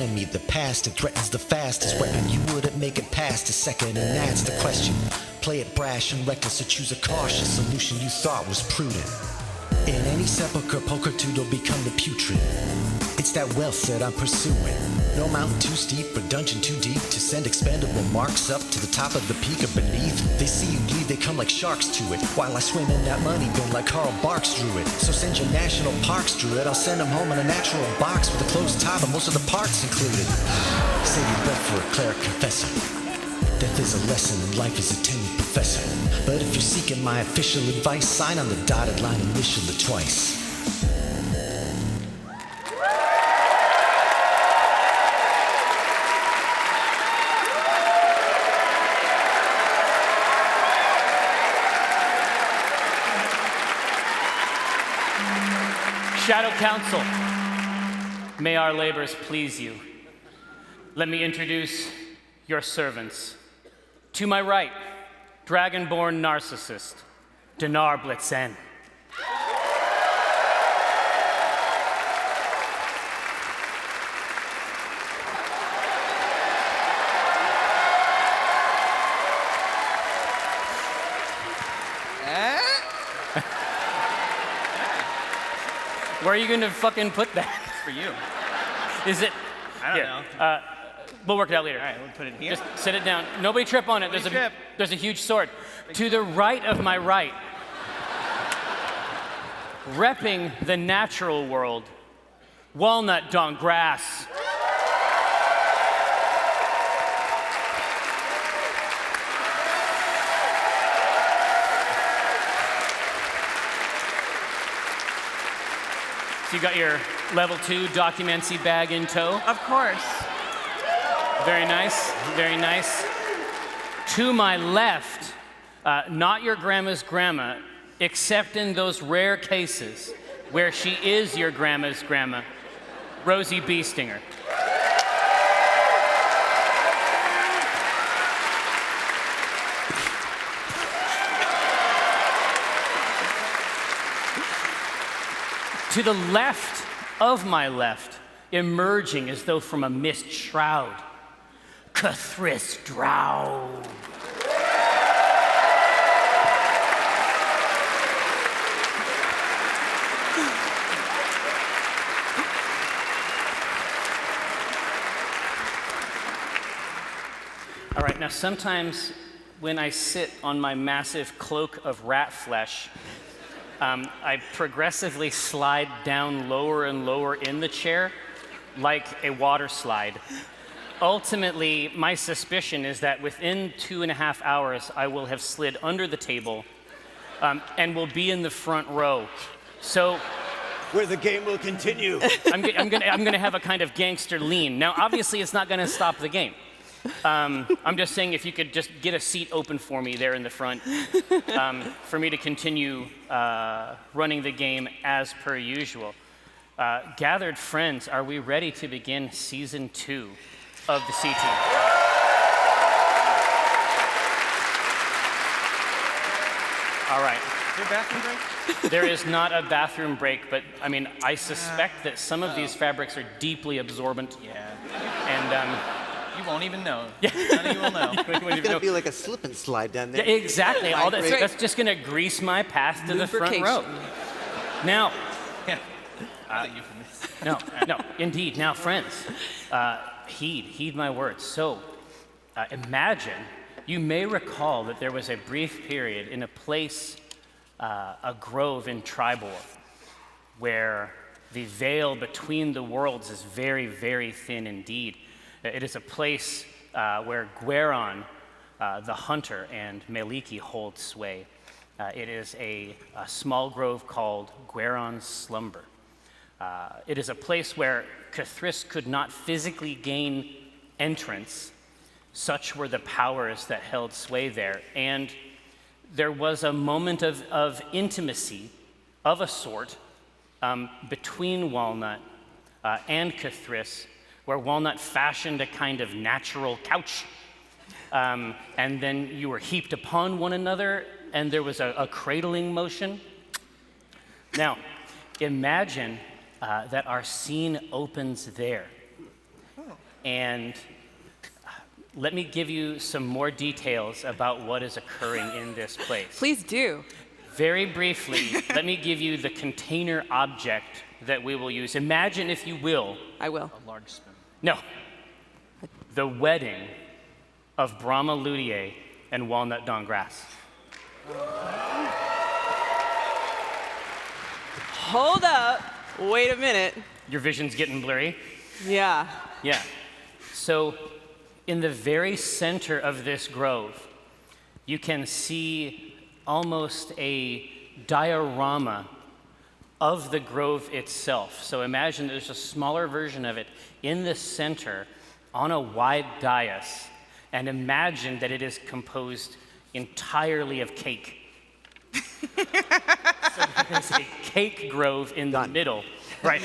enemy. The past, it threatens the fastest weapon. You wouldn't make it past a second, and that's the question. Play it brash and reckless, or choose a cautious solution you thought was prudent. In any sepulcher, pulchritude will become the putrid. It's that wealth that I'm pursuing. No mountain too steep or dungeon too deep to send expendable marks up to the top of the peak or beneath. They see you bleed, they come like sharks to it, while I swim in that money bin like Carl Barks druid. So send your national parks druid, I'll send him home in a natural box with a closed top and most of the parts included. Save your breath for a cleric confessor. Death is a lesson and life is a tenured professor. But if you're seeking my official advice, sign on the dotted line and initial it twice. Shadow Council, may our labors please you. Let me introduce your servants. To my right, Dragonborn narcissist, Donaar Blit'zen. Where are you going to fucking put that? It's for you. Is it? I don't know. We'll work it out later. All right, we'll put it here. Just sit it down. Nobody trip on it. There's a huge sword. To the right of my right, repping the natural world, Walnut Dankgrass. So you got your level 2 documency bag in tow? Of course. Very nice, very nice. To my left, not your grandma's grandma, except in those rare cases where she is your grandma's grandma, Rosie Beestinger. To the left of my left, emerging as though from a mist shroud, Kris Drow'b. All right, now sometimes when I sit on my massive cloak of rat flesh, I progressively slide down lower and lower in the chair like a water slide. Ultimately, my suspicion is that within 2.5 hours, I will have slid under the table and will be in the front row. So, where the game will continue. I'm gonna have a kind of gangster lean. Now, obviously, it's not gonna stop the game. I'm just saying if you could just get a seat open for me there in the front for me to continue running the game as per usual. Gathered friends, are we ready to begin season 2 of the C Team? All right. Is there a bathroom break? There is not a bathroom break, but I mean, I suspect that some of these fabrics are deeply absorbent. Yeah. And you won't even know. Yeah. None of you will know. It's gonna be like a slip and slide down there. Yeah, exactly. All that's just gonna grease my path to the front row. Now, no, indeed. Now, friends, heed my words. So, imagine, you may recall that there was a brief period in a place, a grove in Tribor, where the veil between the worlds is very, very thin indeed. It is a place where Gweiron, the hunter, and Meliki hold sway. It is a small grove called Gweiron's Slumber. It is a place where Kris could not physically gain entrance. Such were the powers that held sway there. And there was a moment of intimacy of a sort between Walnut and Kris, where Walnut fashioned a kind of natural couch. And then you were heaped upon one another, and there was a cradling motion. Now, imagine that our scene opens there. and let me give you some more details about what is occurring in this place. Please do. Very briefly, let me give you the container object that we will use. Imagine, if you will. I will. A large spoon. No. The wedding of Brahma Ludier and Walnut Dankgrass. Hold up. Wait a minute. Your vision's getting blurry? Yeah. Yeah. So, in the very center of this grove, you can see almost a diorama of the grove itself. So imagine there's a smaller version of it in the center on a wide dais, and imagine that it is composed entirely of cake. So there's a cake grove in the middle. Right.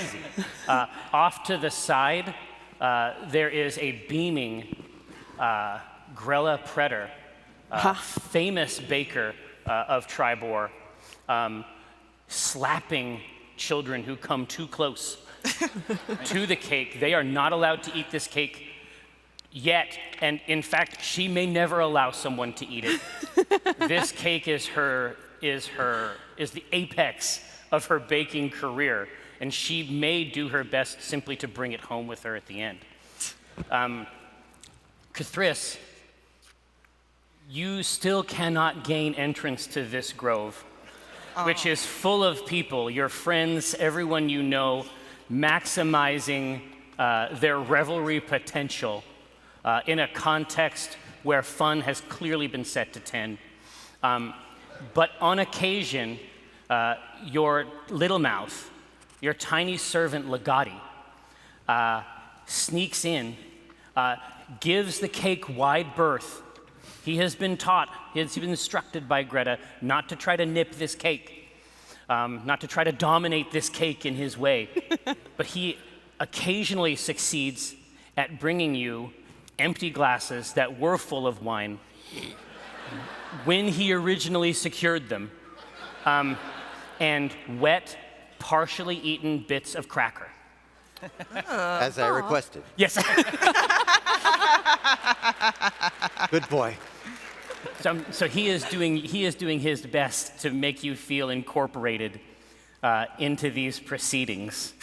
Off to the side, there is a beaming Grella Predator, famous baker of Tribor, slapping children who come too close to the cake. They are not allowed to eat this cake yet, and in fact, she may never allow someone to eat it. This cake is the apex of her baking career, and she may do her best simply to bring it home with her at the end. Kris, you still cannot gain entrance to this grove, which is full of people, your friends, everyone you know, maximizing their revelry potential in a context where fun has clearly been set to 10. But on occasion, your little mouth, your tiny servant Legati, sneaks in, gives the cake wide berth. He has been taught, he has been instructed by Greta not to try to nip this cake, not to try to dominate this cake in his way. But he occasionally succeeds at bringing you empty glasses that were full of wine when he originally secured them, and wet, partially eaten bits of cracker. As I requested. Yes. Good boy. So he is doing his best to make you feel incorporated into these proceedings.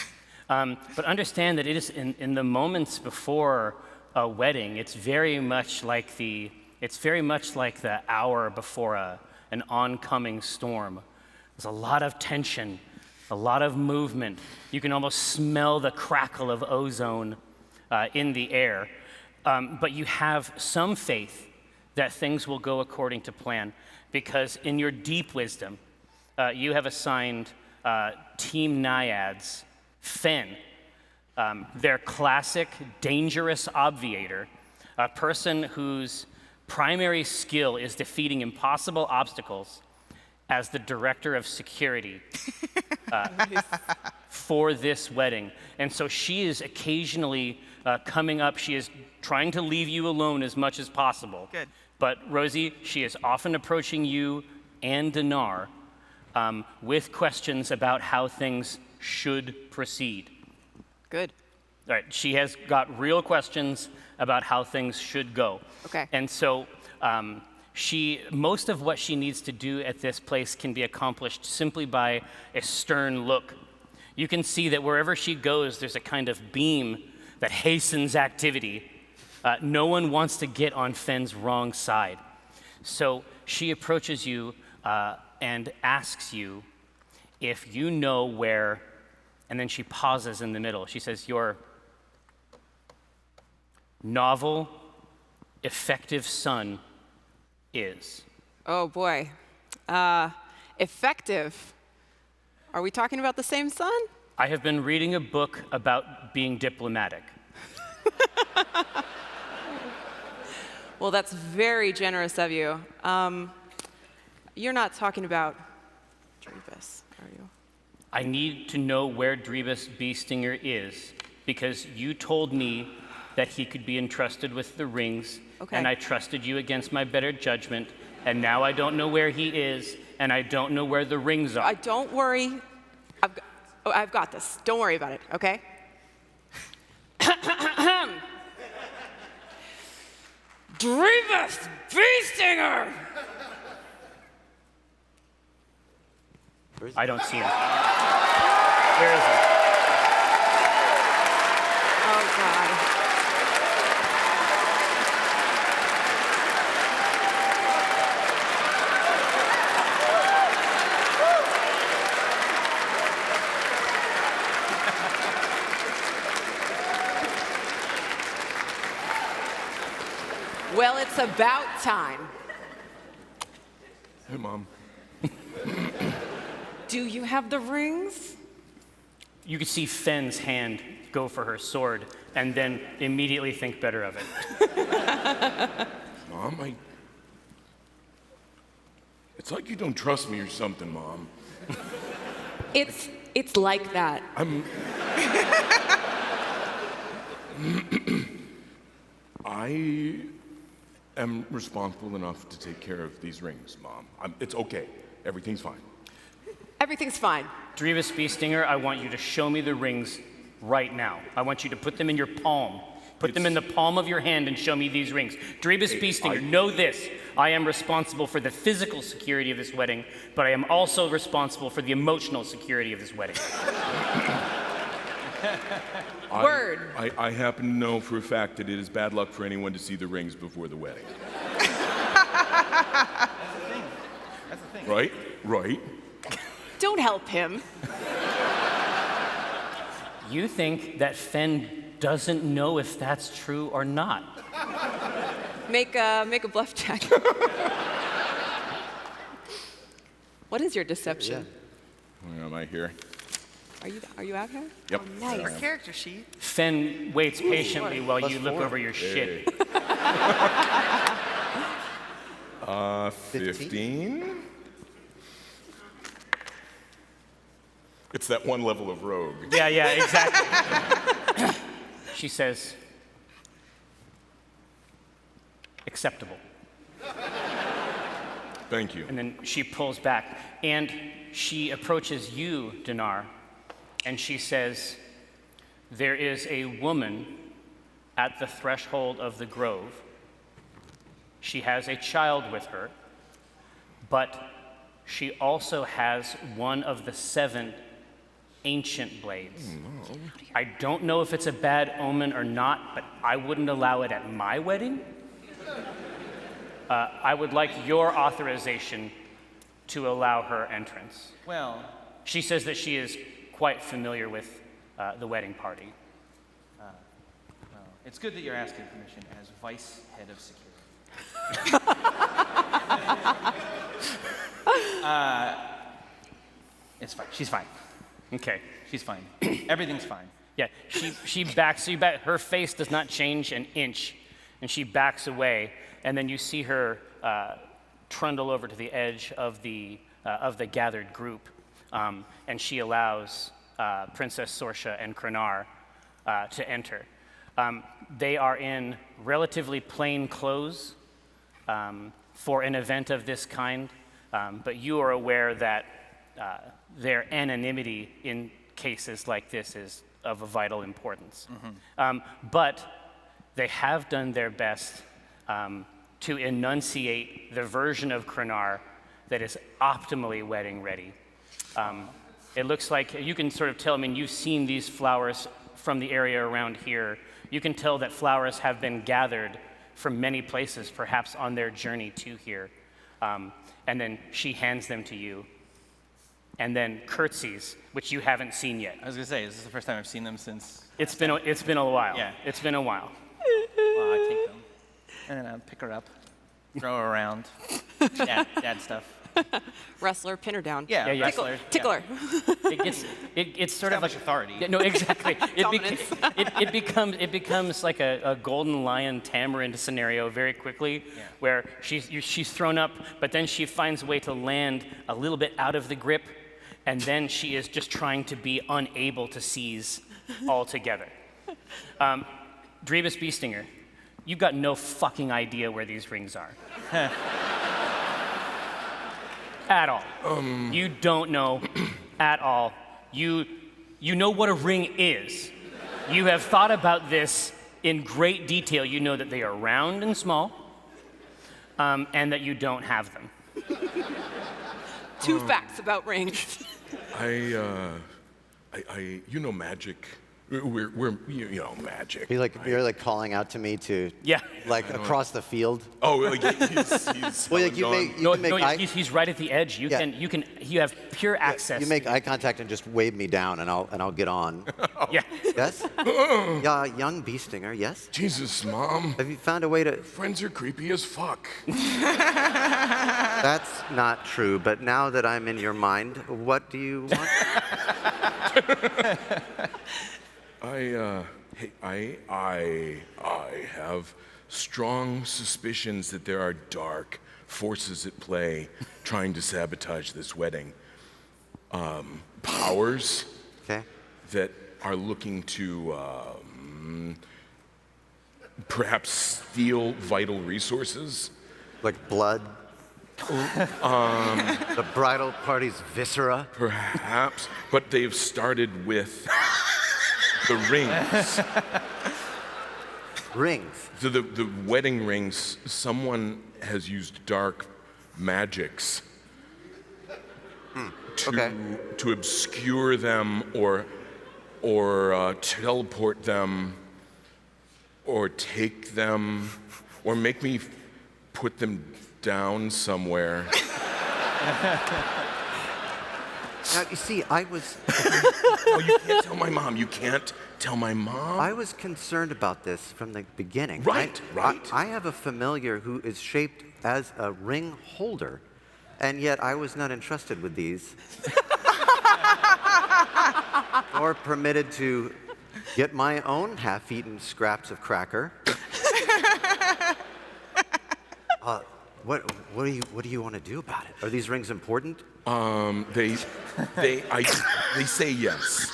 But understand that it is in the moments before a wedding. It's very much like the hour before an oncoming storm. There's a lot of tension, a lot of movement. You can almost smell the crackle of ozone in the air. But you have some faith that things will go according to plan, because in your deep wisdom, you have assigned Team Naiads, Fen, their classic dangerous obviator, a person whose primary skill is defeating impossible obstacles, as the director of security for this wedding. And so she is occasionally coming up. She is trying to leave you alone as much as possible. Good. But Rosie, she is often approaching you and Donaar with questions about how things should proceed. Good. All right, she has got real questions about how things should go. Okay. And so most of what she needs to do at this place can be accomplished simply by a stern look. You can see that wherever she goes, there's a kind of beam that hastens activity. No one wants to get on Fen's wrong side. So she approaches you and asks you if you know where, and then she pauses in the middle. She says, your novel, effective son is. Oh boy. Effective. Are we talking about the same son? I have been reading a book about being diplomatic. Well, that's very generous of you. You're not talking about Driebus, are you? I need to know where Driebus Beestinger is, because you told me that he could be entrusted with the rings, Okay. and I trusted you against my better judgment, and now I don't know where he is, and I don't know where the rings are. Don't worry. I've got this. Don't worry about it, okay? Driebus Beestinger! I don't see him. Where is he? Oh, God. Well, it's about time. Hey, Mom. Do you have the rings? You could see Fenn's hand go for her sword and then immediately think better of it. Mom, It's like you don't trust me or something, Mom. It's like that. I am responsible enough to take care of these rings, Mom. It's okay. Everything's fine. Everything's fine. Driebus Beestinger, I want you to show me the rings right now. I want you to put them in your palm. Put them in the palm of your hand and show me these rings. Driebus Beestinger, know this. I am responsible for the physical security of this wedding, but I am also responsible for the emotional security of this wedding. Word. I happen to know for a fact that it is bad luck for anyone to see the rings before the wedding. That's the thing. Right? Right. Don't help him. You think that Fenn doesn't know if that's true or not. Make a bluff check. What is your deception? Where am I here? Are you out here? Yep. Oh, nice. Our character sheet. Fenn waits patiently while you look +4. over your shit. 15? It's that one level of rogue. Yeah, exactly. She says, acceptable. Thank you. And then she pulls back, and she approaches you, Donaar, and she says, there is a woman at the threshold of the grove. She has a child with her, but she also has one of the 7 ancient blades. I don't know if it's a bad omen or not, but I wouldn't allow it at my wedding. I would like your authorization to allow her entrance. Well, She says that she is quite familiar with the wedding party. it's good that you're asking permission as vice head of security. It's fine. She's fine. Okay. She's fine. Everything's fine. Yeah, she backs, so you bet her face does not change an inch, and she backs away, and then you see her trundle over to the edge of the gathered group, and she allows Princess Sorsha and Kronar to enter. They are in relatively plain clothes for an event of this kind, but you are aware that their anonymity in cases like this is of a vital importance. But they have done their best to enunciate the version of Kronar that is optimally wedding ready. It looks like, you can sort of tell, I mean, you've seen these flowers from the area around here. You can tell that flowers have been gathered from many places, perhaps on their journey to here. And then she hands them to you, and then curtsies, which you haven't seen yet. I was gonna say, is this the first time I've seen them since? It's been a while. Yeah. It's been a while. Well, I take them, and then I pick her up, throw her around, dad stuff. Wrestler, pin her down. Yeah, Yeah. wrestler. Tickler. It's sort of like Establish authority. Yeah, no, exactly. Dominance. It becomes like a golden lion tamarind scenario very quickly, where she's thrown up, but then she finds a way to land a little bit out of the grip, and then she is just trying to be unable to seize altogether. Driebus Beestinger, you've got no fucking idea where these rings are. At all. You don't know at all. You know what a ring is. You have thought about this in great detail. You know that they are round and small. and that you don't have them. 2 facts about rings. You know magic. We're you know magic. You're like calling out to me to Yeah. like across the field. Oh, like he's Well, like you gone. can make He's right at the edge. You have pure access. you make eye contact and just wave me down, and I'll get on. Yeah. Yes? Yeah, young Beestinger. Yes. Jesus, Mom. Have you found a way to? Friends are creepy as fuck. That's not true. But now that I'm in your mind, what do you want? I have strong suspicions that there are dark forces at play trying to sabotage this wedding. Powers Okay. that are looking to perhaps steal vital resources. Like blood. The bridal party's viscera. Perhaps, but they've started with the rings. Rings. So the wedding rings, someone has used dark magics to obscure them or teleport them or take them or make me put them down somewhere. Now, you see, I was Oh, you can't tell my mom. You can't tell my mom. I was concerned about this from the beginning. Right, right. I have a familiar who is shaped as a ring holder, and yet I was not entrusted with these. Or permitted to get my own half-eaten scraps of cracker. What do you want to do about it? Are these rings important? They say yes.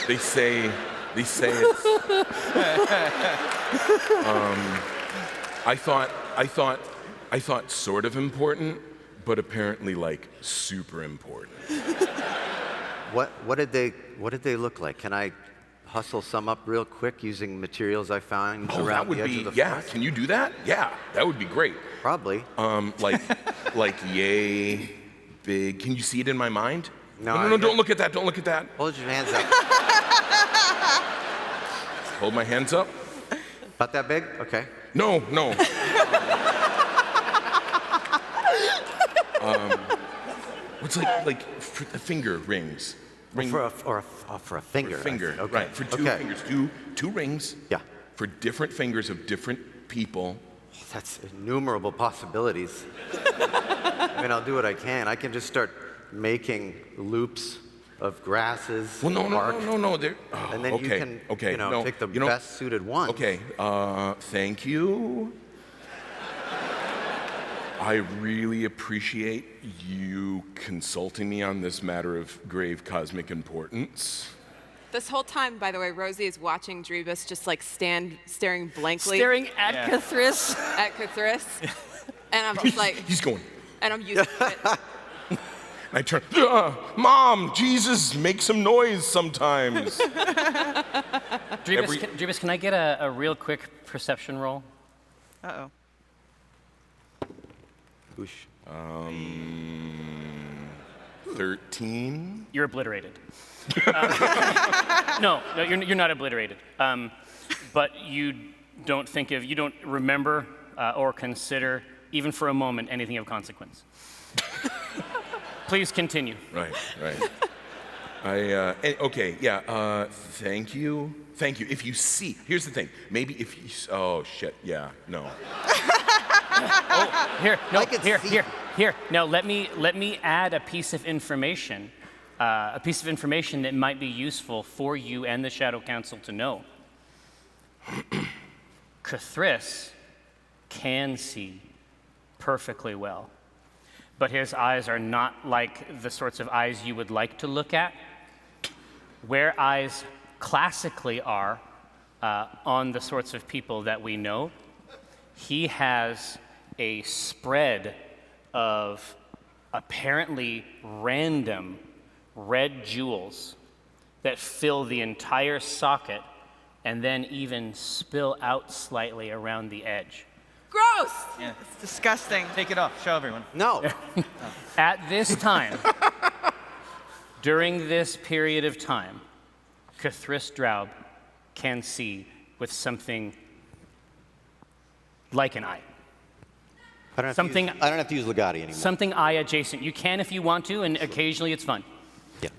They say it's. I thought sort of important, but apparently like super important. What did they look like? Can I hustle some up real quick using materials I found Oh, that around would the edge be of the yeah. forest? Can you do that? Yeah, that would be great. Probably. Like yay big. Can you see it in my mind? No, No, don't look at that. Don't look at that. Hold your hands up. Hold my hands up. About that big? Okay. No. What's like finger rings? Ring For a finger. finger, Okay. right? For two Okay. fingers, two rings. Yeah. For different fingers of different people. That's innumerable possibilities. I mean, I'll do what I can. I can just start making loops of grasses, Well, bark, no. They're, and then okay, you can, okay. No, take the you know- best suited one. Okay, thank you. I really appreciate you consulting me on this matter of grave cosmic importance. This whole time, by the way, Rosie is watching Driebus just like staring blankly Staring at Kris. at Kris. And I'm just like, He's going. and I'm used to it. I turn, Mom, Jesus, make some noise sometimes. Driebus, can I get a real quick perception roll? Uh-oh. Whoosh. 13. You're obliterated. No, you're not obliterated. But you don't remember or consider, even for a moment, anything of consequence. Please continue. Right. Okay, yeah, thank you. If you see, here's the thing. Maybe if you, oh shit, yeah, no. Here. Now let me add a piece of information that might be useful for you and the Shadow Council to know. Kris can see perfectly well, but his eyes are not like the sorts of eyes you would like to look at. Where eyes classically are on the sorts of people that we know, he has a spread of apparently random red jewels that fill the entire socket and then even spill out slightly around the edge. Gross! Yeah. It's disgusting. Take it off. Show everyone. No. At this time, during this period of time, Kris Drow'b can see with something like an eye. I don't have to use Legati anymore. Something eye adjacent. You can if you want to, and occasionally it's fun. Yeah.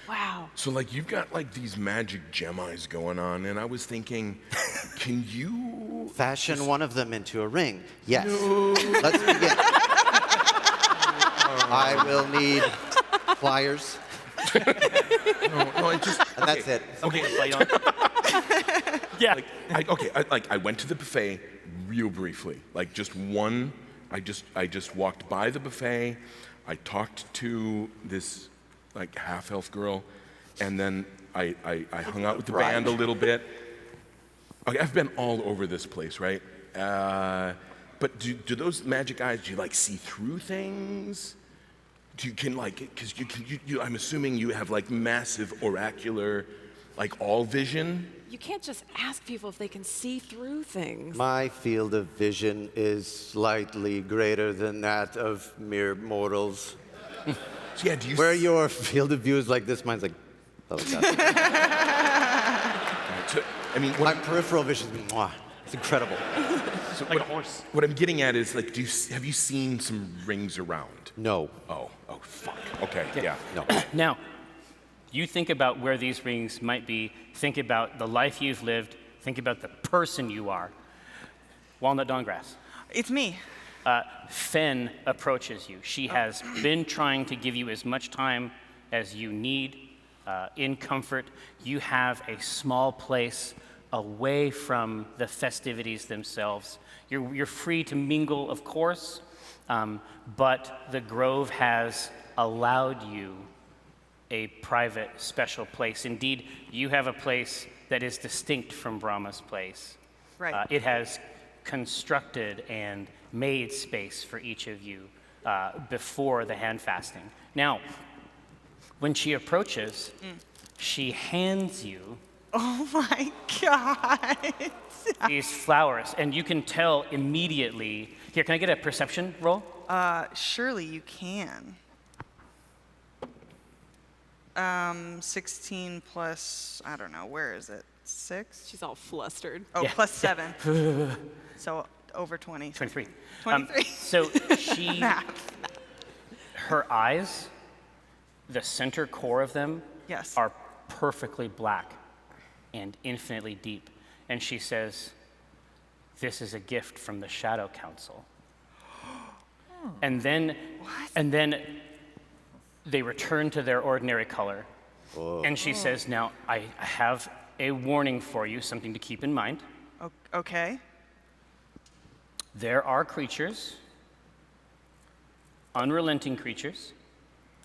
Wow. So like you've got like these magic gem eyes going on, and I was thinking, can you Fashion one of them into a ring. Yes. Let's begin. I will need pliers, No, I just. and that's it. Okay. Yeah. I went to the buffet real briefly, like just one. I just walked by the buffet. I talked to this like half-elf girl, and then I hung out with the band a little bit. Okay, I've been all over this place, right? But do those magic eyes? Do you like see through things? Do you can like because you I'm assuming you have like massive oracular, like all vision. You can't just ask people if they can see through things. My field of vision is slightly greater than that of mere mortals. So yeah, do you? Where your field of view is like this, mine's like, oh god. So, I mean, My peripheral vision, mwah, it's incredible. Like a horse. what I'm getting at is like, have you seen some rings around? No. Oh, fuck. Okay, yeah. No. Now, you think about where these rings might be. Think about the life you've lived. Think about the person you are. Walnut Dankgrass. It's me. Fen approaches you. She has been trying to give you as much time as you need in comfort. You have a small place away from the festivities themselves. You're free to mingle, of course, but the Grove has allowed you a private, special place. Indeed, you have a place that is distinct from Brahma's place. Right. It has constructed and made space for each of you before the hand fasting. Now, when she approaches, she hands you Oh my God. these flowers, and you can tell immediately. Here, can I get a perception roll? Surely you can. 16 plus, I don't know, where is it? 6? She's all flustered. Oh, Yeah. plus 7. So over 20. 23. 23. So she, her eyes, the center core of them, Yes. are perfectly black and infinitely deep. And she says, "This is a gift from the Shadow Council." And then, they return to their ordinary color. And she says, "Now I have a warning for you, something to keep in mind. Okay. There are creatures, unrelenting creatures,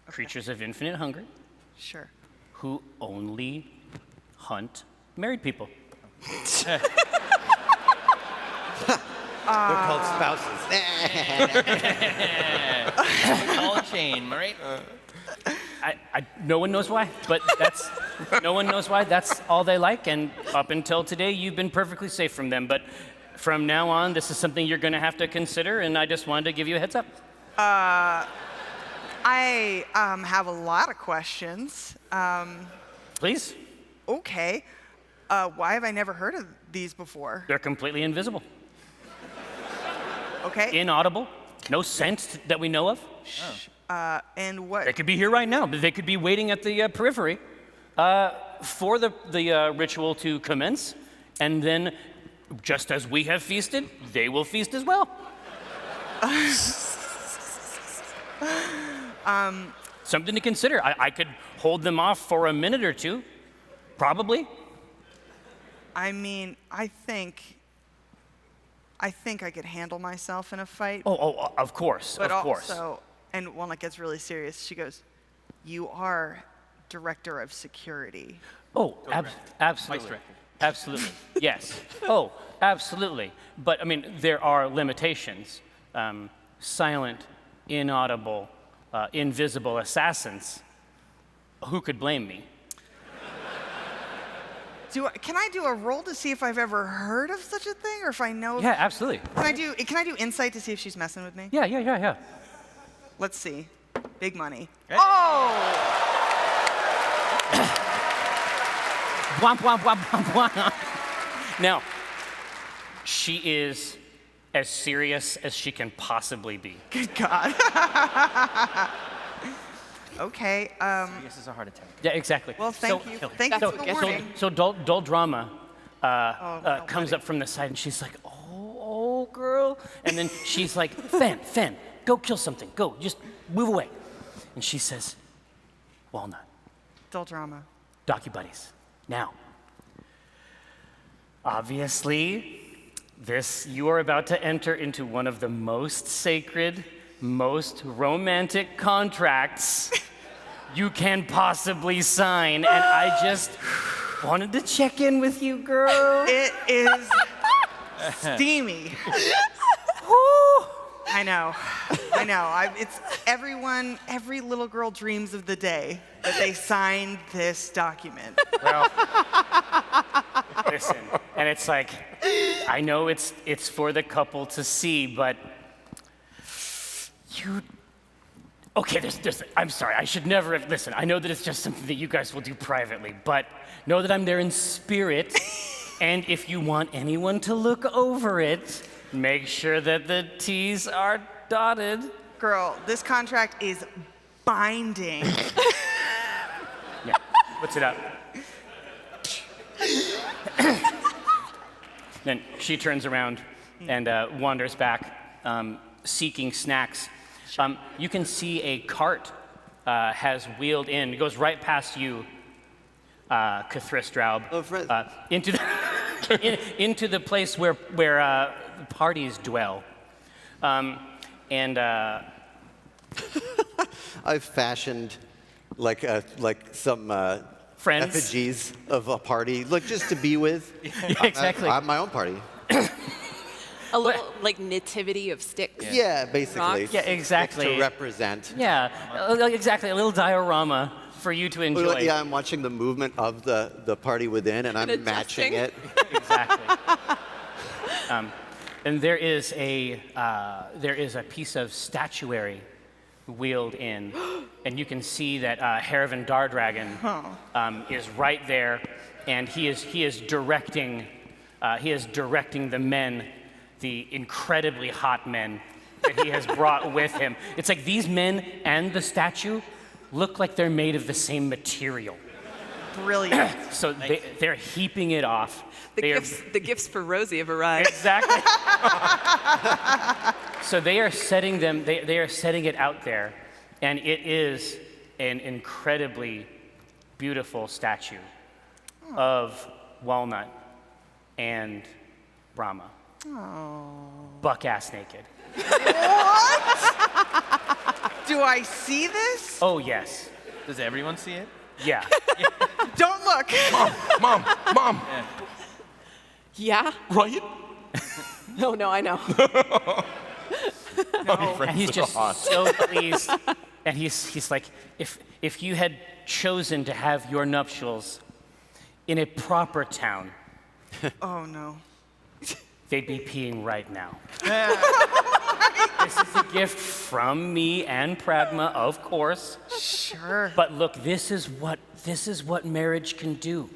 creatures of infinite hunger, Sure. who only hunt married people." They're called spouses. Ball and chain, right? No one knows why, but no one knows why. That's all they like, and up until today, you've been perfectly safe from them. But from now on, this is something you're going to have to consider, and I just wanted to give you a heads up. I have a lot of questions. Please, Okay. Why have I never heard of these before? they're completely invisible, Okay. inaudible, no scent that we know of. And what? They could be here right now, but they could be waiting at the periphery for the ritual to commence, and then, just as we have feasted, they will feast as well. Something to consider. I could hold them off for a minute or two, probably. I mean, I think I could handle myself in a fight. Oh, of course, But of course. also, and when it gets really serious, she goes, "You are director of security." Oh, absolutely. Absolutely. Yes. Oh, absolutely. But I mean, there are limitations. Silent, inaudible, invisible assassins. Who could blame me? Can I do a roll to see if I've ever heard of such a thing, or if I know? Yeah, absolutely. Can I do insight to see if she's messing with me? Yeah. Let's see. Big money. Okay. Oh! Womp, womp, womp, womp, womp. Now, she is as serious as she can possibly be. Good God. Okay. This is a heart attack. Yeah, exactly. Well, thank you. Thank you That's for what the gets me. warning. So Drama no, comes buddy. up from the side, and she's like, oh, girl. And then she's like, Fen, go kill something. Go, just move away. And she says, Walnut, Dull drama. docu-buddies, now. Obviously, you are about to enter into one of the most sacred, most romantic contracts you can possibly sign, and I just wanted to check in with you, girl. It is steamy. I know. It's every little girl dreams of the day that they signed this document. Well, listen, and it's like, I know it's for the couple to see, but okay, I'm sorry, I should never have, listen, I know that it's just something that you guys will do privately, but know that I'm there in spirit, and if you want anyone to look over it, make sure that the T's are dotted. Girl, this contract is binding. Yeah, puts it up. Then she turns around and wanders back, seeking snacks. You can see a cart has wheeled in. It goes right past you, Kris Drow'b, Oh, Fred. into the place where parties dwell. I've fashioned like some Friends. effigies of a party, like just to be with. Yeah, exactly. I have my own party. A little like nativity of sticks. Yeah, basically. Rocks. Yeah, exactly. To represent. Yeah, exactly. A little diorama for you to enjoy. Yeah, I'm watching the movement of the party within, and I'm matching adjusting. it. Exactly. And there is a piece of statuary wheeled in, and you can see that Harrivan Dardragon is right there, and he is directing the men, the incredibly hot men that he has brought with him. It's like these men and the statue look like they're made of the same material. Brilliant. So they're heaping it off. The gifts for Rosie have arrived. Exactly. So they are setting them. They are setting it out there, and it is an incredibly beautiful statue of Walnut and Brahma. Buck ass naked. Do I see this? Oh yes. Does everyone see it? Yeah. Don't look. Mom, Yeah? right? No, I know. And he's just so pleased. And he's like, if you had chosen to have your nuptials in a proper town, Oh no. they'd be peeing right now. This is a gift from me and Pragma, of course. Sure. But look, this is what marriage can do.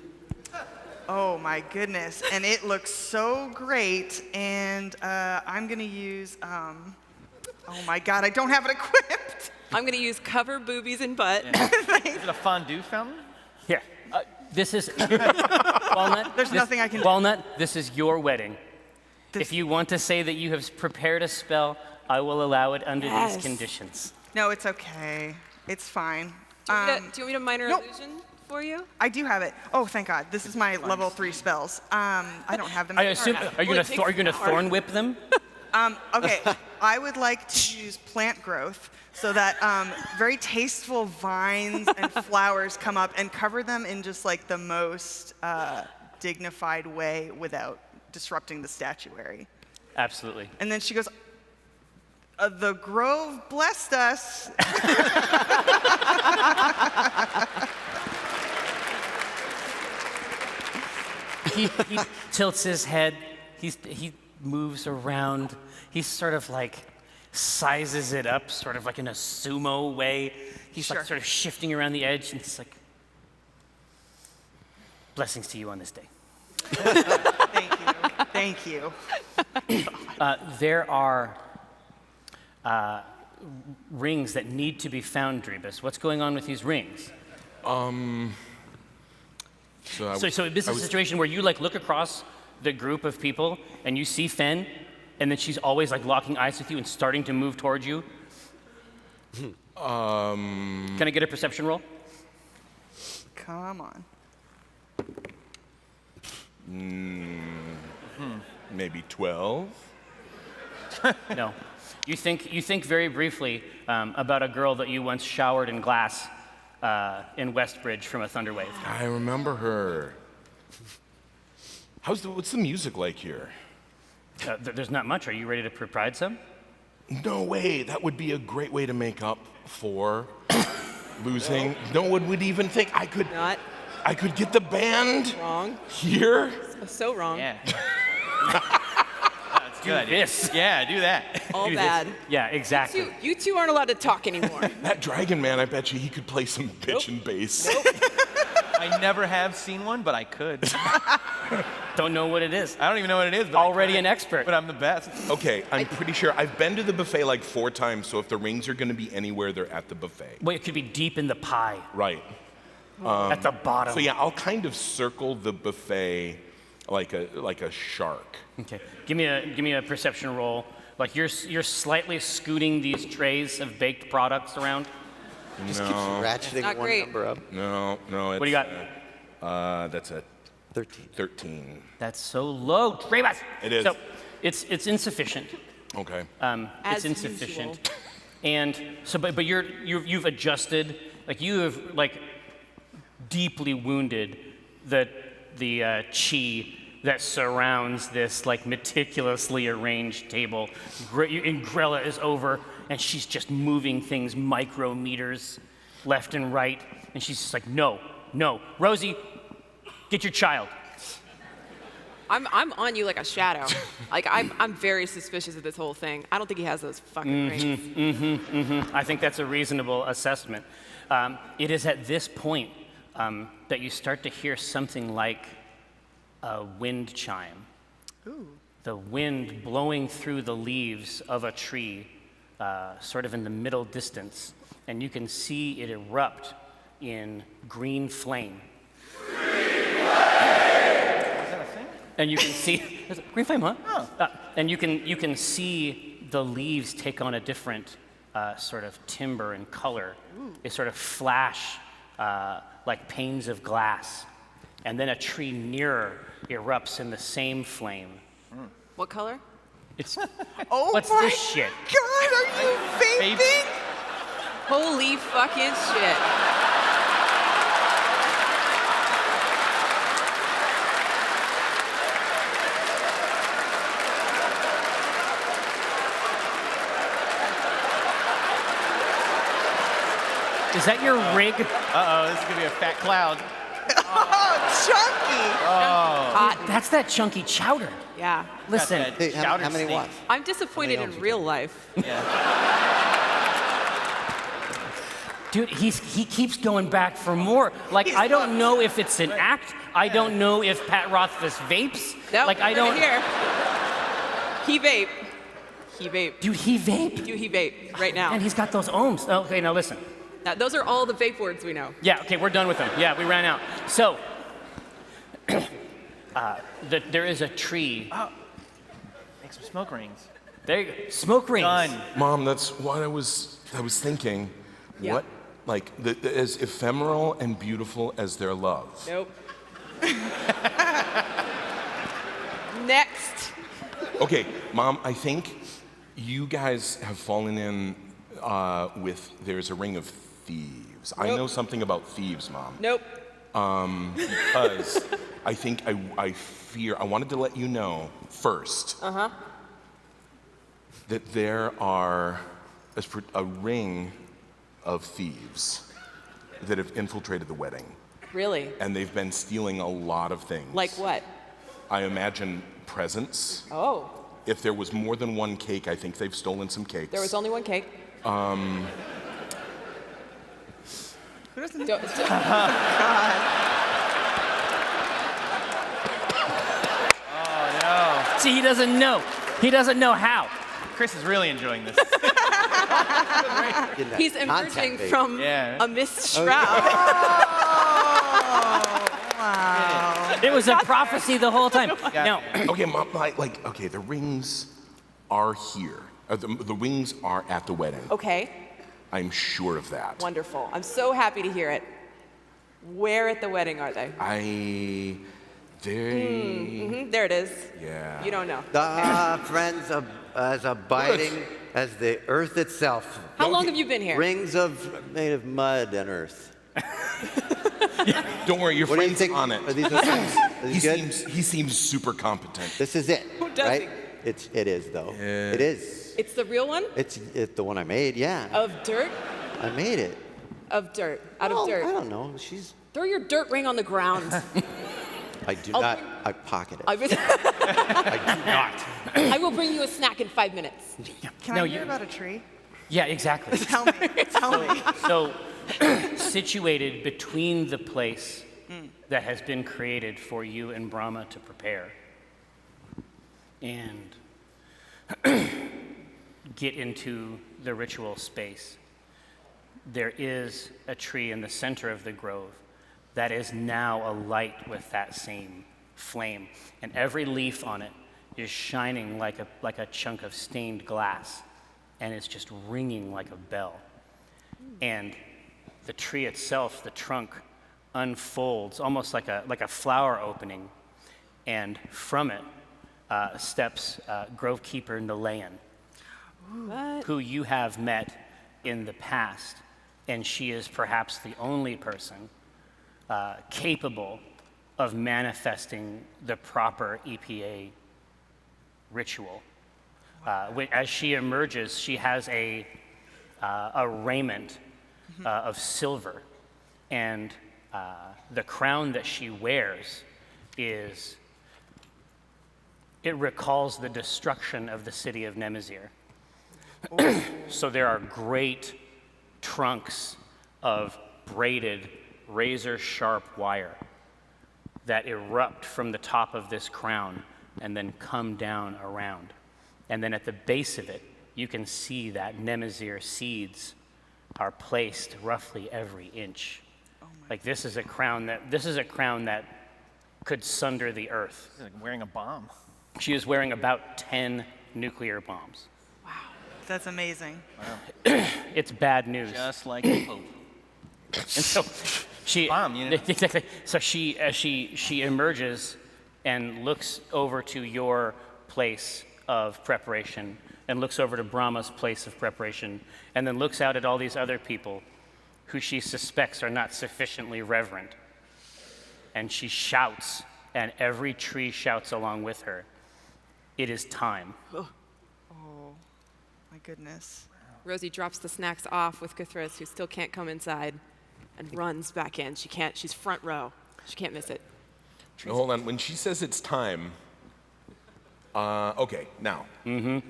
Oh my goodness. And it looks so great. And I'm gonna use oh my God, I don't have it equipped. I'm going to use cover boobies and butt. Is it a fondue fountain? Here, this is Walnut. There's nothing I can do. Walnut, this is your wedding. If you want to say that you have prepared a spell, I will allow it under Yes. these conditions. No, it's okay. It's fine. Do you want me to minor nope. illusion for you? I do have it. Oh, thank God. This is my level 3 spells. I don't have them. I assume. Are you Well, it gonna takes an hour. thorn whip them? Okay, I would like to use plant growth so that very tasteful vines and flowers come up and cover them in just like the most dignified way without disrupting the statuary. Absolutely. And then she goes, the grove blessed us. he tilts his head. He moves around. He sort of like sizes it up, sort of like in a sumo way. He's like sort of shifting around the edge, and he's like, blessings to you on this day. Thank you. There are rings that need to be found, Driebus. What's going on with these rings? So this is a situation where you like look across the group of people and you see Fen, and then she's always like locking eyes with you and starting to move towards you. Can I get a perception roll? Come on. Maybe 12. No. You think very briefly about a girl that you once showered in glass in Westbridge from a thunder wave. I remember her. What's the music like here? There's not much. Are you ready to provide some? No way. That would be a great way to make up for losing. No one would even think I could. Not I could get the band wrong. here. So wrong. Yeah. That's good. This. Yeah, do that. All Do this. bad. Yeah, exactly. You two aren't allowed to talk anymore. That dragon man, I bet you he could play some bitchin' bass. I never have seen one, but I could. Don't know what it is. I don't even know what it is, but Already an expert. But I'm the best. Okay, I'm pretty sure I've been to the buffet like 4 times, so if the rings are gonna be anywhere, they're at the buffet. Wait, it could be deep in the pie, Right. at the bottom. So yeah, I'll kind of circle the buffet like a shark. Okay. Give me a perception roll. Like you're slightly scooting these trays of baked products around. Just keeps ratcheting not one great. number up. No, it's, What do you got? That's a 13. 13. That's so low, Driebus. It is. So it's insufficient. Okay. As It's insufficient. usual. And so, but you've adjusted. Like you have like deeply wounded the chi that surrounds this like meticulously arranged table. And Grella is over, and she's just moving things micrometers left and right, and she's just like, no, Rosie, get your child. I'm on you like a shadow. Like I'm very suspicious of this whole thing. I don't think he has those fucking rings. I think that's a reasonable assessment. It is at this point that you start to hear something like a wind chime. Ooh. The wind blowing through the leaves of a tree, sort of in the middle distance, and you can see it erupt in green flame. And you can see green flame, huh? Oh. And you can see the leaves take on a different sort of timbre and color. Ooh. They sort of flash like panes of glass, and then a tree nearer erupts in the same flame. What color? It's Oh what's my this shit? God, are you vaping? Holy fucking shit. Is that your rig? Uh-oh, this is gonna be a fat cloud. Oh, chunky. Cotton. That's that chunky chowder. Yeah. Listen, Got that Hey, how chowder many snake. watts? I'm disappointed in real life. dude, he keeps going back for more. Like, I don't know if it's an act. I don't know if Pat Rothfuss vapes. Nope, Like, I don't. Here. He vape. He vape. Dude, he vape. Do he vape right now? And he's got those ohms. Okay, now listen. Now, those are all the vape words we know. Yeah, okay, we're done with them. Yeah, we ran out. So, there is a tree. Make some smoke rings. There you go. Smoke rings. Done. Mom, that's what I was thinking. Yeah. What, like, as ephemeral and beautiful as their love. Nope. Next. Okay, Mom, I think you guys have fallen in with there's a ring of thieves. I Nope. know something about thieves, Mom. Nope. Because I think I fear, I wanted to let you know first that there are a ring of thieves that have infiltrated the wedding. Really? And they've been stealing a lot of things. Like what? I imagine presents. Oh, If there was more than one cake, I think they've stolen some cakes. there was only one cake. Who doesn't? Don't- See, he doesn't know. He doesn't know how. Kris is really enjoying this. Getting that He's contact emerging bait. from Yeah. a mist shroud. Wow. It was a prophecy the whole time. Now, Okay, okay, the rings are here. The rings are at the wedding. Okay, I'm sure of that. wonderful. I'm so happy to hear it. Where at the wedding are they? There it is. Yeah. You don't know. Friends as abiding as the earth itself. How long have you been here? Rings made of mud and earth. Don't worry, your What do you friend's think? on it. Are these are He good? seems super competent. This is it, Who does right? It is though. It is. It's the real one? It's the one I made. Yeah, Of dirt? I made it. Of dirt. Out Well, of dirt. I don't know. She's. Throw your dirt ring on the ground. I do I'll not. bring- I pocket it. I will- I do not. I will bring you a snack in 5 minutes. Can No, I hear you- about a tree? yeah, exactly. Tell me. Tell me. So, situated between the place that has been created for you and Brahma to prepare and get into the ritual space, there is a tree in the center of the grove that is now alight with that same flame. And every leaf on it is shining like a chunk of stained glass, and it's just ringing like a bell. And the tree itself, the trunk, unfolds almost like a flower opening, and from it steps Grovekeeper Nalayan, What? who you have met in the past, and she is perhaps the only person capable of manifesting the proper EPA ritual. As she emerges, she has a raiment of silver, and the crown that she wears it recalls the destruction of the city of Nemazir. So there are great trunks of braided, razor-sharp wire that erupt from the top of this crown and then come down around. And then at the base of it, you can see that Nemazir seeds are placed roughly every inch. Like this is a crown that could sunder the earth. He's like wearing a bomb. She is wearing about 10 nuclear bombs. That's amazing. It's bad news. Just like the Pope. And so she Bomb, you know? exactly. So she emerges and looks over to your place of preparation, and looks over to Brahma's place of preparation, and then looks out at all these other people who she suspects are not sufficiently reverent. And she shouts, and every tree shouts along with her. It is time. Oh, my goodness. Rosie drops the snacks off with Kris, who still can't come inside, and runs back in. She's front row. She can't miss it. Now, hold on. When she says it's time, okay, now, are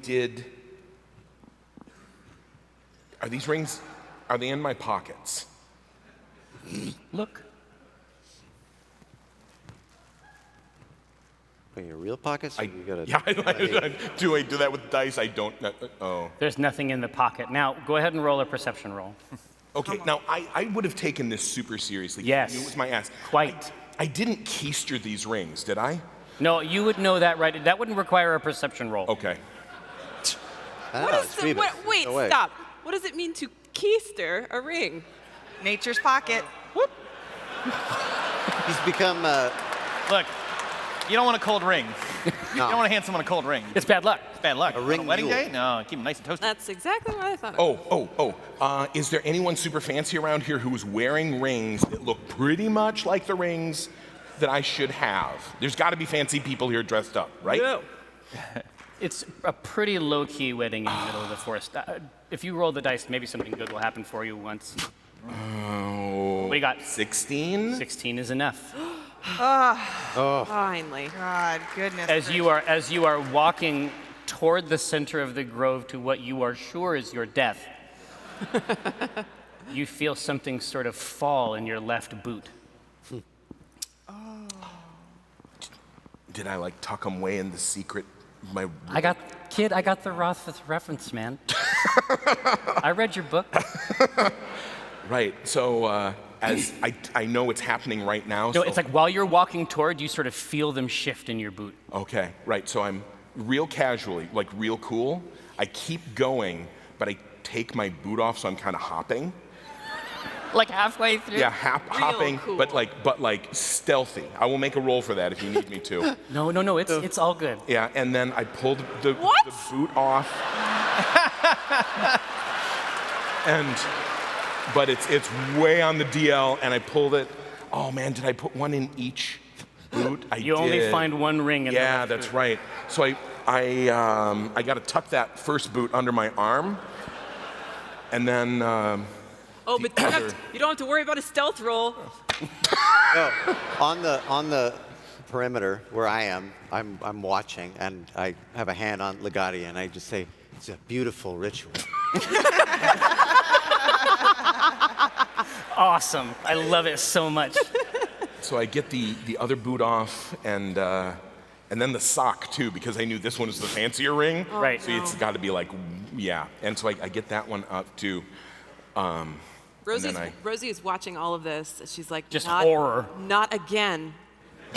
these rings, are they in my pockets? Look. In your real pockets? Or you gotta, Do I do that with dice? I don't, oh. There's nothing in the pocket. Now, go ahead and roll a perception roll. Okay, now, I would have taken this super seriously. Yes. You knew it was my ass. Quite. I didn't keister these rings, did I? No, you would know that, right? That wouldn't require a perception roll. Okay. Wait, stop. What does it mean to keister a ring? Nature's pocket. He's become. Look, you don't want a cold ring. You No. don't want to hand someone a cold ring. It's bad luck. It's bad luck. A ring On a wedding mule. day? No, keep them nice and toasty. That's exactly what I thought. Is there anyone super fancy around here who is wearing rings that look pretty much like the rings that I should have? There's got to be fancy people here dressed up, right? No. It's a pretty low-key wedding in the middle of the forest. If you roll the dice, maybe something good will happen for you once. Oh. What do you got? 16? 16 is enough. Finally. God, goodness. As you are walking toward the center of the grove to what you are sure is your death, you feel something sort of fall in your left boot. Did I like tuck them way in the secret? I got the Rothfuss reference, man. I read your book. Right. So as I know it's happening right now. No, so, it's like while you're walking toward, you sort of feel them shift in your boot. Okay. Right. So I'm real casually, like real cool. I keep going, but I take my boot off, so I'm kind of hopping. Like halfway through? Yeah, hopping, cool. but like stealthy. I will make a roll for that if you need me to. No, it's all good. Yeah, and then I pulled the What? boot off. But it's way on the DL, and I pulled it. Oh man, did I put one in each boot? I You did. only find one ring in the Yeah, left that's boot. right. So I got to tuck that first boot under my arm, and then. Oh, but you don't have to worry about a stealth roll. No, on the perimeter where I am, I'm watching, and I have a hand on Legati, and I just say, "It's a beautiful ritual." Awesome. I love it so much. So I get the other boot off, and then the sock too, because I knew this one was the fancier ring. Right. So it's got to be like, yeah. And so I get that one up too. Rosie is watching all of this. She's like, Just not, horror. Not again.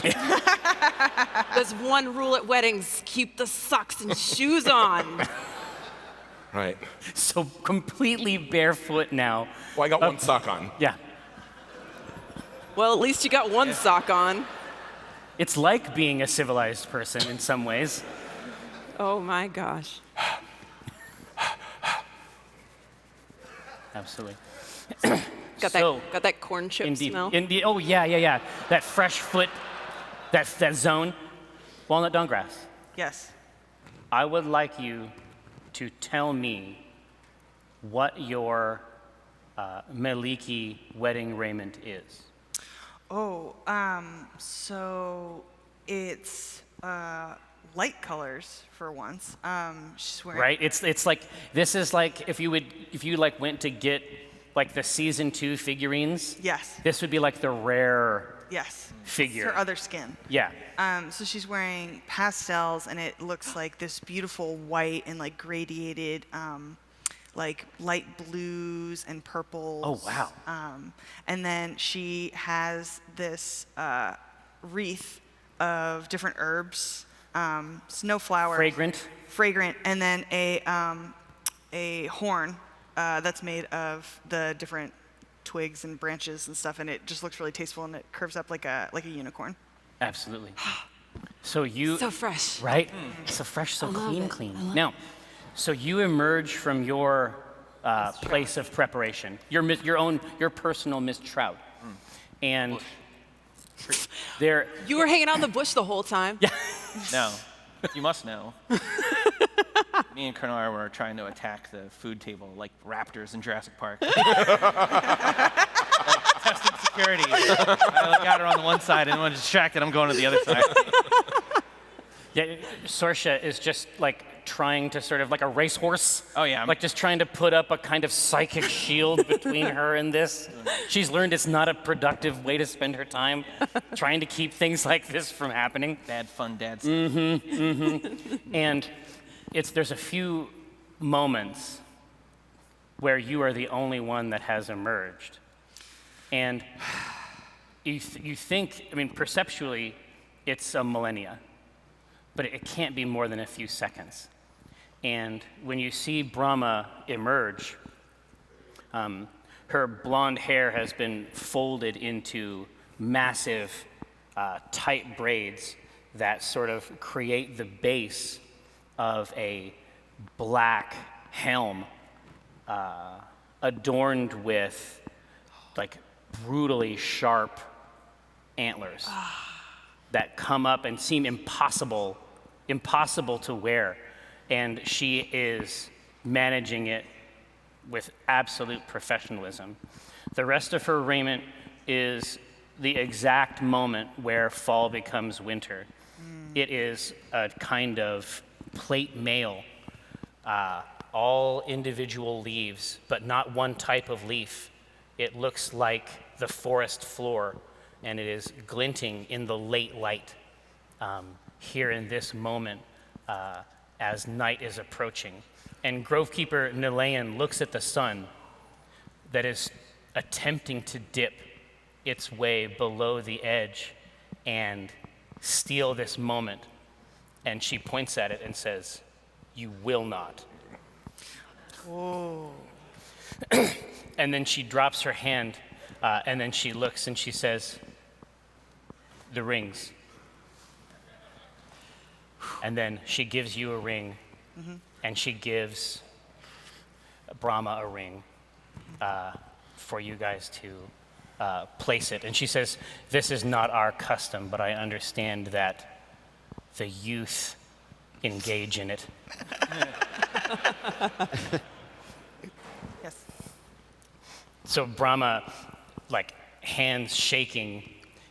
There's one rule at weddings: keep the socks and shoes on. Right. So completely barefoot now. Well, I got one sock on. Yeah. Well, at least you got one sock on. It's like being a civilized person in some ways. Oh my gosh. Absolutely. Got that corn chip Indeed. smell. Oh, yeah. That fresh foot, that zone. Walnut Dankgrass. Yes. I would like you to tell me what your Maliki wedding raiment is. Oh, so it's light colors for once. She's wearing. Right? It's like, this is like if you like went to get like the season 2 figurines. Yes. This would be like the rare Yes. figure. It's her other skin. Yeah. So she's wearing pastels, and it looks like this beautiful white and like gradiated, like light blues and purples. Oh, wow. And then she has this wreath of different herbs, snowflower. Fragrant, and then a horn that's made of the different twigs and branches and stuff, and it just looks really tasteful, and it curves up like a unicorn. Absolutely. So you. So fresh. Right? So fresh, so I love it. clean. I love Now, so you emerge from your place of preparation, your personal Miss Shroud, and there. You were hanging out in the bush the whole time. Yeah. No, you must know. Me and Donaar were trying to attack the food table like raptors in Jurassic Park. Testing security. I got her on the one side, and when distracted, I'm going to the other side. Yeah, Sorsha is just like trying to sort of like a racehorse. Oh, yeah. Like just trying to put up a kind of psychic shield between her and this. She's learned it's not a productive way to spend her time, trying to keep things like this from happening. Bad fun, Dad. And there's a few moments where you are the only one that has emerged. And you think, I mean, perceptually, it's a millennia, but it can't be more than a few seconds. And when you see Brahma emerge, her blonde hair has been folded into massive, tight braids that sort of create the base of a black helm adorned with like brutally sharp antlers that come up and seem impossible to wear. And she is managing it with absolute professionalism. The rest of her raiment is the exact moment where fall becomes winter. It is a kind of plate mail, all individual leaves, but not one type of leaf. It looks like the forest floor, and it is glinting in the late light here in this moment as night is approaching. And Grovekeeper Nilayan looks at the sun that is attempting to dip its way below the edge and steal this moment. And she points at it and says, "You will not." Whoa. And then she drops her hand, and then she looks and she says, "The rings." And then she gives you a ring, and she gives Brahma a ring for you guys to place it. And she says, "This is not our custom, but I understand that the youth engage in it." Yes. So Brahma, like hands shaking,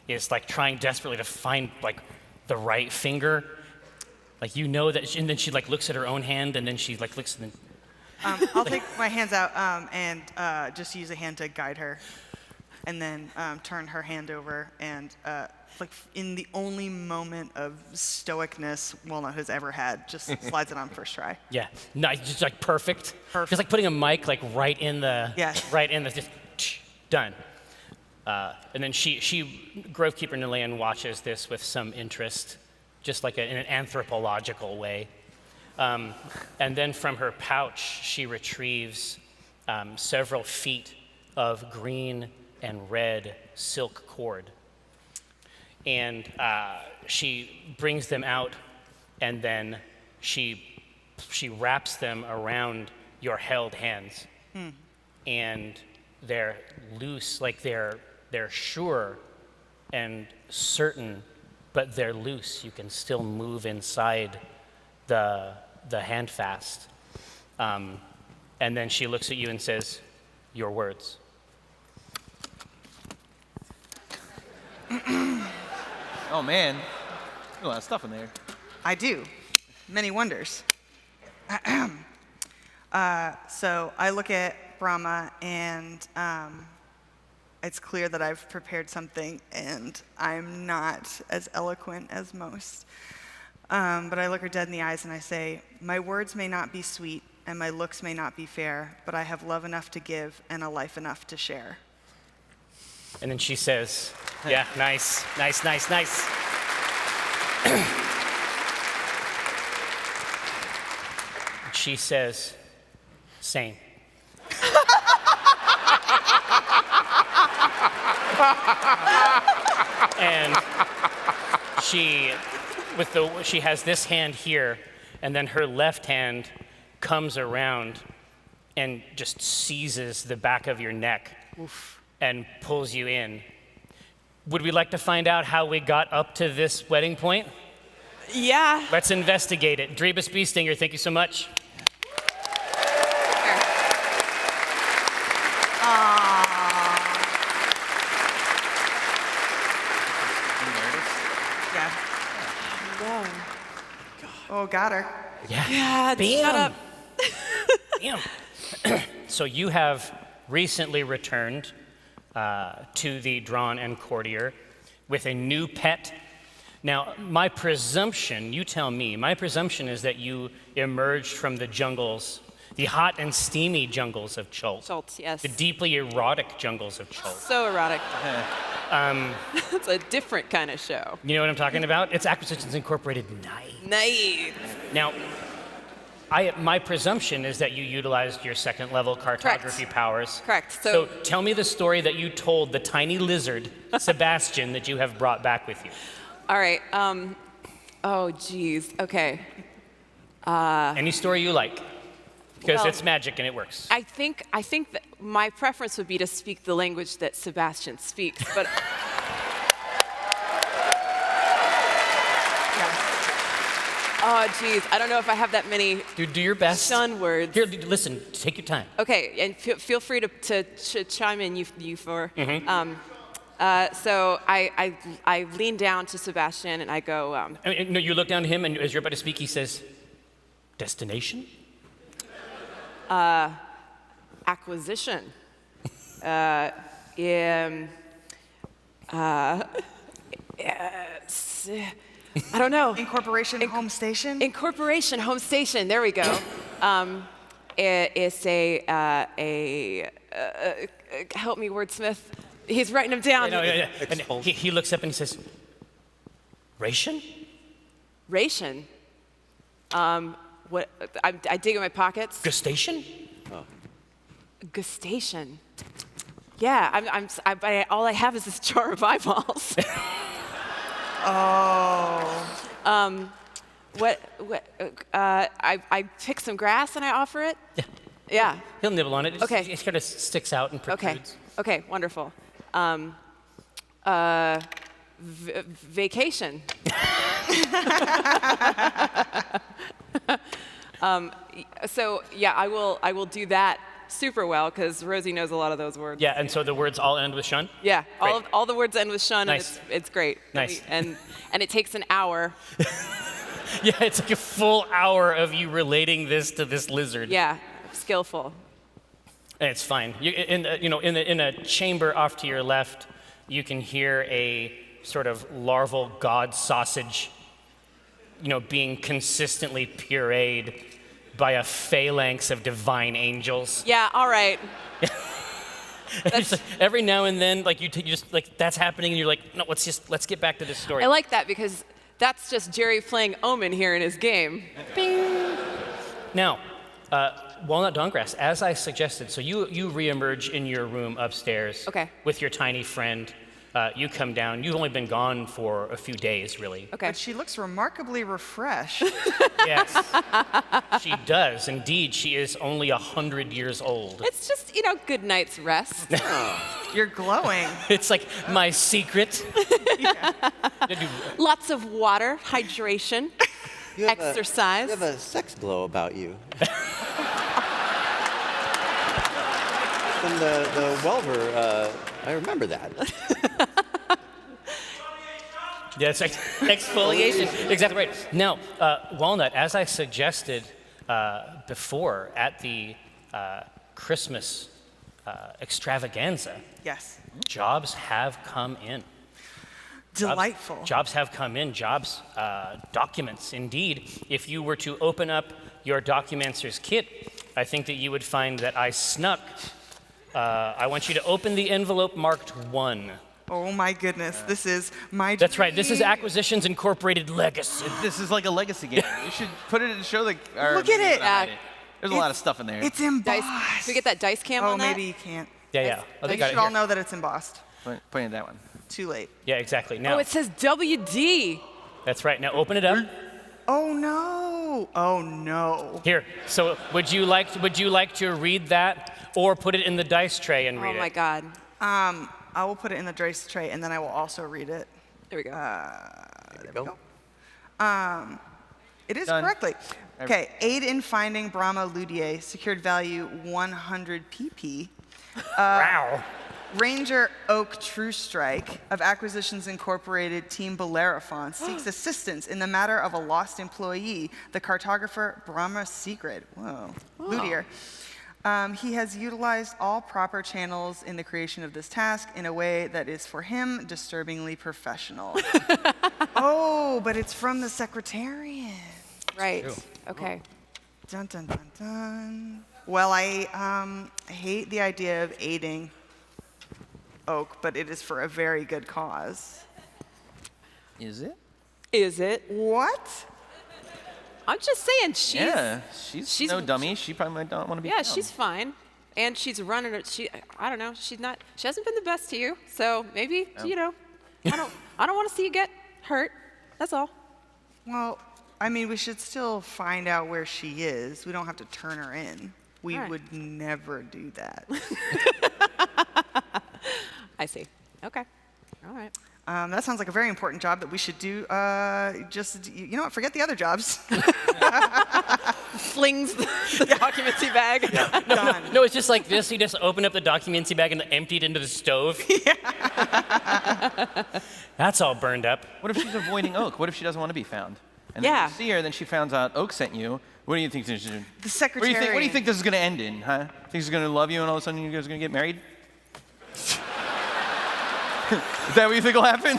is like trying desperately to find like the right finger. Like you know that, and then she like looks at her own hand, and then she like looks and then I'll take my hands out and just use a hand to guide her, and then turn her hand over and like in the only moment of stoicness Walnut has ever had, just slides it on first try. yeah, no, just like perfect. Perfect. Just like putting a mic like right in the Yes. right in the just done. And then she Grovekeeper Nilayan watches this with some interest, just like in an anthropological way. And then from her pouch, she retrieves several feet of green and red silk cord. And she brings them out, and then she wraps them around your held hands. And they're loose, like they're sure and certain, but they're loose. You can still move inside the handfast. And then she looks at you and says, "Your words." Oh man, a lot of stuff in there. I do. Many wonders. So I look at Brahma, and it's clear that I've prepared something, and I'm not as eloquent as most. But I look her dead in the eyes and I say, "My words may not be sweet, and my looks may not be fair, but I have love enough to give and a life enough to share." And then she says, "Yeah, nice. She says, "Same." And she has this hand here, and then her left hand comes around and just seizes the back of your neck. And pulls you in. Would we like to find out how we got up to this wedding point? Yeah. Let's investigate it. Driebus Beestinger, thank you so much. Yeah. Whoa. Oh, got her. Yeah, Bam. shut up. Bam. So you have recently returned to the Drawn and Courtier with a new pet. Now, my presumption, you tell me, my presumption is that you emerged from the jungles, the hot and steamy jungles of Chult. Schultz, yes. The deeply erotic jungles of Chult. So erotic. It's a different kind of show. You know what I'm talking about? It's Acquisitions Incorporated Night. Nice. Now, my presumption is that you utilized your second level cartography powers. Correct. So tell me the story that you told the tiny lizard, Sebastian, that you have brought back with you. All right. Oh, geez. Okay. Any story you like, because Well, it's magic and it works. I think that my preference would be to speak the language that Sebastian speaks, but oh, geez, I don't know if I have that many Dude, do your best. shun words. Here, listen, take your time. Okay, and feel free to chime in, you four. So I lean down to Sebastian and I go, No, you look down to him, and as you're about to speak, he says, "Destination?" acquisition. I don't know. Incorporation, home station. Incorporation, home station. There we go. It's a help me, wordsmith. He's writing them down. Yeah. And he looks up and he says, "Ration?" Ration. What? I dig in my pockets. Gustation? Gustation. Yeah. All I have is this jar of eyeballs. What? I pick some grass and I offer it. Yeah. Yeah. He'll nibble on it. Okay. It kind of sticks out and protrudes. Okay. Wonderful. Vacation. So yeah, I will do that super well because Rosie knows a lot of those words. Yeah, and so the words all end with shun? Yeah, Great. all the words end with shun, Nice. and it's great. Nice. And it takes an hour. Yeah, it's like a full hour of you relating this to this lizard. Yeah, skillful. And it's fine. In a chamber off to your left, you can hear a sort of larval god sausage, being consistently pureed by a phalanx of divine angels. Yeah, all right. It's like every now and then, like you just like that's happening, and you're like, no, let's get back to this story. I like that because that's just Jerry playing Omen here in his game. Bing. Now, Walnut Dankgrass, as I suggested, so you reemerge in your room upstairs Okay. with your tiny friend. You come down. You've only been gone for a few days, really. Okay. But she looks remarkably refreshed. Yes, she does. Indeed, she is only 100 years old. It's just, good night's rest. You're glowing. It's like my secret. Lots of water, hydration, You have exercise. You have a sex glow about you. From the Welver, I remember that. Yeah, it's like exfoliation. Exactly right. Now, Walnut, as I suggested before at the Christmas extravaganza, Yes. jobs have come in. Delightful. Jobs have come in. Documents. Indeed, if you were to open up your Documenter's kit, I think that you would find that I snuck. I want you to open the envelope marked 1. Oh my goodness, this is my That's right. This is dream. Acquisitions Incorporated Legacy. This is like a legacy game. You should put it and show the. Look at it. There's a lot of stuff in there. It's Dice. embossed. Can we get that dice cam Oh, on that? maybe you can't. Yeah. Oh, they You got should it all here. know that it's embossed. Point at that one. Too late. Yeah, exactly. Now, Oh, it says WD. that's right. Now open it up. Oh no. Oh no. Here. So would you like to read that, or put it in the dice tray and read Oh my it? God. I will put it in the dice tray and then I will also read it. There we go. There we go. It is Done. correctly. Okay, aid in finding Brahma Ludier, secured value 100 PP. Wow. Ranger Oak True Strike of Acquisitions Incorporated Team Bellerophon seeks assistance in the matter of a lost employee, the cartographer Brahma Secret. Whoa. Ludier. He has utilized all proper channels in the creation of this task in a way that is for him disturbingly professional. Oh, but it's from the Secretariat. Right. True. Okay. Dun dun dun dun. Well, I hate the idea of aiding Oak, but it is for a very good cause. Is it? Is it? What? I'm just saying Yeah, she's no dummy. She probably might not want to be. Yeah, dumb. she's fine. And she's running it. I don't know. She hasn't been the best to you. So maybe, I don't want to see you get hurt. That's all. Well, I mean, we should still find out where she is. We don't have to turn her in. We All right. would never do that. I see. Okay. All right. That sounds like a very important job that we should do. Forget the other jobs. flings the documenty bag. Done. No, it's just like this. You just open up the documenty bag and empty it into the stove. That's all burned up. What if she's avoiding Oak? What if she doesn't want to be found? And Yeah. then you see her, then she finds out Oak sent you. What do you think this is? The secretary. What do you think this is going to end in, huh? Think she's going to love you and all of a sudden you guys are going to get married? Is that what you think will happen?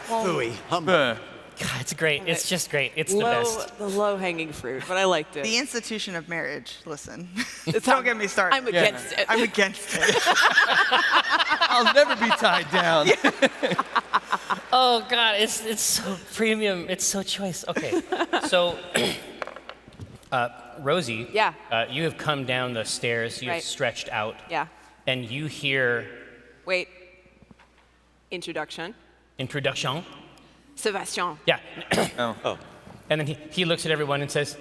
Phooey. Uh, God, it's great. It's just great. It's the best. The low-hanging fruit, but I liked it. The institution of marriage. Listen, It's- don't get me started. I'm against it. I'm against it. I'll never be tied down. Oh God, it's so premium. It's so choice. Okay, so Rosie, Yeah. You have come down the stairs. You've Right. stretched out, Yeah. and you hear Wait. Introduction. introduction. Sebastian. Yeah. Oh. And then he looks at everyone and says,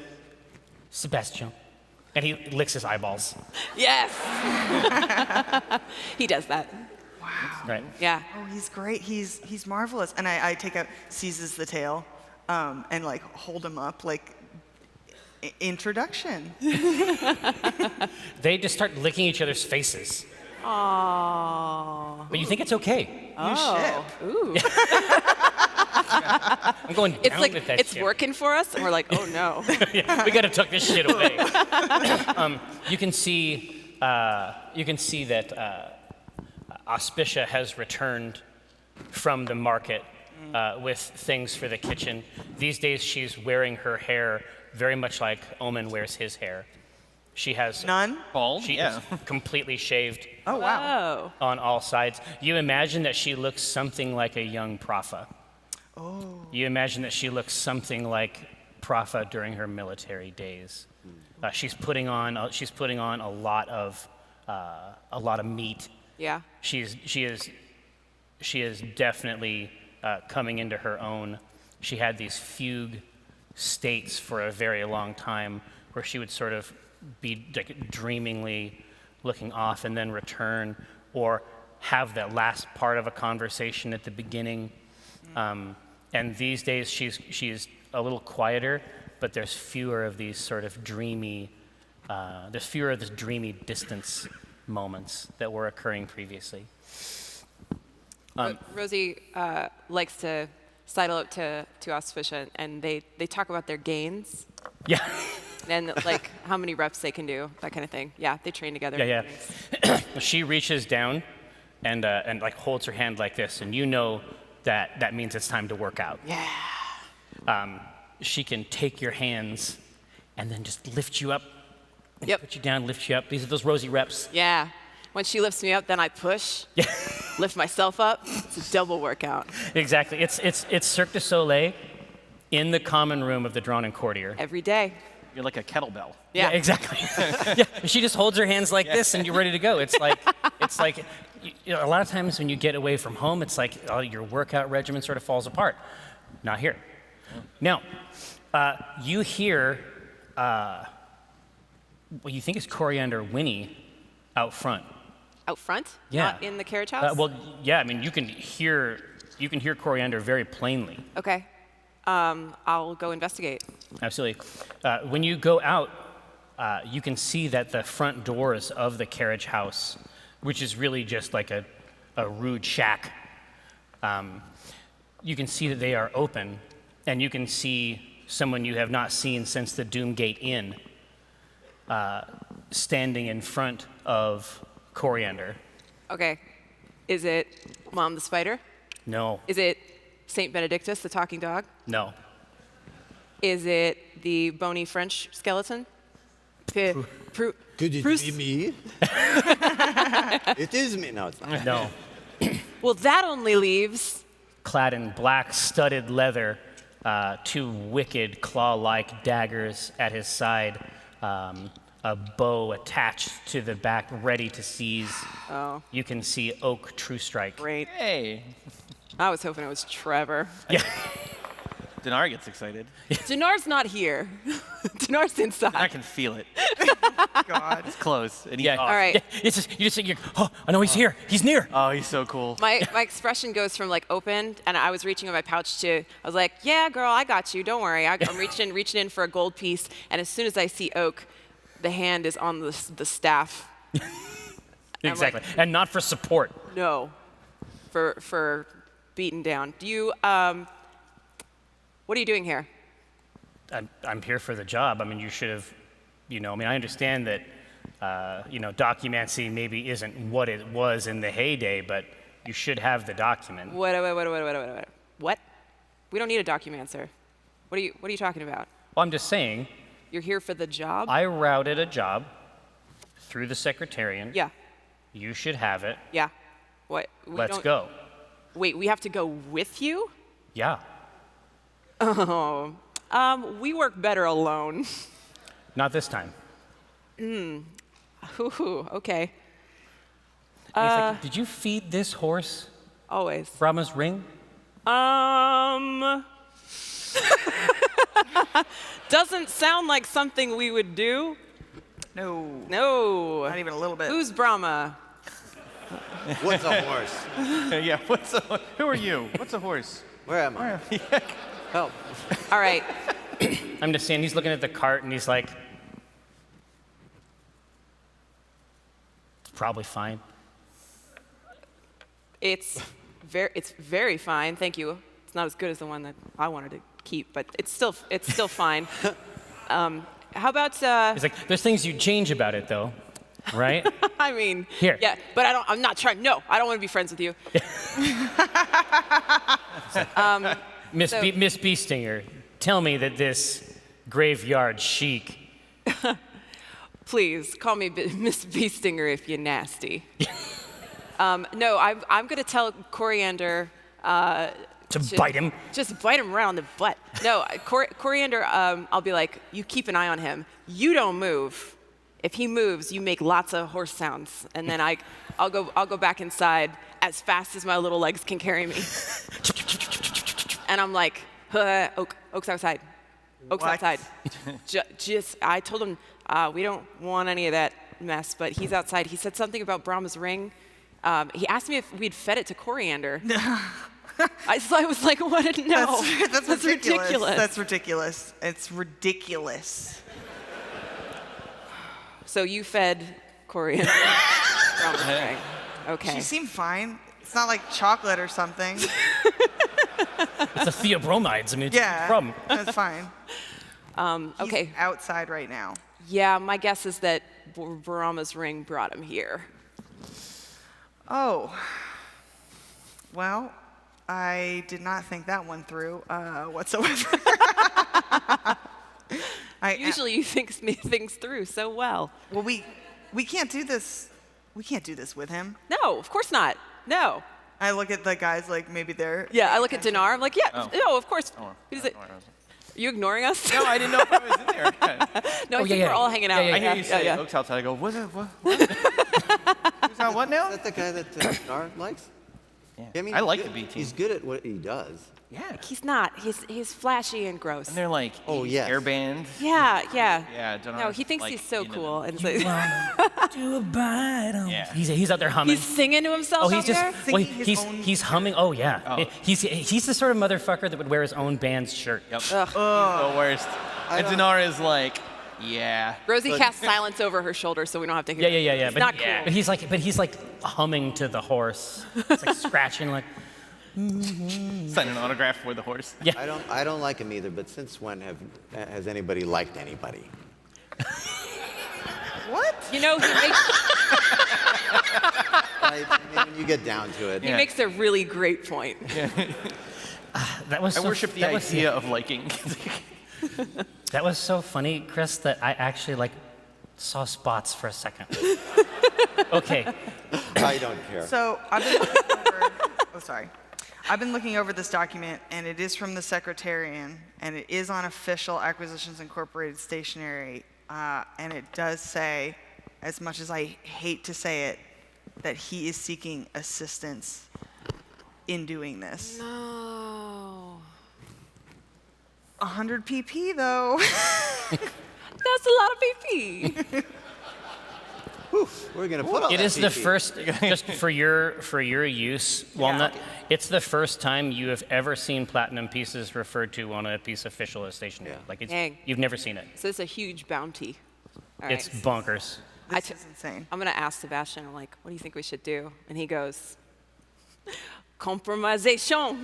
Sebastian. And he licks his eyeballs. Yes. He does that. Right. Yeah. Oh, he's great. He's marvelous. And I take out, seizes the tail, and like hold him up, like introduction. They just start licking each other's faces. Aww. But you think it's okay. Oh. Ooh. I'm going down It's like with that it's shit. working for us, and we're like, oh no. Yeah, we gotta tuck this shit away. You can see that Auspicia has returned from the market with things for the kitchen. These days, she's wearing her hair very much like Omen wears his hair. She has None? Bald? She Yeah. is completely shaved Oh, wow. Oh. on all sides. You imagine that she looks something like a young Propha. Oh. You imagine that she looks something like Propha during her military days. She's putting on a lot of meat. Yeah. She is definitely coming into her own. She had these fugue states for a very long time where she would sort of be like dreamingly looking off and then return, or have that last part of a conversation at the beginning. And these days she's a little quieter, but there's fewer of these sort of dreamy, there's fewer of the dreamy distance moments that were occurring previously. Rosie likes to sidle up to Auspicia, and they talk about their gains Yeah, and like how many reps they can do, that kind of thing. Yeah, they train together. yeah. She reaches down and like holds her hand like this, and you know that means it's time to work out. Yeah. She can take your hands and then just lift you up. And Yep. Put you down, lift you up. These are those Rosie reps. Yeah. When she lifts me up, then I push, Yeah, lift myself up. It's a double workout exactly. It's Cirque du Soleil in the common room of the Drawn and Courtier. every day. You're like a kettlebell. Yeah. Exactly. Yeah, she just holds her hands like this, and you're ready to go. It's like a lot of times when you get away from home, it's like your workout regimen sort of falls apart. Not here. Now, you hear what you think is Coriander Winnie out front. Out front? Yeah. Not in the carriage house? Well, yeah. I mean, you can hear Coriander very plainly. Okay. I'll go investigate. Absolutely. When you go out, you can see that the front doors of the carriage house, which is really just like a rude shack, you can see that they are open, and you can see someone you have not seen since the Doomgate Inn standing in front of Coriander. Okay. Is it Mom the Spider? No, Is it Saint Benedictus, the talking dog? no. Is it the bony French skeleton? Could it Bruce? be me? It is me. No, it's not. No. Well, that only leaves. Clad in black studded leather, two wicked claw-like daggers at his side, a bow attached to the back, ready to seize. Oh, You can see Oak True Strike. great. Hey. I was hoping it was Trevor. Yeah. Donaar gets excited. Donar's not here. Donar's I inside. can feel it. God. It's close. And he's Yeah. off. All right. Yeah, it's just, you just think, oh, I know he's here. He's near. Oh, he's so cool. My expression goes from like open, and I was reaching in my pouch to, I was like, yeah, girl, I got you. Don't worry. I'm reaching in for a gold piece. And as soon as I see Oak, the hand is on the staff. Exactly. like- And not for support. No, for beaten down. Do you, what are you doing here? I'm here for the job. I mean, you should have, I understand that, documancy maybe isn't what it was in the heyday, but you should have the document. What? We don't need a documancer. What are you talking about? Well, I'm just saying, You're here for the job? I routed a job through the Secretarian. Yeah, You should have it. yeah. What? Let's go. Wait, we have to go with you? Yeah. Oh, we work better alone. Not this time. Ooh, okay. And he's like, did you feed this horse Always. Brahma's ring? Doesn't sound like something we would do. No. No. Not even a little bit. Who's Brahma? What's a horse? Yeah. Who are you? What's a horse? Where am I? Help. All right. I'm just saying, he's looking at the cart and he's like, it's probably fine. It's very fine. Thank you. It's not as good as the one that I wanted to keep, but it's still fine. How about? He's like, there's things you'd change about it, though, right? I mean, Here. Yeah, but I'm not trying. No, I don't want to be friends with you. Miss Beestinger, tell me that this graveyard chic. Please call me Miss Beestinger if you're nasty. No, I'm going to tell Coriander. To bite him. Just bite him right on the butt. No, Coriander, I'll be like, you keep an eye on him. You don't move. If he moves, you make lots of horse sounds, and then I'll go back inside as fast as my little legs can carry me. And I'm like, Oak's outside. Oak's What? outside. I told him we don't want any of that mess, but he's outside. He said something about Brahma's ring. He asked me if we'd fed it to Coriander. I was like, what? No. That's ridiculous. That's ridiculous. It's ridiculous. So you fed Coriander Brahma's ring. Okay. She seemed fine. It's not like chocolate or something. It's the theobromides. I mean, it's Yeah. a problem. That's fine. okay. He's outside right now. Yeah, my guess is that Brahma's ring brought him here. Oh. Well, I did not think that one through whatsoever. Usually you think things through so well. Well, we can't do this. We can't do this with him. No, of course not. No. I look at the guys like maybe they're. Yeah, I look at Donaar. I'm like, yeah, Oh. no, of course. Oh, He's like, are you ignoring us? No, I didn't know if I was in there. No, I think we're all hanging out. Yeah, I hear you say yeah. Oak's outside. I go, what? What? Who's on what now? Is that the guy that Nar likes? Yeah. I mean, I he's like good- the B team. He's good at what he does. Yeah. He's not. He's flashy and gross. And they're like, Oh, yes. air band. Yeah. Yeah, Donaar's, No, he thinks like, he's so into cool. them. And so Do a bite. Yeah. He's out there humming. he's singing to himself Oh, he's out just there? Singing his own- he's humming. Oh yeah, Oh. He's the sort of motherfucker that would wear his own band's shirt. Yep. The worst. And Donaar is like, yeah. Rosie casts silence over her shoulder so we don't have to hear Yeah. it. It's But, not cool. but he's like humming to the horse. It's like scratching like. Sign an autograph for the horse. Yeah. I don't like him either, but since when has anybody liked anybody? What? You know, he Right? I mean, when you get down to it. Yeah. makes a really great point. That was I so, worship the that was- idea of liking. That was so funny, Kris, that I actually like saw spots for a second. Okay. I don't care. So I've been looking over. Oh, sorry. I've been looking over this document, and it is from the Secretarian, and it is on Official Acquisitions Incorporated stationery, and it does say, as much as I hate to say it, that he is seeking assistance in doing this. No. 100 pp though. That's a lot of PP. We're gonna put all It that is the PP. first, just for your use, Walnut. It's the first time you have ever seen platinum pieces referred to on a piece of official stationery. Yeah. Like Dang. you've never seen it. So it's a huge bounty. All It's right. bonkers. This is insane. I'm going to ask Sebastian, I'm like, what do you think we should do? And he goes, compromisation.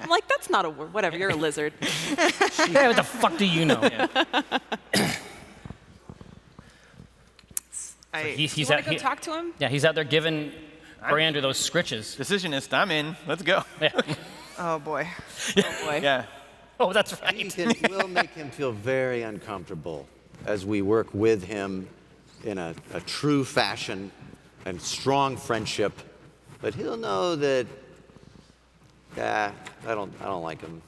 I'm like, that's not a word. Whatever, you're a lizard. Yeah, what the fuck do you know? He's You want out. to go talk to him? Yeah, he's out there giving Coriander those scritches. Decisionist, I'm in. Let's go. Yeah. Oh boy. Oh, boy. Yeah. Oh, that's right. We'll make him feel very uncomfortable as we work with him in a true fashion and strong friendship. But he'll know that, I don't like him.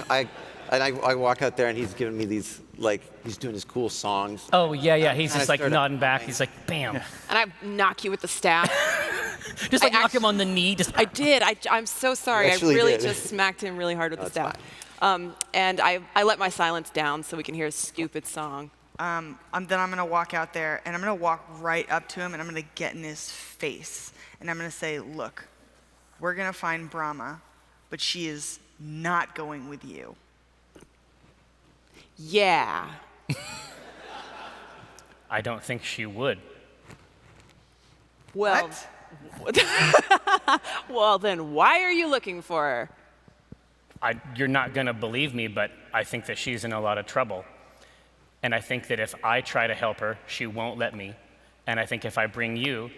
I walk out there and he's giving me these, like, he's doing his cool songs. Oh yeah. He's And just I like started nodding back. crying. He's like, bam. And I knock you with the staff. Just like I knock him on the knee. Just I did. I'm so sorry. You I actually really did. just smacked him really hard with the That's staff. And I let my silence down so we can hear his stupid song. Then I'm gonna walk out there and I'm gonna walk right up to him and I'm gonna get in his face and I'm gonna say, look, we're gonna find Brahma, but she is not going with you. Yeah. I don't think she would. Well, What? well then why are you looking for her? You're not gonna believe me, but I think that she's in a lot of trouble. And I think that if I try to help her, she won't let me. And I think if I bring you,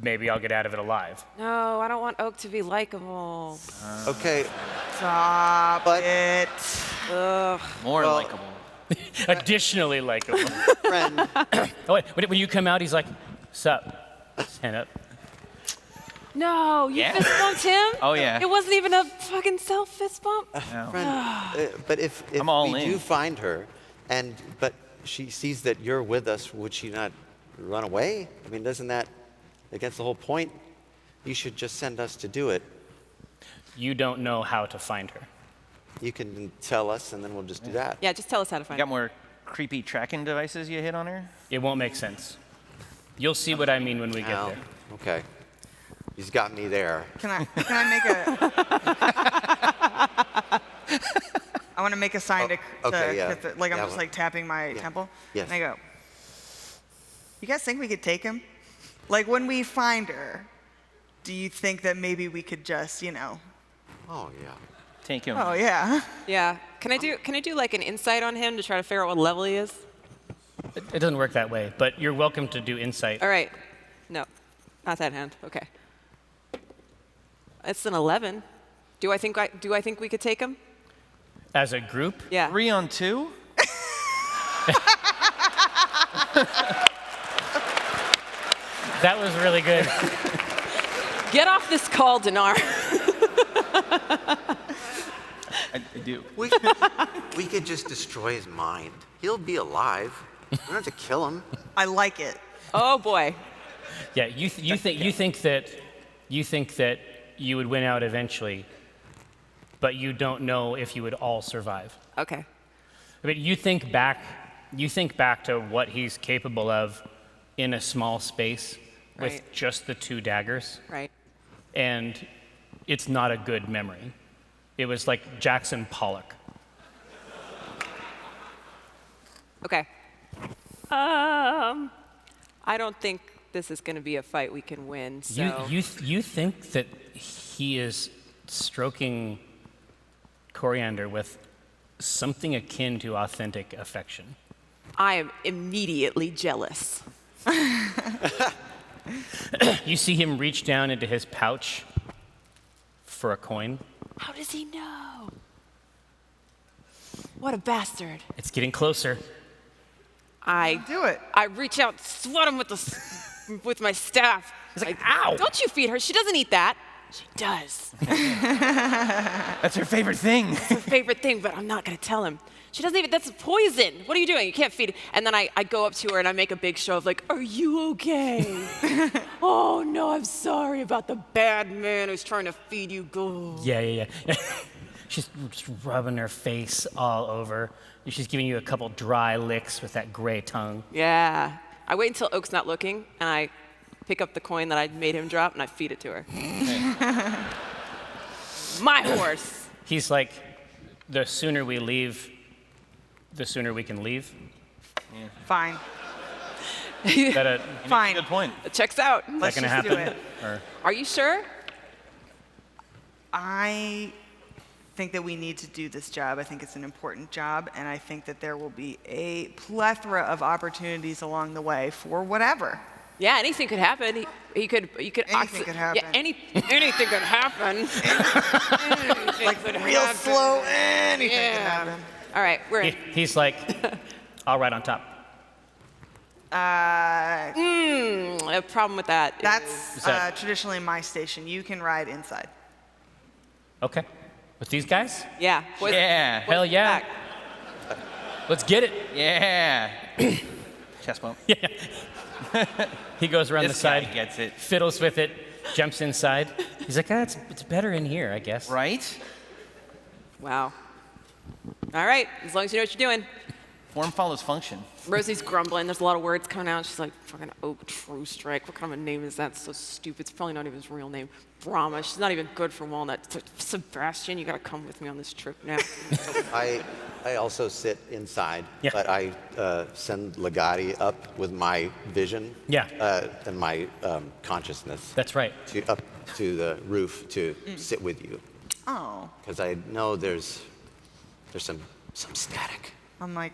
maybe I'll get out of it alive. No, I don't want Oak to be likable. Okay, Stop But- it. More Well- likable. Additionally likable. friend. Oh, wait, when you come out, he's like, sup? Stand up. No, you Yeah. fist bumped him? Oh, yeah. It wasn't even a fucking self fist bump? No. But if I'm all we in. do find her, but she sees that you're with us, would she not run away? I mean, isn't that against the whole point? You should just send us to do it. You don't know how to find her. You can tell us, and then we'll just do that. Yeah, just tell us how to find Got her. more creepy tracking devices you hit on her? It won't make sense. You'll see what I mean when we get Now, there. okay. He's got me there. Can I make a? I want to make a sign to okay, yeah. Kris, like I'm Yeah, just like tapping my temple. Yes. And I go. You guys think we could take him? Like when we find her, do you think that maybe we could just, Oh, yeah. Take him. Oh yeah. Yeah. Can I do like an insight on him to try to figure out what level he is? It doesn't work that way, but you're welcome to do insight. All right. No, not that hand. Okay. It's an 11. Do I think we could take him? As a group, Yeah. 3 on 2? that was really good. Get off this call, Donaar. I do. We could just destroy his mind. He'll be alive. We don't have to kill him. I like it. Oh boy. Yeah, you think that you would win out eventually, but you don't know if you would all survive. Okay. I mean, you think back to what he's capable of in a small space with Right. just the 2 daggers, Right. and it's not a good memory. It was like Jackson Pollock. Okay. I don't think this is going to be a fight we can win. So. You think that he is stroking Coriander with something akin to authentic affection? I am immediately jealous. You see him reach down into his pouch for a coin. How does he know? What a bastard. It's getting closer. Do it. I reach out, swat him with my staff. He's like, ow! Don't you feed her. She doesn't eat that. She does. That's her favorite thing. It's her favorite thing, but I'm not going to tell him. She doesn't even, that's poison. What are you doing? You can't feed it. And then I go up to her and I make a big show of like, are you okay? Oh no, I'm sorry about the bad man who's trying to feed you gold. Yeah. She's just rubbing her face all over, She's giving you a couple dry licks with that gray tongue. Yeah. I wait until Oak's not looking, and I pick up the coin that I made him drop, and I feed it to her. My horse. He's like, the sooner we leave, the sooner we can leave. Fine. Is that a, Fine. Good point. It checks out. Let's gonna just do happen? it. Or, Are you sure? I think that we need to do this job. I think it's an important job, and I think that there will be a plethora of opportunities along the way for whatever. Yeah, anything could happen. You could. Anything could happen. Yeah, anything could happen. Like real slow, anything can happen. All right, we're in. he's like, I'll ride on top. A problem with that. That's Is that- traditionally my station. You can ride inside. Okay. With these guys? Yeah. Yeah. Hell yeah. back? Let's get it. Yeah. Chest bump. He goes around This the side, guy gets it. fiddles with it, jumps inside. He's like, it's better in here, I guess. Right? Wow. All right, as long as you know what you're doing. Form follows function. Rosie's grumbling. There's a lot of words coming out. She's like, fucking Oak True Strike. What kind of a name is that? It's so stupid. It's probably not even his real name. Brahma. She's not even good for Walnut. It's like, Sebastian, you got to come with me on this trip now. I also sit inside, Yeah. but I send Legati up with my vision Yeah. and my consciousness That's right. up to the roof to sit with you. Oh. Because I know there's some static. I'm like,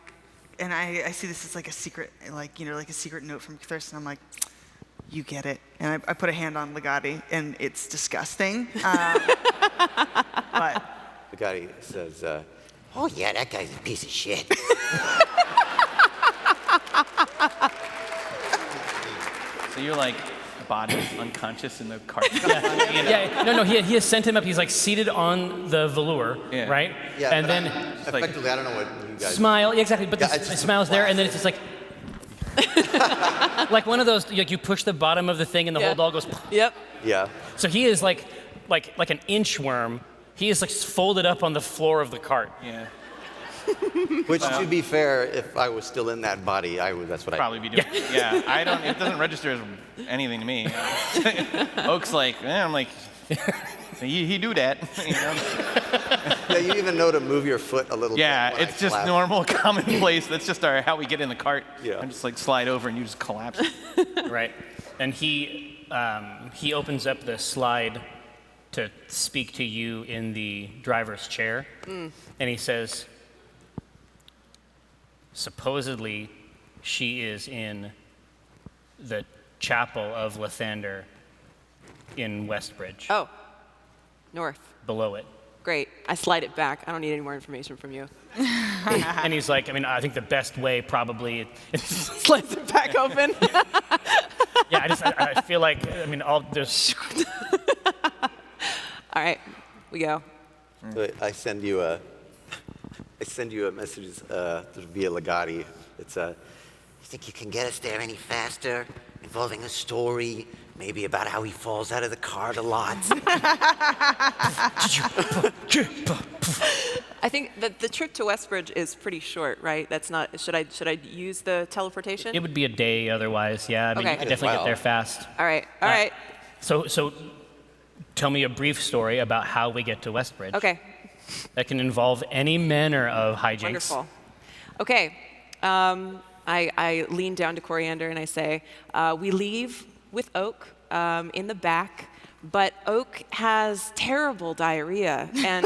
and I see this as like a secret, like a secret note from Kris, and I'm like, you get it. And I put a hand on Legati, and it's disgusting. But Legati says, "Oh yeah, that guy's a piece of shit." So you're like body unconscious in the cart. Yeah, no, he has sent him up. He's like seated on the velour, Yeah. right? Yeah, and but then effectively, I don't know what you guys. smile, yeah, exactly. But Yeah, the it's just a smile's there, flash. and then it's just like, like one of those, like you push the bottom of the thing, and the Yeah. whole doll goes. Yep. Yeah. So he is like an inchworm. He is like folded up on the floor of the cart. Yeah. Which, to be fair, if I was still in that body, that's what Probably be doing. Yeah. I don't. It doesn't register as anything to me. Oak's like, I'm like, he do that. You know? Yeah, you even know to move your foot a little bit. Yeah, when I it's just clap. normal, commonplace. That's just how we get in the cart. Yeah. I'm just like slide over and you just collapse. Right. And he opens up the slide to speak to you in the driver's chair, and he says, supposedly she is in the chapel of Lathander in Westbridge, Oh, north. below it. Great. I slide it back. I don't need any more information from you. And he's like, I think the best way probably, Slides it back open. yeah, I feel like, there's, All right, we go. But I send you a message via Legati. It's you think you can get us there any faster? Involving a story, maybe about how he falls out of the cart a lot. I think that the trip to Westbridge is pretty short, right? That's not. Should I use the teleportation? it would be a day otherwise, yeah. I mean, Okay. you could definitely get there fast. All right. All right. So tell me a brief story about how we get to Westbridge. Okay. That can involve any manner of hijinks. Wonderful. Okay. I lean down to Coriander and I say, we leave with Oak in the back, but Oak has terrible diarrhea, and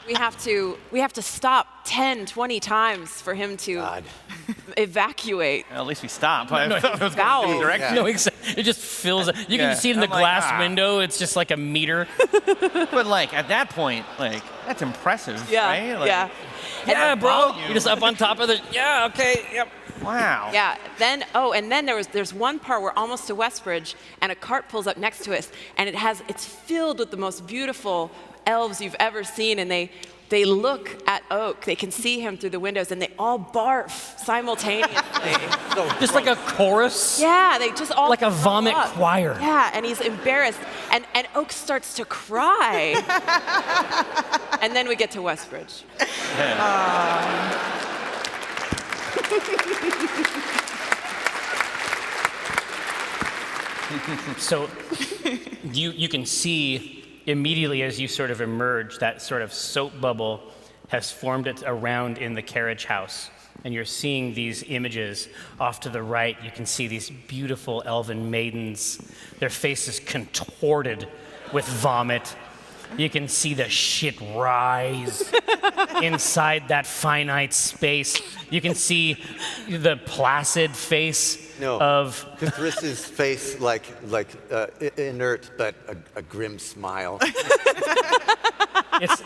we have to stop 10, 20 times for him to God. evacuate. Well, at least we stop. I No, thought it was Vowels. going direct. Yeah. No, it just fills. You Yeah. can see it in the I'm like, glass window. It's just like a meter. But like at that point, like that's impressive, Yeah. right? Like, Yeah. Yeah, bro. volume. You're just up on top of the. Yeah. Okay. Yep. Wow. Yeah. And then there's one part we're almost to Westbridge, and a cart pulls up next to us, and it's filled with the most beautiful elves you've ever seen, and they look at Oak. They can see him through the windows, and they all barf simultaneously. Just like a chorus. Yeah, they just all Like a throw vomit up. choir. Yeah, and he's embarrassed, and Oak starts to cry. And then we get to Westbridge. So you can see immediately as you sort of emerge, that sort of soap bubble has formed it around in the carriage house. And you're seeing these images off to the right. You can see these beautiful elven maidens, their faces contorted with vomit. You can see the shit rise inside that finite space. You can see the placid face of Chris's face like inert, but a grim smile. It's,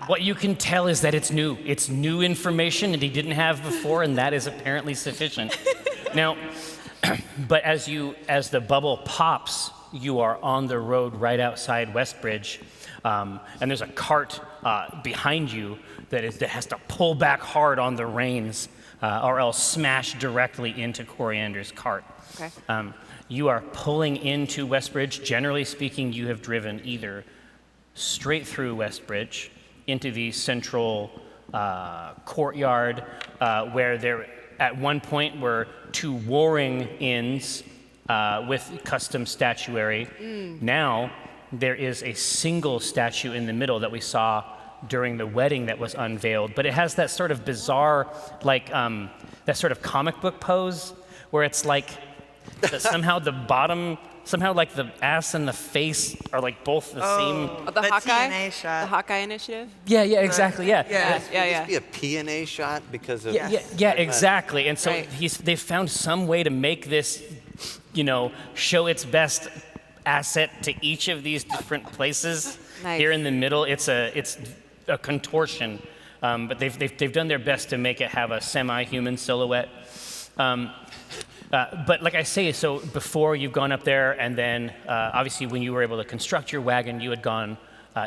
what you can tell is that it's new. It's new information that he didn't have before, and that is apparently sufficient. Now, but as the bubble pops, you are on the road right outside Westbridge, and there's a cart behind you that has to pull back hard on the reins, or else smash directly into Coriander's cart. Okay. You are pulling into Westbridge. Generally speaking, you have driven either straight through Westbridge into the central courtyard, where there at one point were 2 warring inns with custom statuary. Now there is a single statue in the middle that we saw during the wedding that was unveiled, but it has that sort of bizarre, like that sort of comic book pose where it's like somehow the bottom, somehow like the ass and the face are like both the same. The The Hawkeye? TNA shot. The Hawkeye initiative? Yeah, exactly, yeah. Yeah. Be a P&A shot because of Yeah, exactly. And so Right. they've found some way to make this, show its best asset to each of these different places. Nice. Here in the middle, it's a contortion, but they've done their best to make it have a semi-human silhouette. But like I say, so before you've gone up there, and then obviously when you were able to construct your wagon, you had gone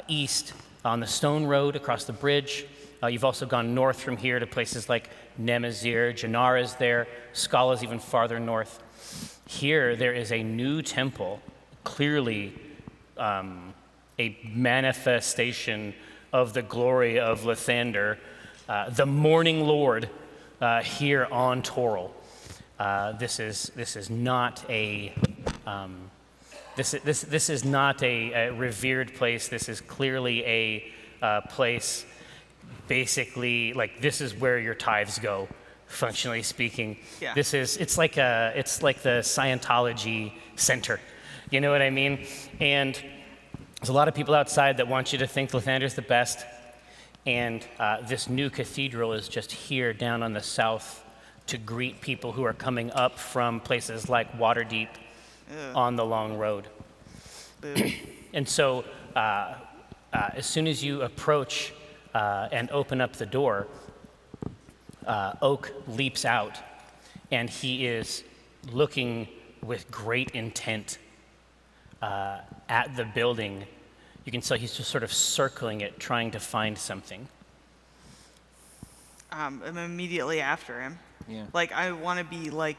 east on the stone road across the bridge. You've also gone north from here to places like Nemazir, Jannar is there, Skala's even farther north. Here, there is a new temple, clearly a manifestation of the glory of Lathander, the Morning Lord, here on Toril. This is not a this is not a revered place. This is clearly a place, basically like this is where your tithes go, functionally speaking. Yeah. It's like the Scientology center. You know what I mean? And there's a lot of people outside that want you to think Lathander's the best. And this new cathedral is just here down on the south to greet people who are coming up from places like Waterdeep on the long road. And so as soon as you approach and open up the door, Oak leaps out, and he is looking with great intent at the building. You can tell he's just sort of circling it, trying to find something. I'm immediately after him. Yeah. Like, I want to be like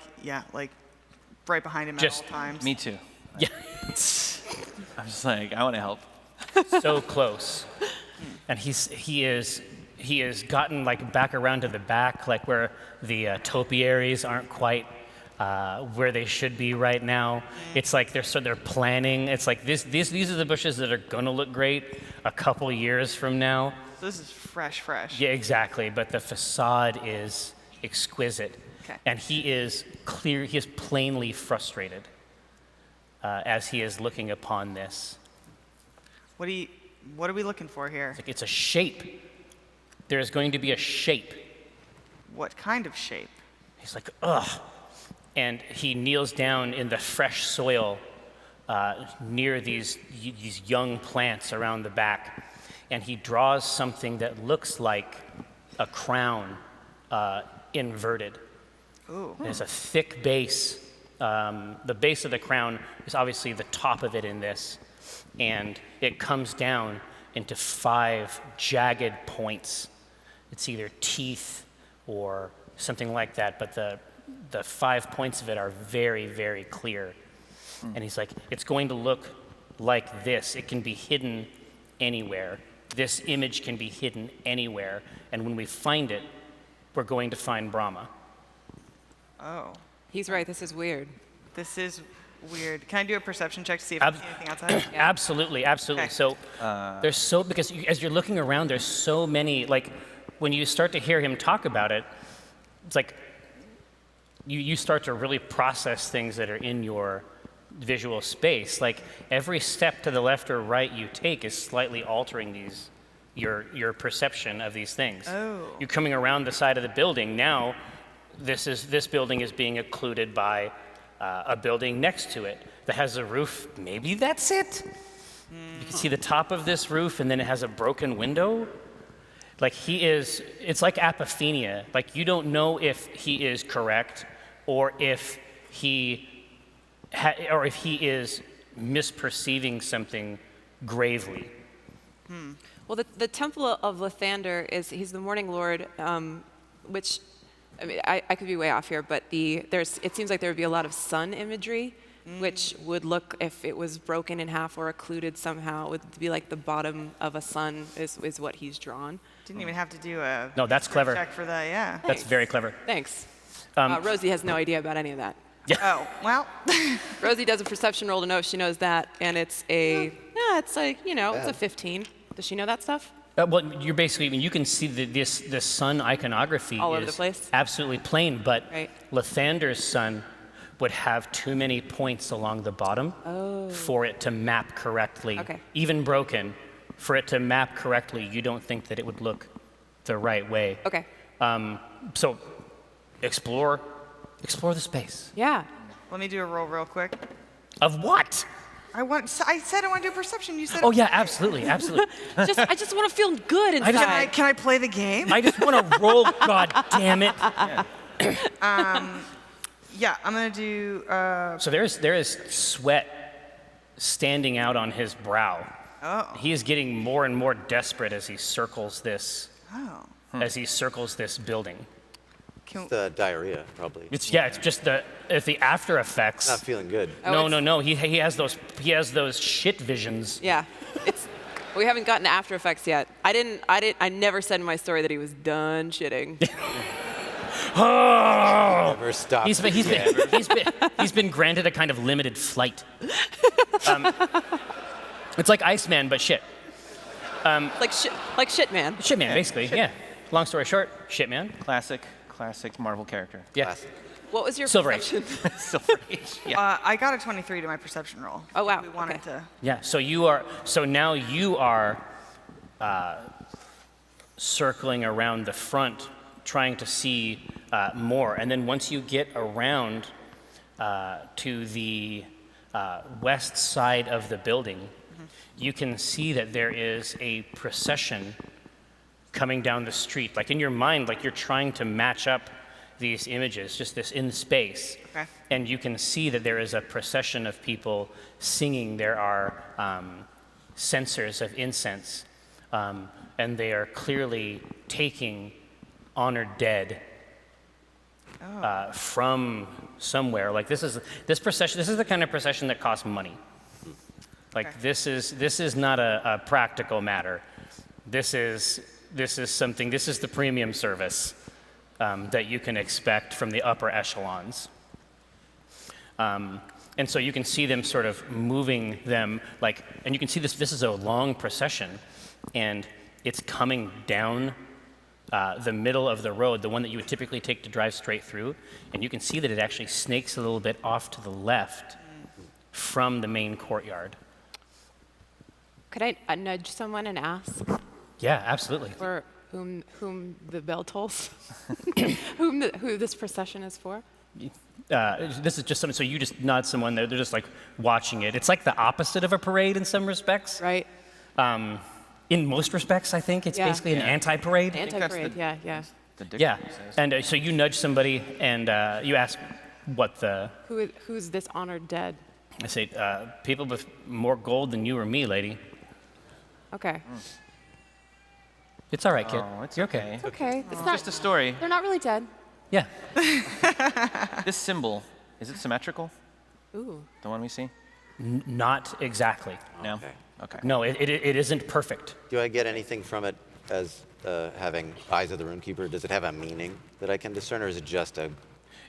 right behind him Just at all times. Me too. Yeah, I'm just like, I want to help. so close. And he has gotten like back around to the back, like where the topiaries aren't quite where they should be right now. It's like they're planning. It's like these are the bushes that are gonna look great a couple years from now. So this is fresh. Yeah, exactly. But the facade is exquisite, Okay. and he is plainly frustrated as he is looking upon this. What are we looking for here? Like it's a shape. There is going to be a shape. What kind of shape? He's like, ugh. And he kneels down in the fresh soil near these young plants around the back. And he draws something that looks like a crown inverted. Ooh. There's a thick base. The base of the crown is obviously the top of it in this. And it comes down into 5 jagged points. It's either teeth or something like that, but the 5 points of it are very, very clear. And he's like, it's going to look like this. It can be hidden anywhere. this image can be hidden anywhere, and when we find it, we're going to find Brahma. Oh, He's right. This is weird. this is weird. Can I do a perception check to see if I see anything outside? Absolutely, absolutely. Okay. So because as you're looking around, there's so many, like, when you start to hear him talk about it, it's like you start to really process things that are in your visual space. Like, every step to the left or right you take is slightly altering your perception of these things. Oh. You're coming around the side of the building. Now, this building is being occluded by a building next to it that has a roof. Maybe that's it. You can see the top of this roof, and then it has a broken window. Like, it's like apophenia. Like, you don't know if he is correct or if he is misperceiving something gravely. Well, the Temple of Lathander he's the Morning Lord, which, I mean, I could be way off here, but it seems like there would be a lot of sun imagery, which would look, if it was broken in half or occluded somehow, would be like the bottom of a sun is what he's drawn. Didn't even have to do a No, that's clever. check for that, yeah. That's very clever. Thanks. Rosie has no idea about any of that. Oh, well, Rosie does a perception roll to know if she knows that, and it's it's like, it's a 15. Does she know that stuff? Well, you're basically, I mean, you can see this sun iconography All over is the place? absolutely plain, but Right. Lathander's sun would have too many points along the bottom for it to map correctly. Okay. Even broken, for it to map correctly, you don't think that it would look the right way. Okay. So explore the space. Yeah. let me do a roll real quick. Of what? I said I want to do a perception. You said Oh yeah, absolutely, absolutely. I just want to feel good inside. Can I play the game? I just want to roll, god damn it. Yeah, I'm gonna do. So there is sweat standing out on his brow. Oh. He is getting more and more desperate as he circles this Oh. as he circles this building. The diarrhea, probably. It's just the after effects. Not feeling good. Oh, No. He has those shit visions. Yeah. We haven't gotten to After Effects yet. I never said in my story that he was done shitting. Oh! Never stop. He's been granted a kind of limited flight. It's like Iceman, but shit. like shit, man. Shit man, basically. Yeah. Long story short, shit man. Classic Marvel character. Yeah. Classic. What was your Silver Age. perception? Silver Age. Yeah. I got a 23 to my perception roll. Oh, wow. We wanted Okay. to. Yeah. So now you are circling around the front, trying to see more, and then once you get around to the west side of the building, you can see that there is a procession coming down the street. Like in your mind, like you're trying to match up these images, just this in space. Okay. And you can see that there is a procession of people singing. There are censers of incense, and they are clearly taking honored dead from somewhere. Like this procession. This is the kind of procession that costs money. Like Okay. this is not a practical matter. This is something. This is the premium service that you can expect from the upper echelons. And so you can see them sort of moving them like, and you can see this is a long procession, and it's coming down the middle of the road, the one that you would typically take to drive straight through, and you can see that it actually snakes a little bit off to the left from the main courtyard. Could I nudge someone and ask Yeah, absolutely. for whom the bell tolls? who this procession is for? This is just something, so you just nod someone, they're just like watching it. It's like the opposite of a parade in some respects. Right. In most respects, I think. It's Yeah. basically an anti-parade. Anti-parade. the- Yeah. The Yeah, dictionary says. and so you nudge somebody and you ask what the, Who's this honored dead? I say, people with more gold than you or me, lady. Okay. It's all right, kid. Oh, it's You're okay. It's okay. It's It's not. just a story. They're not really dead. Yeah. This symbol, is it symmetrical? Ooh. The one we see? Not exactly. No. Okay. No, it isn't perfect. Do I get anything from it as having Eyes of the Runekeeper? Does it have a meaning that I can discern, or is it just a...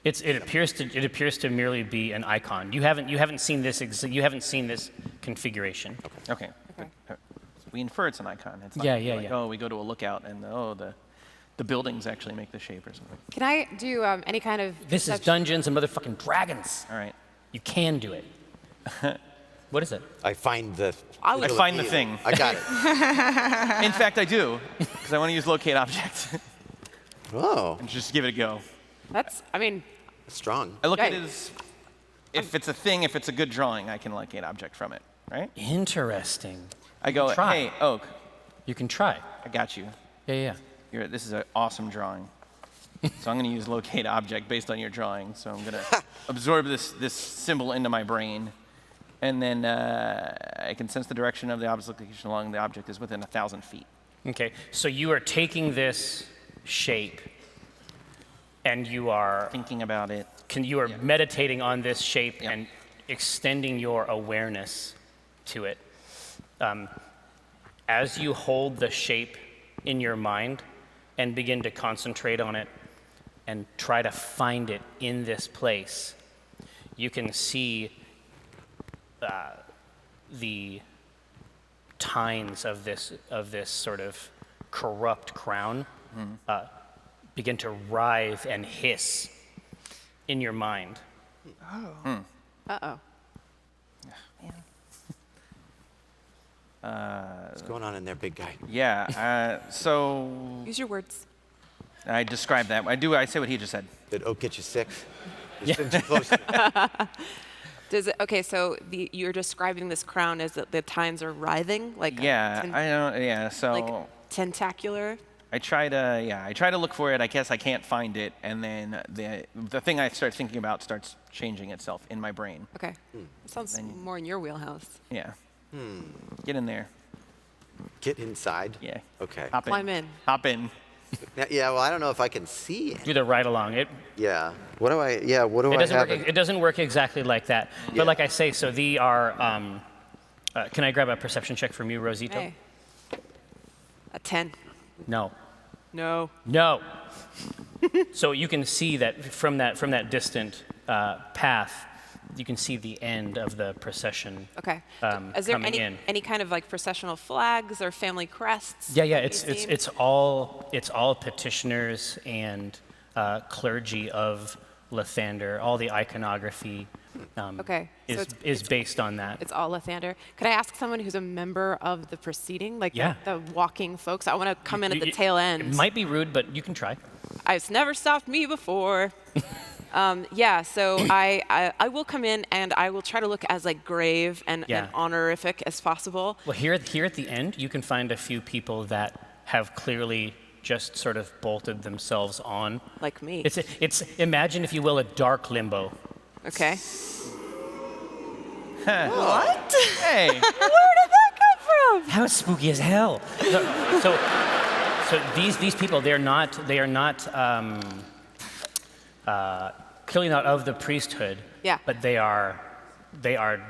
It appears to merely be an icon. You haven't seen this you haven't seen this configuration. Okay. We infer it's an icon. It's not Yeah, like, oh, we go to a lookout and the buildings actually make the shape or something. Can I do any kind of... This is Dungeons and motherfucking Dragons. All right. You can do it. What is it? I find the... I find the thing. I got it. In fact, I do, because I want to use locate object Oh, and just give it a go. That's, I mean, strong. I look at Okay. it as if it's a thing, if it's a good drawing, I can locate object from it, right? Interesting. I go, Try. hey, Oak, You can try. I got you. Yeah. This is an awesome drawing. So I'm going to use locate object based on your drawing. So I'm going to absorb this symbol into my brain. And then I can sense the direction of the object's location along the object is within 1,000 feet. Okay. So you are taking this shape, and you are Thinking about it. meditating on this shape Yeah. and extending your awareness to it. As you hold the shape in your mind and begin to concentrate on it and try to find it in this place, you can see the tines of this sort of corrupt crown begin to writhe and hiss in your mind. uh-oh. What's going on in there, big guy? Yeah. So Use your words. I describe that. I say what he just said. Did Oak get you sick? He's been too close. Does it, okay, so you're describing this crown as the tines are writhing? Like Yeah. I don't. Yeah. So. like tentacular? I try to look for it. I guess I can't find it, and then the thing I start thinking about starts changing itself in my brain. Okay. That sounds more in your wheelhouse. Yeah. Get in there. Get inside? Yeah. Okay. Hop in. Climb in. Hop in. Yeah, well, I don't know if I can see it. Do the ride along. Yeah. What do I Doesn't have? work, it doesn't work exactly like that. Yeah. But like I say, so they are. Can I grab a perception check from you, Rosito? Hey. A 10. No. No. No. So you can see that from that distant path, you can see the end of the procession. Okay. Is there coming in. any kind of like processional flags or family crests? Yeah. that you've seen? It's all petitioners and clergy of Lathander. All the iconography Okay, so is based on that. It's all Lathander. Could I ask someone who's a member of the proceeding, like Yeah. the walking folks? I want to come in at the tail end. It might be rude, but you can try. It's never stopped me before. Yeah, so I will come in and I will try to look as like grave and honorific as possible. Well, here at the end, you can find a few people that have clearly just sort of bolted themselves on. Like me. It's imagine, if you will, a dark limbo. Okay. What? Hey. Where did that come from? How spooky as hell. So these people, they are not clearly not of the priesthood. Yeah. But they are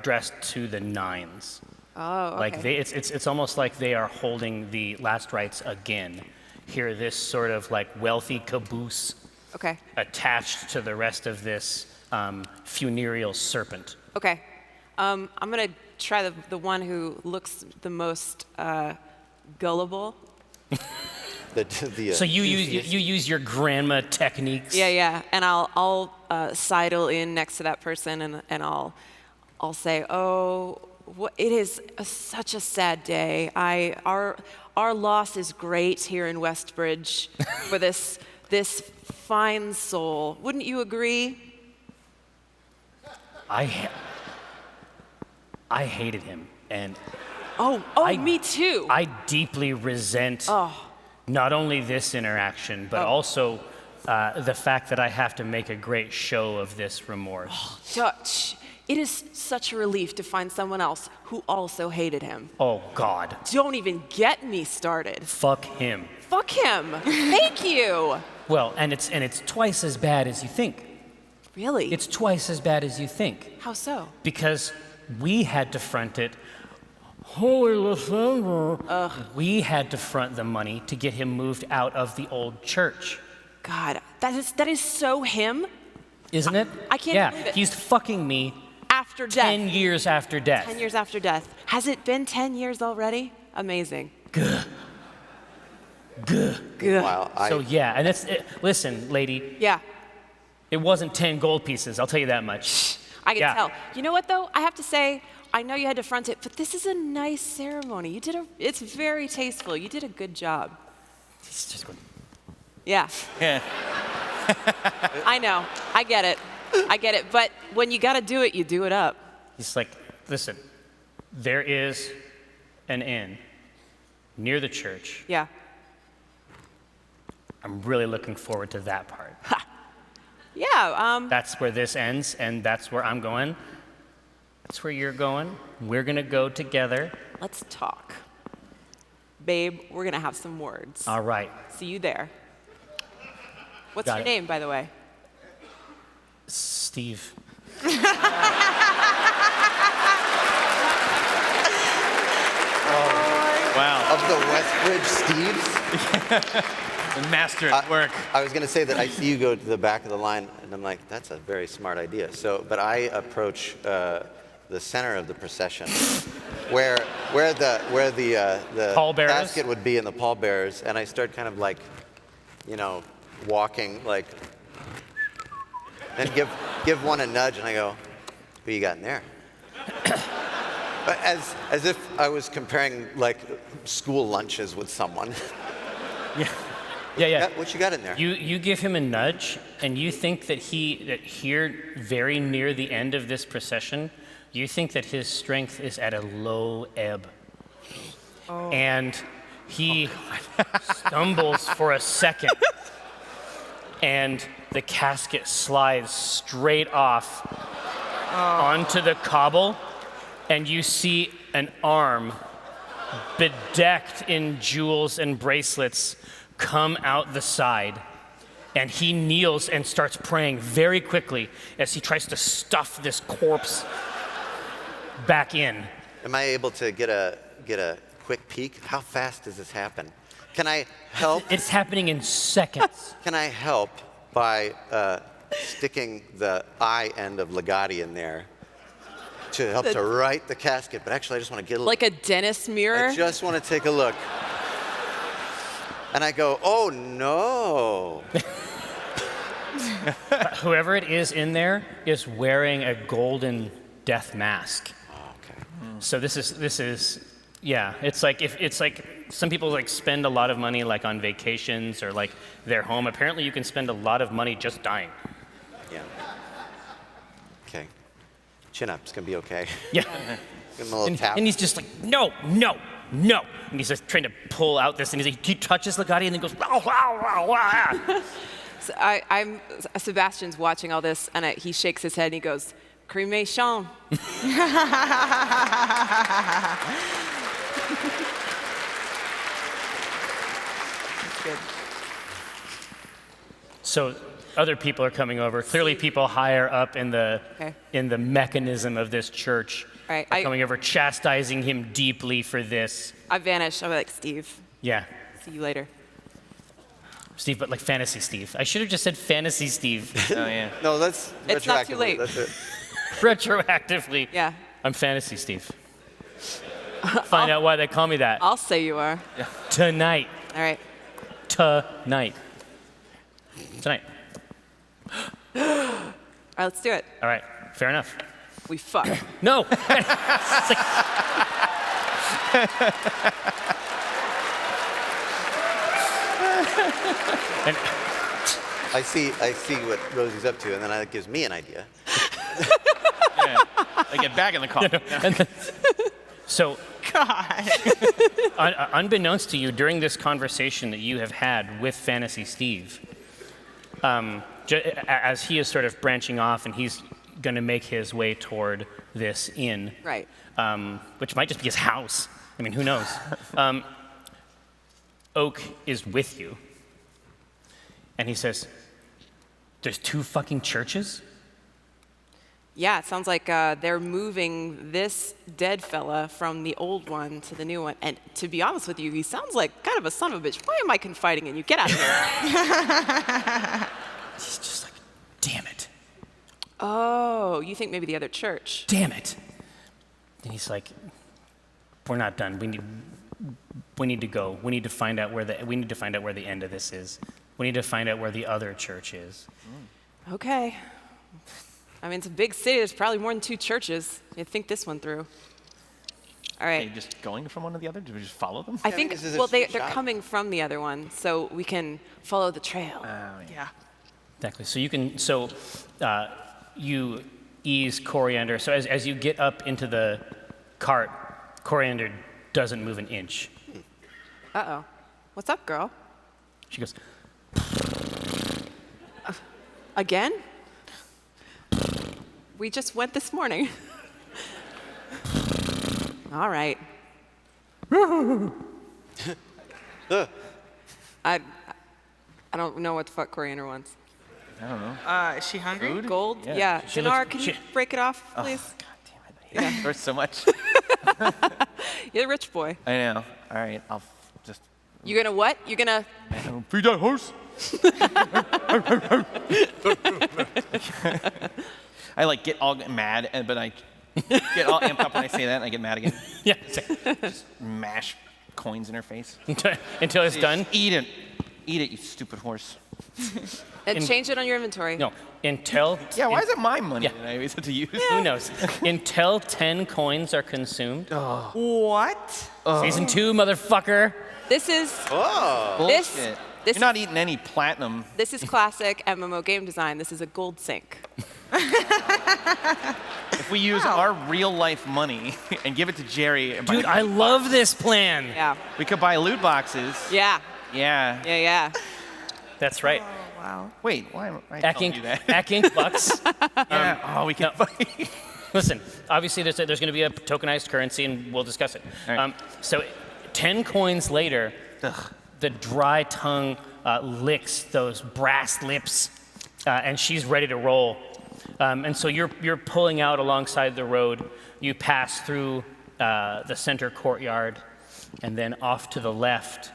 dressed to the nines. Oh, okay. Like it's almost like they are holding the last rites again. Here, this sort of like wealthy caboose Okay. attached to the rest of this funereal serpent. Okay. I'm gonna try the one who looks the most gullible. So you use your grandma techniques. Yeah. And I'll sidle in next to that person and I'll say, oh, it is such a sad day. Our loss is great here in Westbridge for this fine soul. Wouldn't you agree? I hated him, and Me too. I deeply resent not only this interaction, but also the fact that I have to make a great show of this remorse. Dutch, it is such a relief to find someone else who also hated him. Oh God. Don't even get me started. Fuck him. Fuck him. Thank you. Well, and it's twice as bad as you think. Really? It's twice as bad as you think. How so? Because we had to front it Holy Lysander. We had to front the money to get him moved out of the old church. God, that is so him. Isn't it? I can't believe it. He's fucking me After death. 10 years after death. 10 years after death. Has it been 10 years already? Amazing. Good. Meanwhile, So yeah, and that's it. Listen, lady, Yeah, it wasn't 10 gold pieces, I'll tell you that much. I can Yeah. tell. You know what though? I have to say, I know you had to front it, but this is a nice ceremony. It's very tasteful. You did a good job. He's just going, Yeah, Yeah. I know. I get it. But when you got to do it, you do it up. he's like, listen, there is an inn near the church. Yeah. I'm really looking forward to that part. Yeah. That's where this ends, and that's where I'm going. That's where you're going. We're gonna go together. Let's talk. Babe, we're going to have some words. All right. See you there. What's Got your it. name, by the way? Steve. Wow. Of the Westbridge Steves? The master at work. I was going to say that I see you go to the back of the line, and I'm like, that's a very smart idea. So, but I approach the center of the procession, where the Pallbearers? casket would be, and the pallbearers, and I start kind of like, walking like, and give one a nudge, and I go, "What you got in there?" But as if I was comparing like school lunches with someone. Yeah. What you got in there? You give him a nudge, and you think that here, very near the end of this procession, you think that his strength is at a low ebb. And he stumbles for a second, and the casket slides straight off onto the cobble, and you see an arm bedecked in jewels and bracelets come out the side, and he kneels and starts praying very quickly as he tries to stuff this corpse back in. Am I able to get a quick peek? How fast does this happen? Can I help? It's happening in seconds. Can I help by sticking the eye end of Legati in there to help to right the casket? But actually, I just want to get a look. Like a dentist mirror? I just want to take a look. And I go, oh no. Whoever it is in there is wearing a golden death mask. Okay. So this is yeah, it's like some people like spend a lot of money like on vacations or like their home. Apparently you can spend a lot of money just dying. Yeah. Okay. Chin up. It's gonna be okay. Yeah. Give him a little tap. And he's just like, no. And he's just trying to pull out this, and he touches Legati and then goes, wow, wow, wow, wow. So Sebastian's watching all this, and he shakes his head and he goes, cremation. Good. So other people are coming over. Clearly people higher up in the mechanism of this church Right, are coming over, chastising him deeply for this. I vanish. I'm like, Steve, Yeah. see you later. Steve, but like fantasy Steve. I should have just said fantasy Steve. Oh, yeah. No, let's It's not too retroactively, late. That's it. Retroactively. Yeah. I'm fantasy Steve. Find out why they call me that. I'll say you are. Tonight. All right. Tonight. All right, let's do it. All right. Fair enough. We fuck. No. And I see what Rosie's up to, and then that gives me an idea. Yeah. I get back in the car. and then, so, God. unbeknownst to you, during this conversation that you have had with Fantasy Steve, as he is sort of branching off and he's going to make his way toward this inn, Right. which might just be his house. I mean, who knows? Oak is with you, and he says, "There's 2 fucking churches?" Yeah, it sounds like they're moving this dead fella from the old one to the new one. And to be honest with you, he sounds like kind of a son of a bitch. Why am I confiding in you? Get out of here. He's just like, damn it. Oh, you think maybe the other church? Damn it. And he's like, we're not done. We need to go. We need to find out where the end of this is. We need to find out where the other church is. Okay. I mean, it's a big city. There's probably more than 2 churches. You think this one through. All Are right. you just going from one to the other? Do we just follow them? I think, this is a well, they're shop. coming from the other one, so we can follow the trail. Yeah. Exactly. So you can, you ease Coriander. So as you get up into the cart, Coriander doesn't move an inch. Uh-oh. What's up, girl? She goes, Again? We just went this morning. All right. I don't know what the fuck Coriander wants. I don't know. Is she hungry? Food? Gold? Yeah. Yeah. She Donaar, looks- can she- you break it off, please? God damn it. I hate her so much. You're the rich boy. I know. All right. I'll just You gonna what? You gonna... feed that horse. I like get all mad, but I get all amped up when I say that, and I get mad again. yeah, Just mash coins in her face. until it's done. Eat it, you stupid horse. And change it on your inventory. No, until. Yeah, why is it my money Yeah. that I always have to use? Who knows? Until 10 coins are consumed. What? Season 2, motherfucker. This is... Bullshit. This You're not eating any platinum. This is classic MMO game design. This is a gold sink. If we use our real life money and give it to Jerry, and buy Dude, I love this plan. Yeah. we could buy loot boxes. Yeah. Yeah. Yeah, yeah. That's right. Wow. Wait, why am I Acq telling Inc. you that? Acq Inc. bucks. Yeah. We can no. buy. Listen, obviously there's going to be a tokenized currency, and we'll discuss it. All right. So 10 coins later, the dry tongue licks those brass lips, and she's ready to roll. And so you're pulling out alongside the road. You pass through the center courtyard, and then off to the left,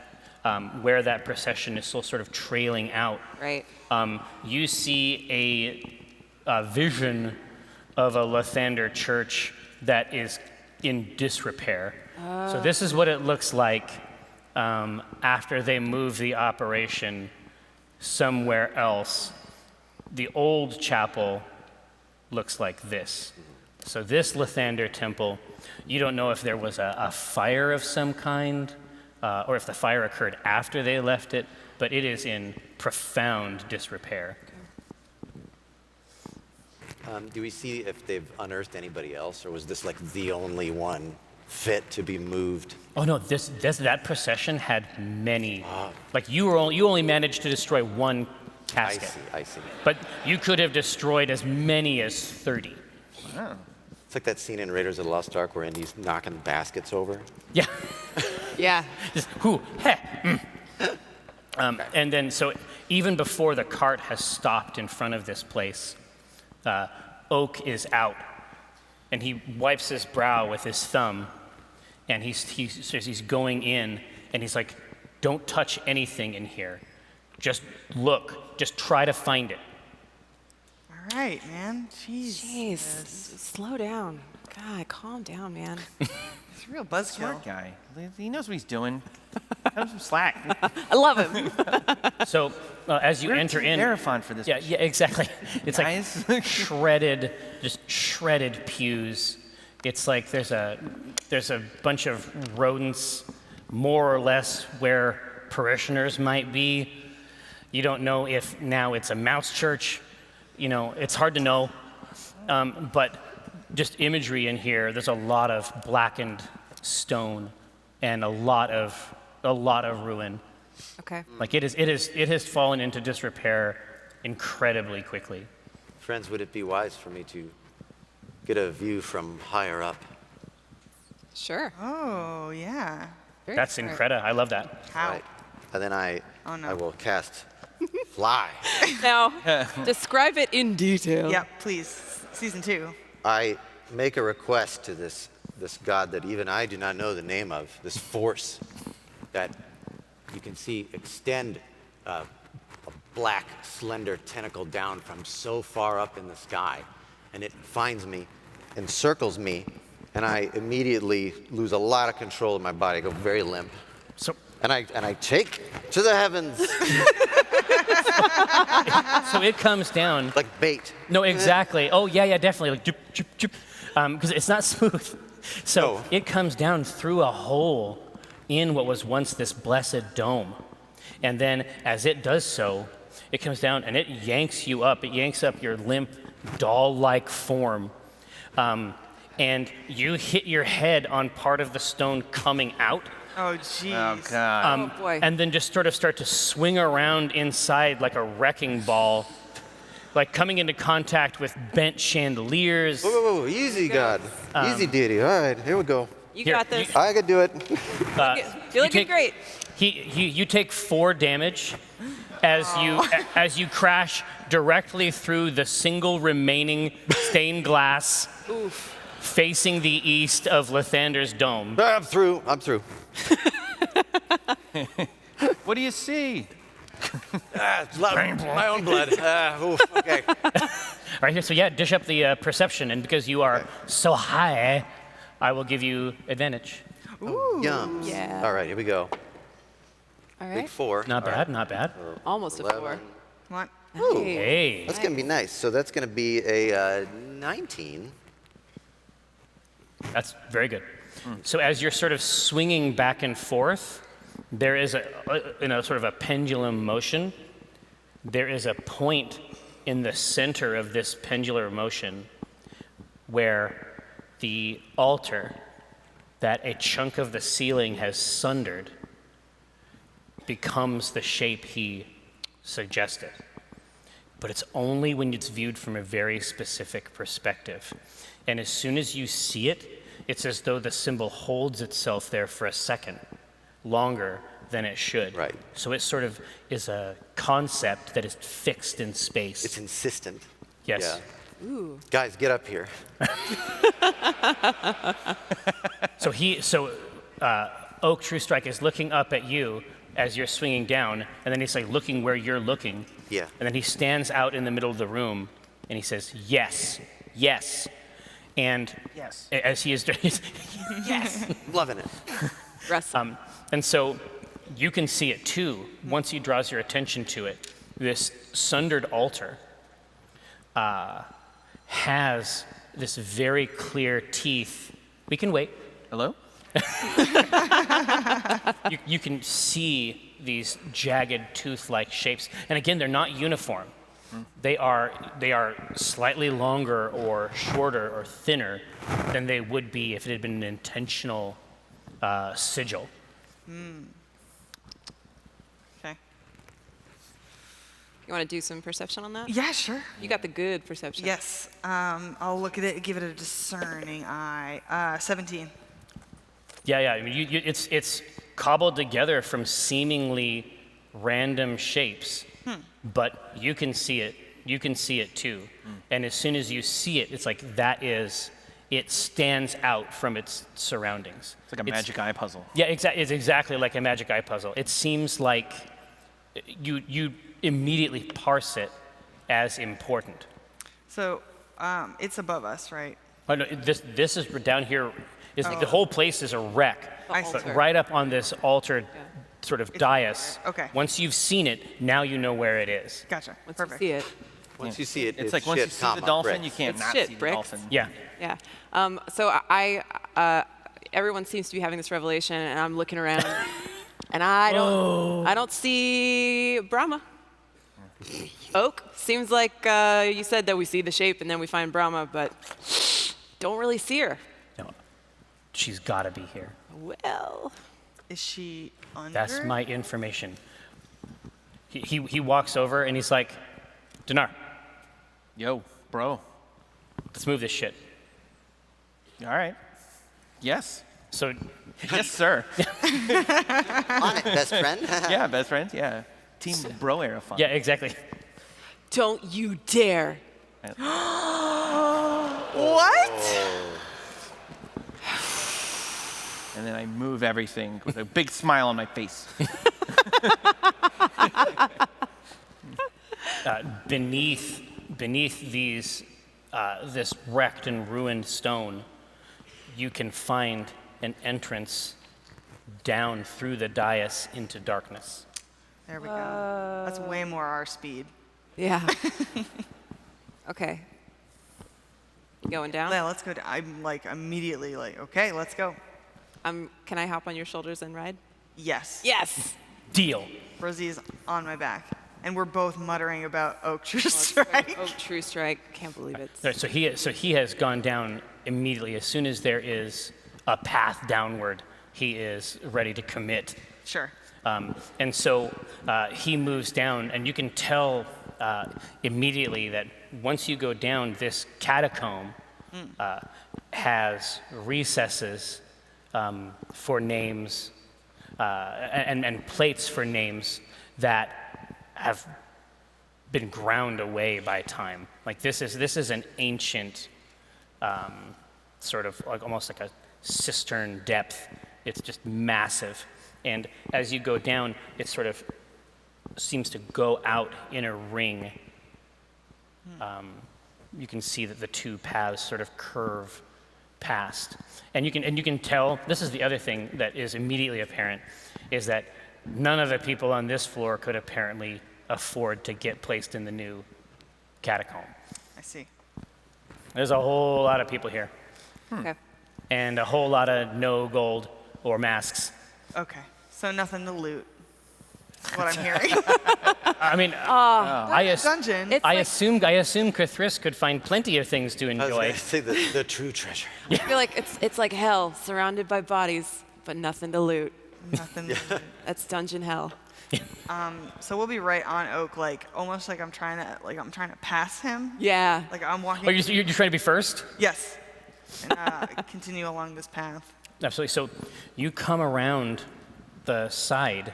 where that procession is still sort of trailing out. Right. You see a vision of a Lathander church that is in disrepair. So this is what it looks like after they move the operation somewhere else. The old chapel looks like this. So this Lathander temple, you don't know if there was a fire of some kind, or if the fire occurred after they left it, but it is in profound disrepair. Do we see if they've unearthed anybody else, or was this like the only one fit to be moved? Oh no, that procession had many. Like you only managed to destroy one casket. I see. But you could have destroyed as many as 30. It's like that scene in Raiders of the Lost Ark where Indy's knocking baskets over. Yeah. Yeah. Just whoo, heh. And then, so even before the cart has stopped in front of this place, Oak is out, and he wipes his brow with his thumb, and he says he's going in, and he's like, "Don't touch anything in here. Just look. Just try to find it." All right, man. Jeez. Jeez. Slow down. God, calm down, man. It's a real buzzkill. Smart guy. He knows what he's doing. Cut him some slack. I love him. So as you enter in, Marathon for this. yeah, exactly. It's Guys. like shredded pews. It's like there's a bunch of rodents, more or less where parishioners might be. You don't know if now it's a mouse church. You know, it's hard to know. But just imagery in here. There's a lot of blackened stone and a lot of ruin. Okay. Like it has fallen into disrepair incredibly quickly. Friends, would it be wise for me to get a view from higher up? Sure. Oh, yeah. Very That's smart. incredible. I love that. How? Right. And then I no. will cast fly. Now, describe it in detail. Yeah, please. Season 2. I make a request to this god that even I do not know the name of, this force that you can see extend a black, slender tentacle down from so far up in the sky. And it finds me and circles me, and I immediately lose a lot of control of my body. I go very limp. And I take to the heavens. So it comes down. Like bait. No, exactly. Oh, yeah, definitely. Like, jip, jip, jip. Because it's not smooth. So it comes down through a hole in what was once this blessed dome. And then as it does so, it comes down and it yanks you up. It yanks up your limp, doll-like form. And you hit your head on part of the stone coming out. Oh, jeez. Oh, God. Oh, boy. And then just sort of start to swing around inside like a wrecking ball, like coming into contact with bent chandeliers. Whoa, easy, God. Easy, deity. All right, here we go. You Here, got this. I can do it. You're looking great. You take 4 damage as you crash directly through the single remaining stained glass facing the east of Lathander's dome. I'm through. What do you see? It's my own blood. Okay. All right, here, so yeah, dish up the perception, and because you are so high, I will give you advantage. Ooh. Yum. Yeah. All right, here we go. All Big right. 4. Not bad, not bad. Almost a 4. 11. Come on. Ooh. Hey. That's going to be nice. So that's going to be a 19. That's very good. So as you're sort of swinging back and forth, there is in a sort of a pendulum motion, there is a point in the center of this pendular motion where the altar that a chunk of the ceiling has sundered becomes the shape he suggested. But it's only when it's viewed from a very specific perspective. And as soon as you see it, it's as though the symbol holds itself there for a second, longer than it should. Right. So it sort of is a concept that is fixed in space. It's insistent. Yes. Yeah. Ooh. Guys, get up here. So Oak True Strike is looking up at you as you're swinging down, and then he's like looking where you're looking. Yeah. And then he stands out in the middle of the room, and he says, "Yes, yes." And Yes. as he is doing, yes. Loving it. Russell. And so you can see it too, once he draws your attention to it. This sundered altar has this very clear teeth. We can wait. Hello? You can see these jagged tooth-like shapes. And again, they're not uniform. They are slightly longer or shorter or thinner than they would be if it had been an intentional sigil. Okay. You want to do some perception on that? Yeah, sure. You got the good perception. Yes. I'll look at it, give it a discerning eye. 17. Yeah. I mean, it's cobbled together from seemingly random shapes, but you can see it. You can see it too. And as soon as you see it, it's like it stands out from its surroundings. It's like a magic eye puzzle. Yeah, it's exactly like a magic eye puzzle. It seems like you immediately parse it as important. So it's above us, right? Oh no, this is down here. Is like the whole place is a wreck. I see. But right up on this altar sort of dais. Okay. Once you've seen it, now you know where it is. Gotcha. Once you Perfect. see it. Once you see it, It's like once you shit, see the comma, dolphin, bricks. you can't It's not shit, see the bricks. dolphin. Yeah. Yeah. So everyone seems to be having this revelation, and I'm looking around, and I don't see Brahma. Oak, seems like you said that we see the shape and then we find Brahma, but don't really see her. No, she's got to be here. Well, Is she under? That's my information. He walks over and he's like, Donaar, Yo, bro. let's move this shit. All right. Yes. So Yes, sir. On it, best friend. Yeah, best friends. Yeah. Team bro era fun. yeah, exactly. don't you dare. What? And then I move everything with a big smile on my face. Beneath these, this wrecked and ruined stone, you can find an entrance down through the dais into darkness. There we go. That's way more our speed. Yeah. Okay. You going down? Yeah, let's go. I'm like immediately like, okay, let's go. Can I hop on your shoulders and ride? Yes. Yes. Deal. Rosie is on my back, and we're both muttering about Oak True Strike. Oh, true strike. Can't believe it. So he has gone down immediately. As soon as there is a path downward, he is ready to commit. Sure. And so he moves down, and you can tell immediately that once you go down, this catacomb has recesses for names and plates for names that have been ground away by time. Like this is an ancient sort of like almost like a cistern depth. It's just massive. And as you go down, it sort of seems to go out in a ring. You can see that the two paths sort of curve past. And you can tell, this is the other thing that is immediately apparent, is that none of the people on this floor could apparently afford to get placed in the new catacomb. I see. There's a whole lot of people here, Okay. and a whole lot of no gold or masks. Okay. So nothing to loot. That's what I'm hearing. I mean, Dungeon. It's I like, assume Kris could find plenty of things to I was enjoy. going to say the true treasure. I feel like it's like hell, surrounded by bodies, but nothing to loot. Nothing. To loot. That's dungeon hell. So we'll be right on Oak, like almost like I'm trying to pass him. Yeah. Like I'm walking. Oh, you're trying to be first? Yes. And continue along this path. Absolutely. So you come around the side,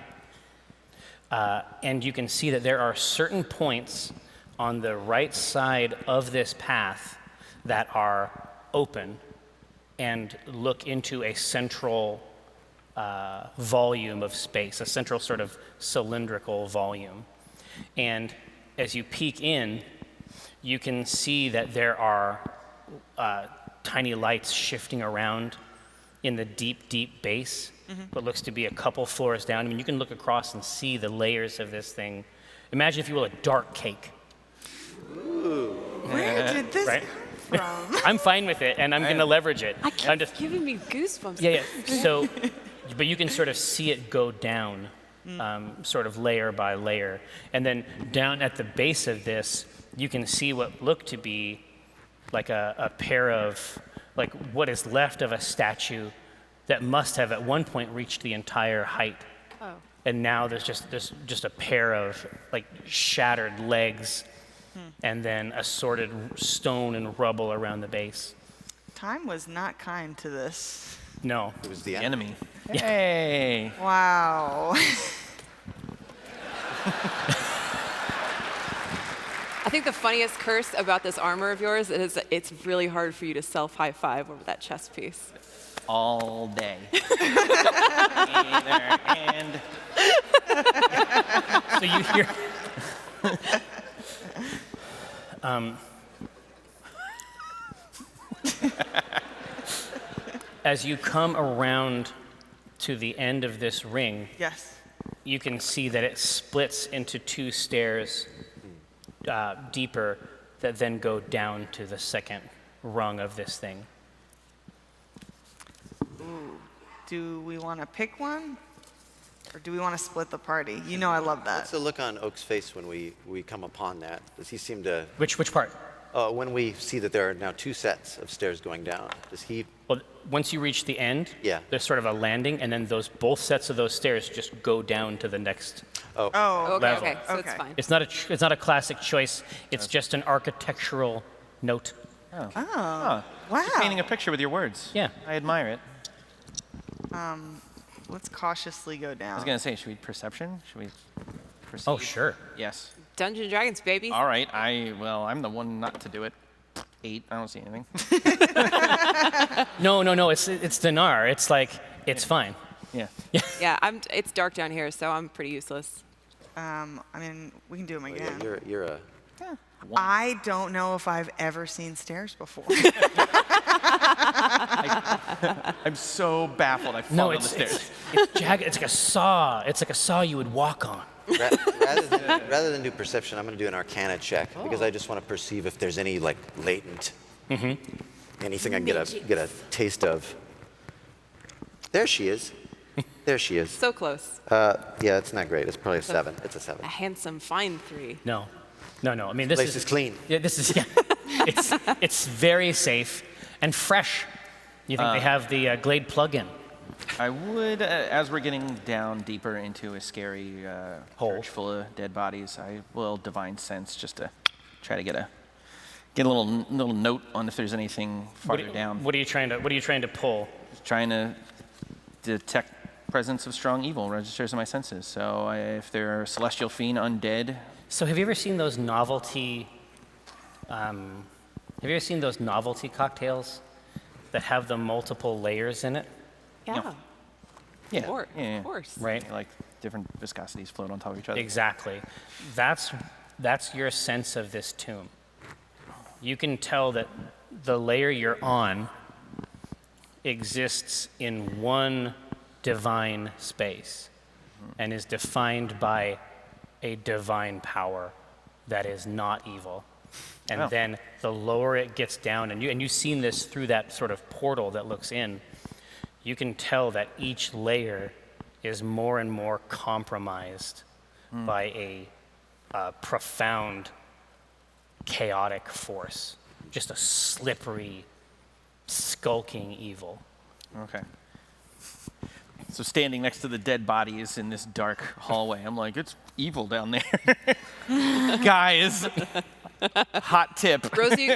and you can see that there are certain points on the right side of this path that are open and look into a central volume of space, a central sort of cylindrical volume. And as you peek in, you can see that there are tiny lights shifting around in the deep, deep base, what looks to be a couple floors down. I mean, you can look across and see the layers of this thing. Imagine, if you will, a dark cake. Where did this Right? come from? I'm fine with it, and I'm going to leverage it. I'm just giving me goosebumps. Yeah. So, but you can sort of see it go down, sort of layer by layer. And then down at the base of this, you can see what look to be like a pair of, like what is left of a statue that must have at one point reached the entire height. Oh. And now there's just a pair of like shattered legs and then assorted stone and rubble around the base. Time was not kind to this. No. It was the The enemy. enemy. Hey. Wow. I think the funniest curse about this armor of yours is it's really hard for you to self-high-five over that chest piece. All day. Either hand. So you hear. As you come around to the end of this ring, Yes. you can see that it splits into two stairs deeper that then go down to the second rung of this thing. Do we want to pick one? Or do we want to split the party? You know I love that. What's the look on Oak's face when we come upon that? Does he seem to, Which part? when we see that there are now two sets of stairs going down, does he, Well, once you reach the end, Yeah. there's sort of a landing, and then both sets of those stairs just go down to the next. Oh, Okay, Level. okay, so it's Okay. fine. It's not a classic choice. It's just an architectural note. wow. Painting a picture with your words. Yeah. I admire it. Let's cautiously go down. I was going to say, should we perception? Should we proceed? Oh, sure. Yes. Dungeons & Dragons, baby. All right. I'm the one not to do it. 8. I don't see anything. No. It's Donaar. It's like it's fine. Yeah. Yeah, it's dark down here, so I'm pretty useless. I mean, we can do them again. You're a. I don't know if I've ever seen stairs before. I'm so baffled. I fall down the stairs. It's jagged. It's like a saw. It's like a saw you would walk on. Rather than do perception, I'm going to do an Arcana check because I just want to perceive if there's any like latent, anything I can get a taste of. There she is. There she is. So close. Yeah, it's not great. It's probably a 7. It's a 7. A handsome, fine 3. No. I mean, this Place is clean. Yeah, this is. Yeah. It's very safe and fresh. You think they have the Glade plug-in? I would, as we're getting down deeper into a scary Hole. church full of dead bodies, I will divine sense just to try to get a little note on if there's anything farther down. What are you trying to pull? Just trying to detect presence of strong evil, registers in my senses. So if there are celestial fiend, undead. So have you ever seen those novelty? Have you ever seen those novelty cocktails that have the multiple layers in it? Yeah. Yeah, Of course. Right. Like different viscosities float on top of each other. Exactly. That's your sense of this tomb. You can tell that the layer you're on exists in one divine space and is defined by a divine power that is not evil. And then the lower it gets down, and you've seen this through that sort of portal that looks in, you can tell that each layer is more and more compromised by a profound, chaotic force. Just a slippery, skulking evil. Okay. So standing next to the dead bodies in this dark hallway, I'm like, it's evil down there. Guys, hot tip. Rosie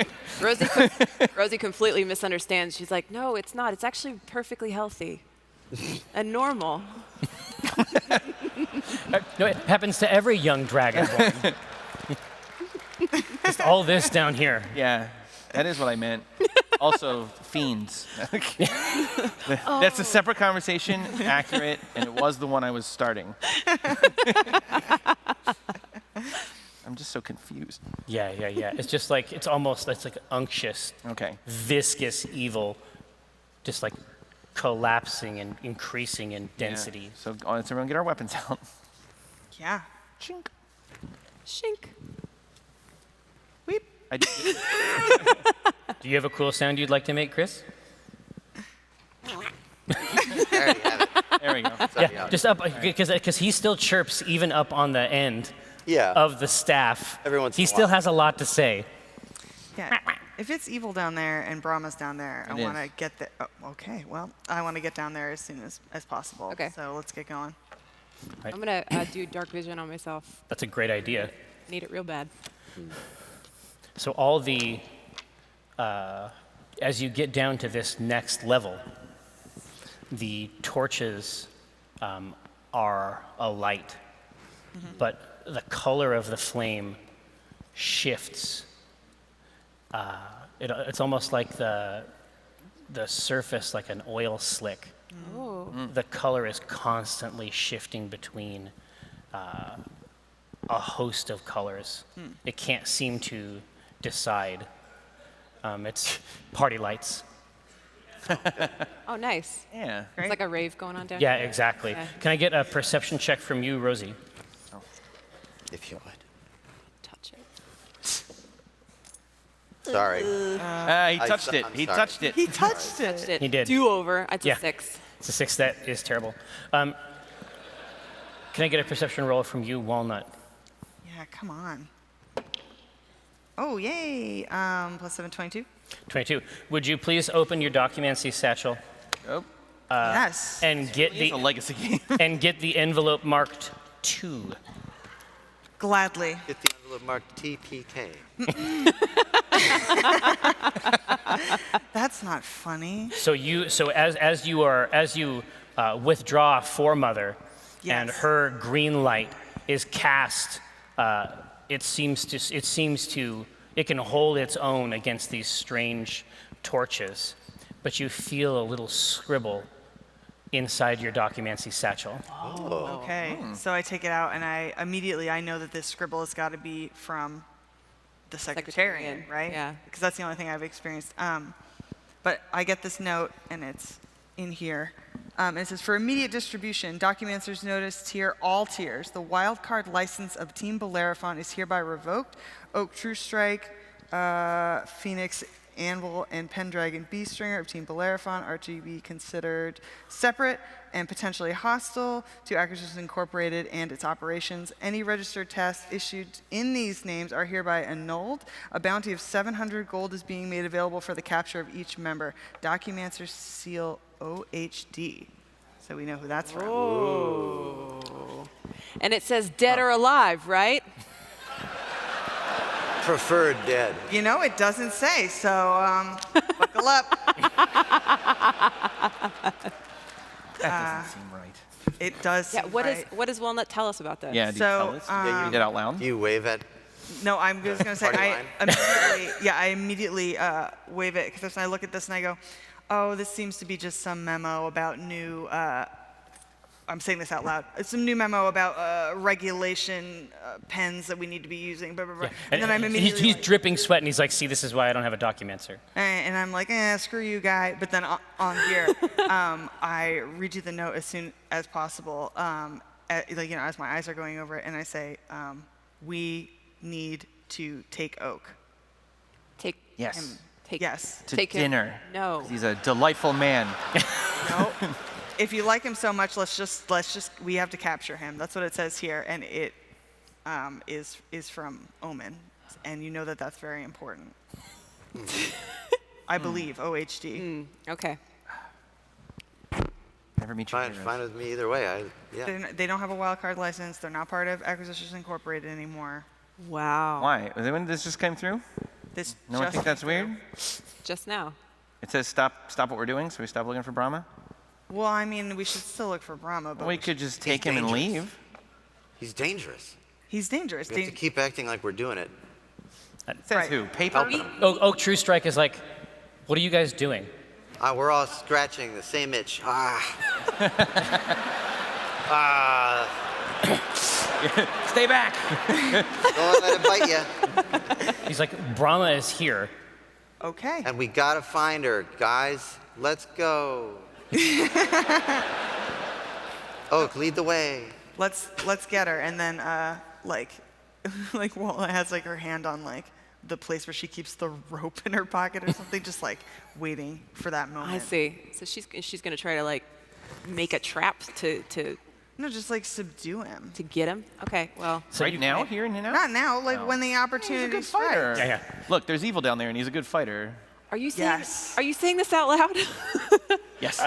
completely misunderstands. She's like, no, it's not. It's actually perfectly healthy and normal. No, it happens to every young Dragonborn. Just all this down here. Yeah, that is what I meant. Also, fiends. That's a separate conversation, accurate, and it was the one I was starting. I'm just so confused. Yeah. It's just like, it's like unctuous, viscous evil, just like collapsing and increasing in density. Yeah. So let's everyone get our weapons out. Yeah. Chink. Shink. Weep. Do you have a cool sound you'd like to make, Kris? I already have it. There we go. Yeah, just up, because he still chirps even up on the end of the staff. Every once in he a still while. has a lot to say. Yeah. If it's evil down there and Brahma's down there, I It want to is. get there. Oh, okay, well, I want to get down there as soon as possible. Okay. So let's get going. I'm going to do dark vision on myself. That's a great idea. Need it real bad. So all the, as you get down to this next level, the torches are alight, but the color of the flame shifts. It's almost like the surface, like an oil slick. Oh. The color is constantly shifting between a host of colors. It can't seem to decide. It's party lights. Oh, nice. Yeah. It's like a rave going on down Yeah, here. exactly. Yeah. Can I get a perception check from you, Rosie? If you would. Touch it. Sorry. He touched it. I'm He sorry. touched it. He touched it. Touched it. He did. Do over. It's Yeah. a 6. It's a 6. That is terrible. Can I get a perception roll from you, Walnut? Yeah, come on. Oh, yay. +7, 22. 22. Would you please open your Documancy satchel Oh, Yes. and get it's a legacy game. and get the envelope marked 2? Gladly. Get the envelope marked TPK. That's not funny. So as you withdraw Foremother, and Yes. her green light is cast, it seems to It can hold its own against these strange torches, but you feel a little scribble inside your Documancy satchel. Okay, so I take it out, and I know that this scribble has got to be from the Secretarian, right? Yeah. Because that's the only thing I've experienced. But I get this note, and it's in here. It says, for immediate distribution, Documancers notice tier all tiers. The wildcard license of Team Bellerophon is hereby revoked. Oak True Strike, Phoenix Anvil, and Pendragon Beestinger of Team Bellerophon are to be considered separate and potentially hostile to Acquisitions Incorporated and its operations. Any registered tasks issued in these names are hereby annulled. A bounty of 700 gold is being made available for the capture of each member. Documancers seal OHD. So we know who that's from. And it says dead or alive, right? Preferred dead. You know, it doesn't say, so buckle up. That doesn't seem right. It does Yeah. seem What right. what does Walnut tell us about this? Yeah, do you So, tell us? You read it out loud? Do you wave at? No, I'm just going to say, Party line? I immediately wave it, because I look at this and I go, oh, this seems to be just some memo about new, I'm saying this out loud, it's some new memo about regulation pens that we need to be using, blah, blah, blah. And then I'm immediately He's like, dripping sweat, and he's like, see, this is why I don't have a Documancer. and I'm like, screw you, guy. But then on here, I read you the note as soon as possible, as my eyes are going over it, and I say, we need to take Oak. Take Yes. him. Take, Yes. To take him. dinner. No. 'Cause he's a delightful man. No. If you like him so much, we have to capture him. That's what it says here, and it is from Omen, and you know that that's very important. I believe OHD. Okay. Never meet your Fine, heroes. fine with me either way. They don't have a wild card license. They're not part of Acquisitions Incorporated anymore. Wow. Why? When did this just came through? This No one just think that's came through. weird? Just now. It says stop what we're doing, so we stop looking for Brahma? Well, I mean, we should still look for Brahma, but We could just take him and dangerous. leave. He's dangerous. he's dangerous. We have to keep acting like we're doing it. Says Right. who? Paper? Help him. Oak True Strike is like, what are you guys doing? We're all scratching the same itch. Stay back. Don't let it bite you. He's like, Brahma is here. Okay. And we gotta find her, guys. Let's go. Oak, lead the way. Let's get her, and then like Walnut has like her hand on like the place where she keeps the rope in her pocket or something, just like waiting for that moment. I see. So she's gonna try to like make a trap to No, just like subdue him. get him. Okay. Well. So right you- now? Here and now? Not now, like No. when the He's a opportunity good fighter. Yeah, yeah. Look, there's evil down there, and he's a good fighter. Are you saying? Yes. Are you saying this out loud? Yes.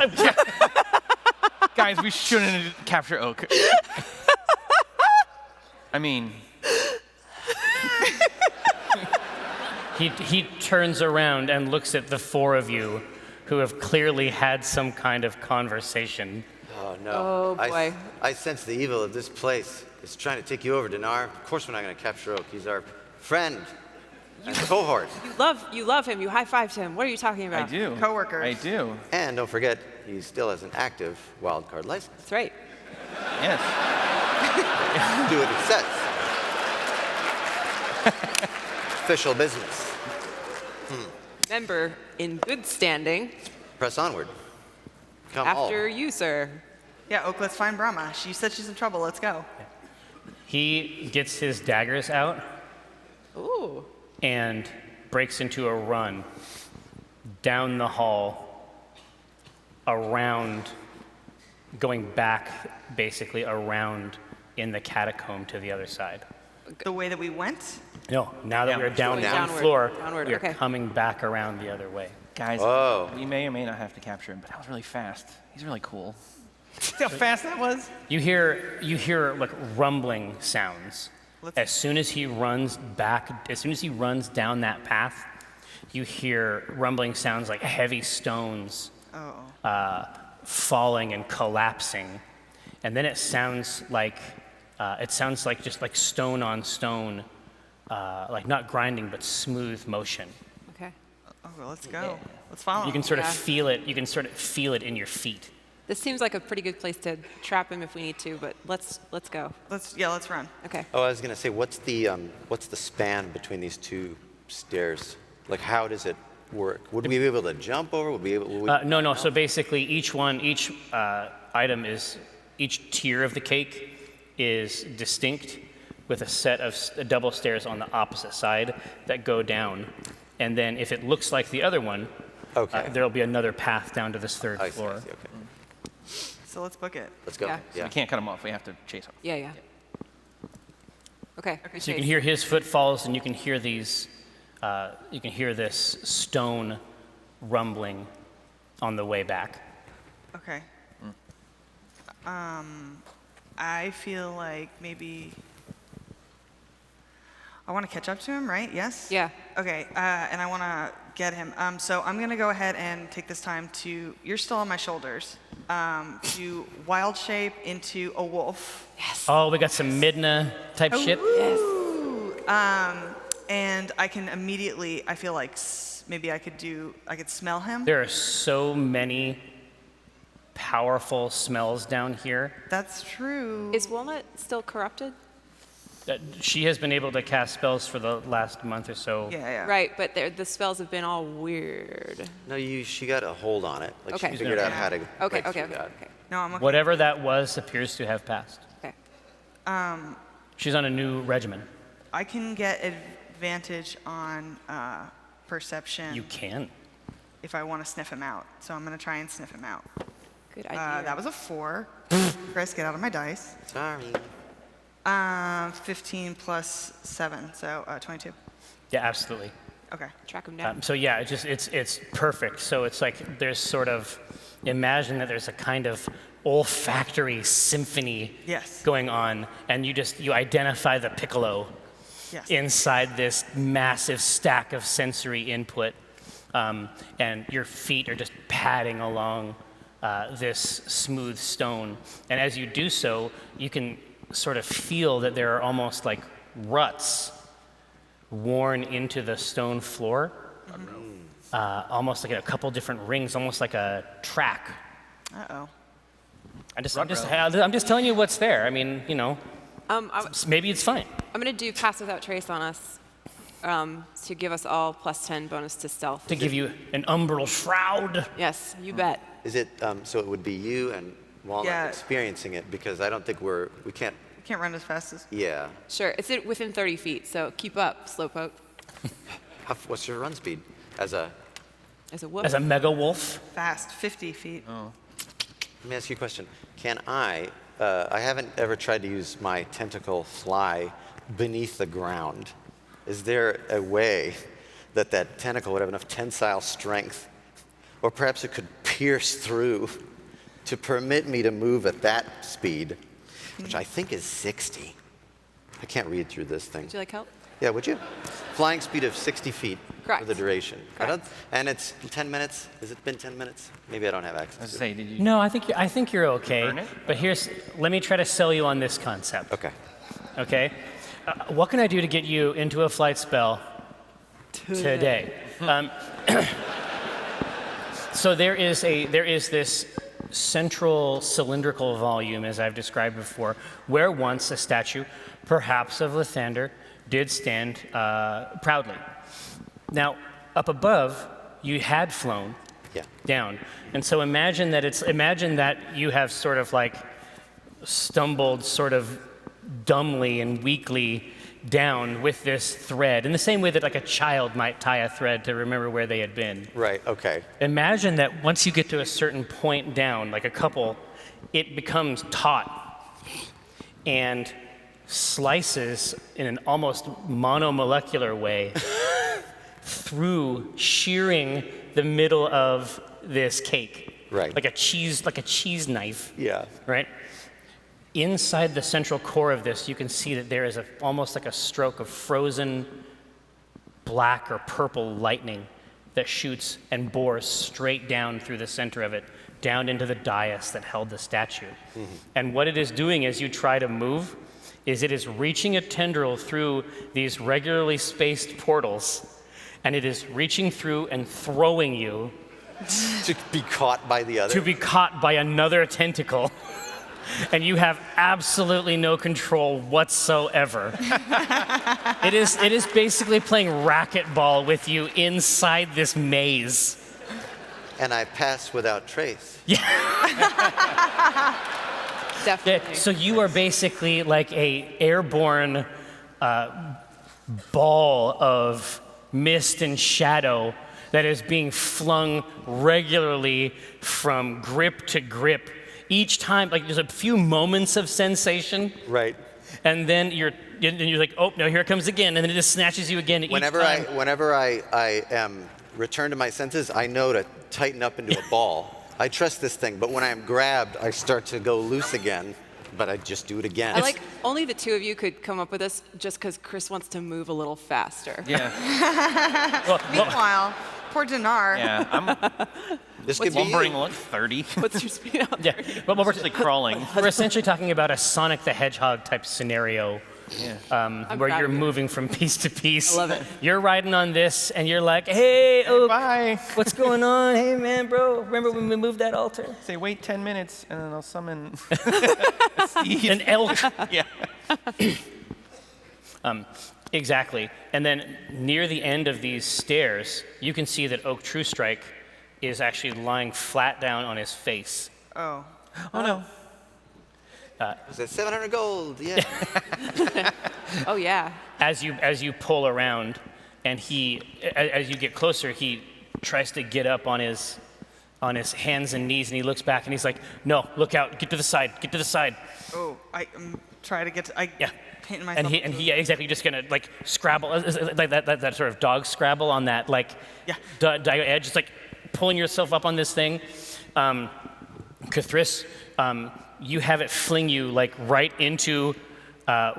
Guys, we shouldn't capture Oak. I mean, He turns around and looks at the four of you who have clearly had some kind of conversation. Oh no. Oh, boy. I sense the evil of this place. It's trying to take you over, Donaar. Of course we're not gonna capture Oak. He's our friend and cohort. you love him. You high-fived him. What are you talking I about? do. Coworkers. I do. And don't forget, he still has an active wildcard license. That's right. Yes. Do what it says. Official business. Member in good standing. Press onward. Come After all. you, sir. Yeah, Oak, let's find Brahma. She said she's in trouble. Let's go. He gets his daggers out Ooh. and breaks into a run down the hall, around, going back basically around in the catacomb to the other side. The way that we went. No, now that we're down Downward. one floor, Downward, we're okay. coming back around the other way. Guys, Whoa. we may or may not have to capture him, but that was really fast. He's really cool. See how fast that was? You hear like rumbling sounds. As soon as he runs back, as soon as he runs down that path, you hear rumbling sounds like heavy stones falling and collapsing, and then it sounds like just like stone on stone like not grinding, but smooth motion. Okay. Oh, well, let's go. Let's follow. You can sort of Yeah. feel it. You can sort of feel it in your feet. This seems like a pretty good place to trap him if we need to, but let's go. Let's run. Okay. Oh, I was gonna say, what's the span between these two stairs? Like, how does it work? Would we be able to jump over? Would we? No. So basically, each item each tier of the cake is distinct, with a set of double stairs on the opposite side that go down, and then if it looks like the other one, Okay. there'll be another path down to this third I see, floor. I see, okay. So let's book it. Let's go. Yeah. So we can't cut him off. We have to chase him. Yeah. Okay. So you can hear his footfalls, and you can hear these. You can hear this stone rumbling on the way back. Okay. I feel like maybe I want to catch up to him, right? Yes? Yeah. Okay, and I want to get him. So I'm going to go ahead and take this time to, you're still on my shoulders, to wild shape into a wolf. Oh, we got some Midna type shit. And I can immediately, I feel like maybe I could smell him. There are so many powerful smells down here. That's true. Is Walnut still corrupted? She has been able to cast spells for the last month or so. Yeah. Right, but the spells have been all weird. No, she got a hold on it. Like Okay. she figured out how to. Okay. break through that. No, I'm okay. Whatever that was appears to have passed. Okay. She's on a new regimen. I can get advantage on perception You can. if I want to sniff him out. So I'm going to try and sniff him out. Good idea. That was a 4. Chris, get out of my dice. Sorry. 15 plus 7, so 22. Yeah, absolutely. Okay. Track him down. So yeah, it's perfect. So it's like there's sort of, imagine that there's a kind of olfactory symphony Yes. going on, and you identify the piccolo Yes. inside this massive stack of sensory input, and your feet are just padding along this smooth stone. And as you do so, you can sort of feel that there are almost like ruts worn into the stone floor, almost like a couple different rings, almost like a track. Uh-oh. I'm just telling you what's there. I mean, maybe it's fine. I'm going to do Pass Without Trace on us to give us all plus 10 bonus to stealth. To give you an umbral shroud. Yes, you bet. Is it so? It would be you and Walnut Yeah. experiencing it because I don't think we can't. You can't run as fast as... Yeah. Sure, it's within 30 feet, so keep up, Slowpoke. What's your run speed as a? As a whoop. As a mega wolf. Fast, 50 feet. Let me ask you a question. Can I haven't ever tried to use my tentacle fly beneath the ground. Is there a way that tentacle would have enough tensile strength, or perhaps it could pierce through to permit me to move at that speed, which I think is 60. I can't read through this thing. Would you like help? Yeah, would you? Flying speed of 60 feet Correct. for the duration. Correct. And it's 10 minutes? Has it been 10 minutes? Maybe I don't have I access was to gonna it. say, did you? No, I think you're okay. Burn it? But let me try to sell you on this concept. Okay. Okay? What can I do to get you into a flight spell today? So there is this central cylindrical volume, as I've described before, where once a statue, perhaps of Lathander, did stand proudly. Now, up above, you had flown down, and so imagine that you have sort of like stumbled sort of dumbly and weakly down with this thread, in the same way that like a child might tie a thread to remember where they had been. Right, okay. Imagine that once you get to a certain point down, like a couple, it becomes taut and slices in an almost monomolecular way through shearing the middle of this cake. Right. Like a cheese knife. Yeah. Right? Inside the central core of this, you can see that there is almost like a stroke of frozen black or purple lightning that shoots and bores straight down through the center of it, down into the dais that held the statue. Mm-hmm. And what it is doing as you try to move is it is reaching a tendril through these regularly spaced portals, and it is reaching through and throwing you To be caught by the other. to be caught by another tentacle. And you have absolutely no control whatsoever. It is basically playing racquetball with you inside this maze. And I pass without trace. Definitely. So you are basically like a airborne ball of mist and shadow that is being flung regularly from grip to grip. Each time, like there's a few moments of sensation, Right. and then you're like, oh, no, here it comes again, and then it just snatches you again. Whenever I am returned to my senses, I know to tighten up into a ball. I trust this thing, but when I am grabbed, I start to go loose again, but I just do it again. I like only the two of you could come up with this just because Kris wants to move a little faster. Yeah. Meanwhile, poor Donaar. Yeah. This could be Lumbering you. like 30. What's your speed out Yeah, there? but we're Just like crawling. We're essentially talking about a Sonic the Hedgehog type scenario, Yeah. where proud you're of you. moving from piece to piece. I love it. You're riding on this, and you're like, hey, Oak, Bye. what's going on? Hey, man, bro, remember when we moved that altar? Say wait 10 minutes and then I'll summon a steed. An elk. Yeah. Exactly. And then near the end of these stairs, you can see that Oak True Strike is actually lying flat down on his face. Oh. Oh no. Is it 700 gold? Yeah. Oh, yeah. As you pull around, and as you get closer, he tries to get up on his hands and knees, and he looks back and he's like, "No, look out! Get to the side! Get to the side!" Oh, I try to get to. Yeah. Painting myself. And he yeah, exactly just gonna like scrabble like that sort of dog scrabble on that like Yeah. diagonal edge, just like pulling yourself up on this thing. Kithris, you have it fling you like right into